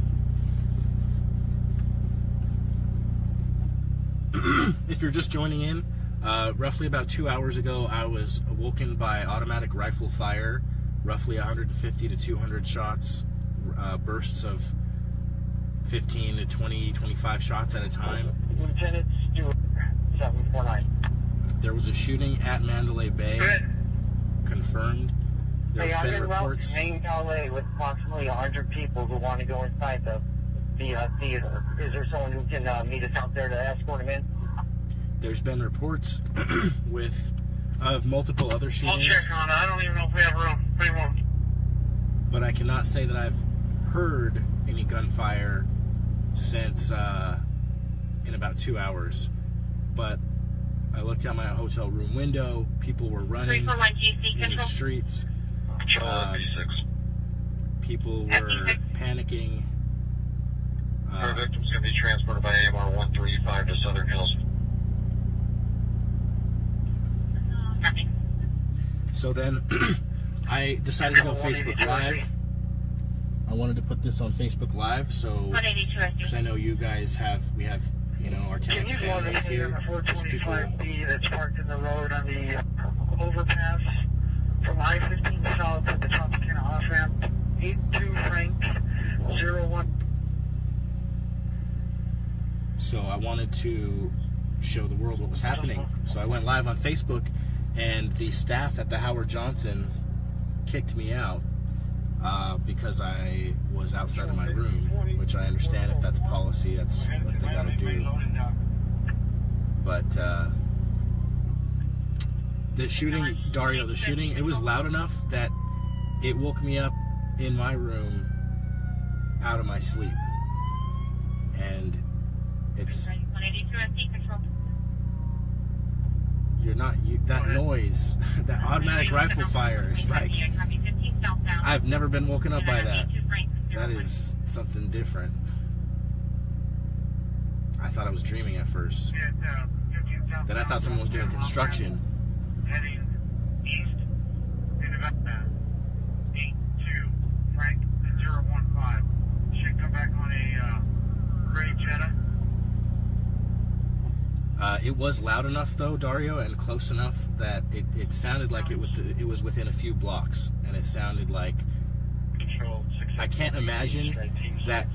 if you're just joining in, roughly about 2 hours ago, I was awoken by automatic rifle fire, roughly 150 to 200 shots, bursts of 15 to 20, 25 shots at a time. Lieutenant Stewart, 749. There was a shooting at Mandalay Bay, confirmed. There's Hey, I'm been in route reports. to main valet with approximately 100 people who want to go inside the theater. Is there someone who can meet us out there to escort them in? There's been reports of multiple other I'll shootings. check on it. I don't even know if we have room. We won't. But I cannot say that I've heard any gunfire since in about 2 hours. But I looked out my hotel room window. People were running 341 GC in the control. streets. People were panicking. Our victim's going to be transported by AMR 135 to Southern Hills. Copy. So then I decided to go Facebook Live. I wanted to put this on Facebook Live, so 182 because I know you guys we have, you know, our tenants, families here. There's people. 425B that's parked in the road on the overpass from I-15 south to the Tropicana off-ramp. 82 Frank 01. So I wanted to show the world what was happening. So I went live on Facebook, and the staff at the Howard Johnson kicked me out because I was outside of my room, which I understand if that's policy, that's what they gotta do. But the shooting, Dario, the shooting, it was loud enough that it woke me up in my room out of my sleep. And it's, 182 SC control. you're not, that noise, that automatic rifle fire is like, I've never been woken up by that. That is something different. I thought I was dreaming at first. Then I thought someone was doing construction. Heading east in about 82 Frank 015. Should come back on a gray Jetta. It was loud enough though, Dario, and close enough that it sounded like it was within a few blocks, and it sounded like, I can't imagine that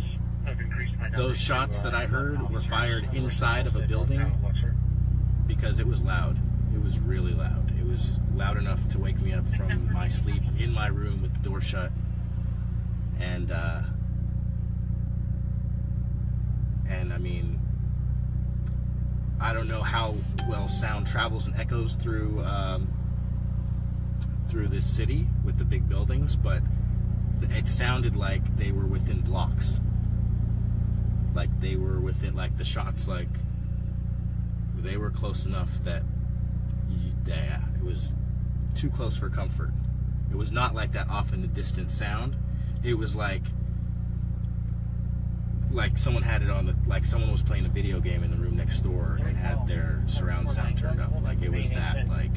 those shots that I heard were fired inside of a building, because it was loud. It was really loud. It was loud enough to wake me up from my sleep in my room with the door shut. And I mean, I don't know how well sound travels and echoes through this city with the big buildings, but it sounded like they were within blocks. Like they were within, like the shots, like They were close enough that, yeah, it was too close for comfort. It was not like that off in the distance sound. It was like someone had it on the, like someone was playing a video game in the room next door and had their surround sound turned up. Like it was that, like,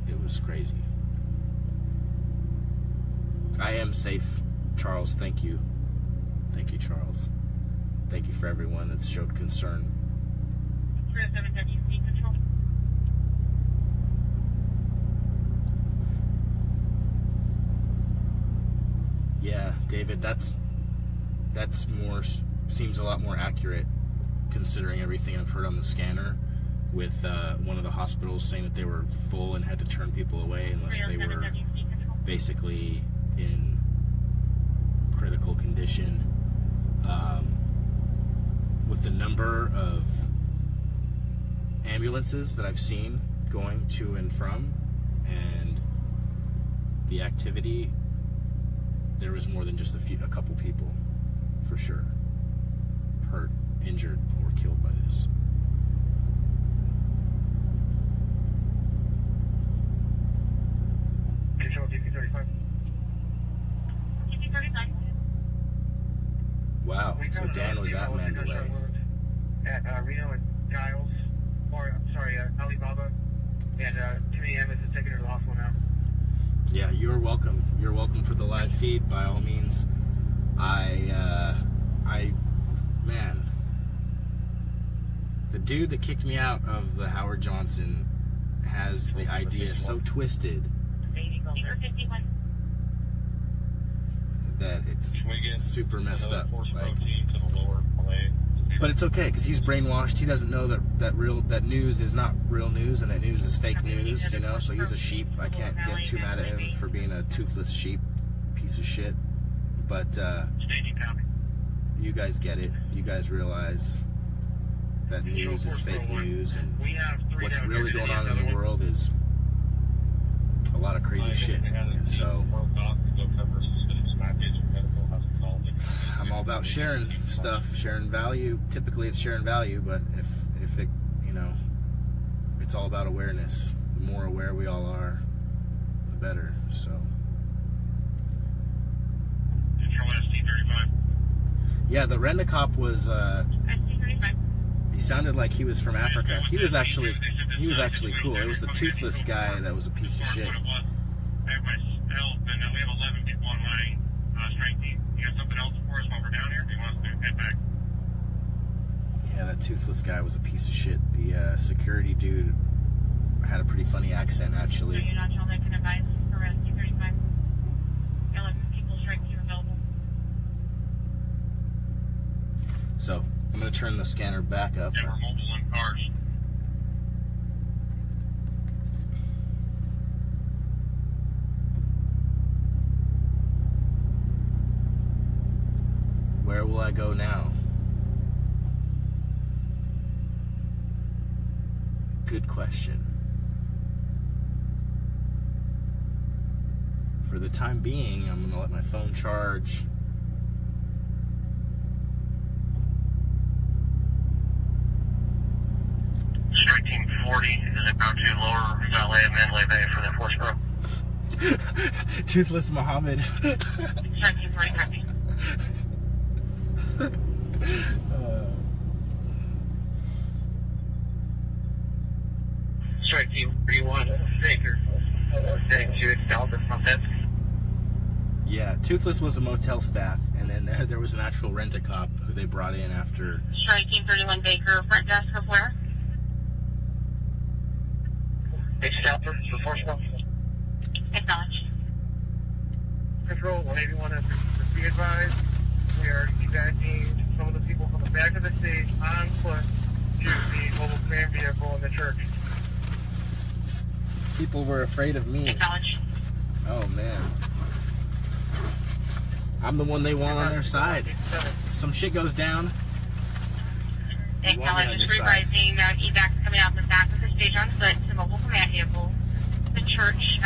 it was crazy. I am safe, Charles. Thank you. Thank you, Charles. Thank you for everyone that's showed concern. 307 WC Control. Yeah, David, that's more, seems a lot more accurate considering everything I've heard on the scanner with one of the hospitals saying that they were full and had to turn people away unless they were basically in critical condition. With the number of ambulances that I've seen going to and from and the activity, there was more than just a couple people for sure hurt, injured, or killed by this. Control DP35. DP35. Wow, so Dan was at Mandalay. At Reno and Giles, or I'm sorry, Alibaba, and 2 a.m. is taken her to the hospital now. Yeah, you're welcome. You're welcome for the live feed, by all means. Man, the dude that kicked me out of the Howard Johnson has the idea so twisted that it's super messed up. Like, but it's okay because he's brainwashed. He doesn't know that news is not real news and that news is fake news, you know. So he's a sheep. I can't get too mad at him for being a toothless sheep, piece of shit. But you guys get it. You guys realize that news is fake news, and what's really going on in the world is a lot of crazy shit. And so I'm all about sharing stuff, sharing value. Typically it's sharing value, but if it, you know, it's all about awareness. The more aware we all are, the better. So Control ST35. yeah, the rent-a-cop was he sounded like he was from Africa. He was actually cool. It was the toothless guy that was a piece of shit. I have my help, and we have 11 people on my strike team. You got something else for us while we're down here? Do you want us to head back? Yeah, that toothless guy was a piece of shit. The security dude had a pretty funny accent, actually. You're not told I can advise for ST35. 11 people strike team available. So I'm gonna turn the scanner back up. Yeah, we're mobile in cars. Where will I go now? Good question. For the time being, I'm gonna let my phone charge. Strike Team 40 is about to lower valet at Mandalay Bay for the force bro. Toothless Muhammad. Strike team 40 copy. Strike Team 31, Baker, heading to Excalibur from Desk. Yeah, Toothless was a motel staff, and then there was an actual rent-a-cop who they brought in after. Strike team 31 Baker, front desk of where? Excalibur, for force bro. Acknowledged. Control 181, be advised, we are evacuating some of the people from the back of the stage on foot to the mobile command vehicle in the church. People were afraid of me. Acknowledged. Oh, man. I'm the one they want on their side. If some shit goes down, they want me on Acknowledged. your side. Revising evac coming out the back of the stage on foot to mobile command vehicle, the church.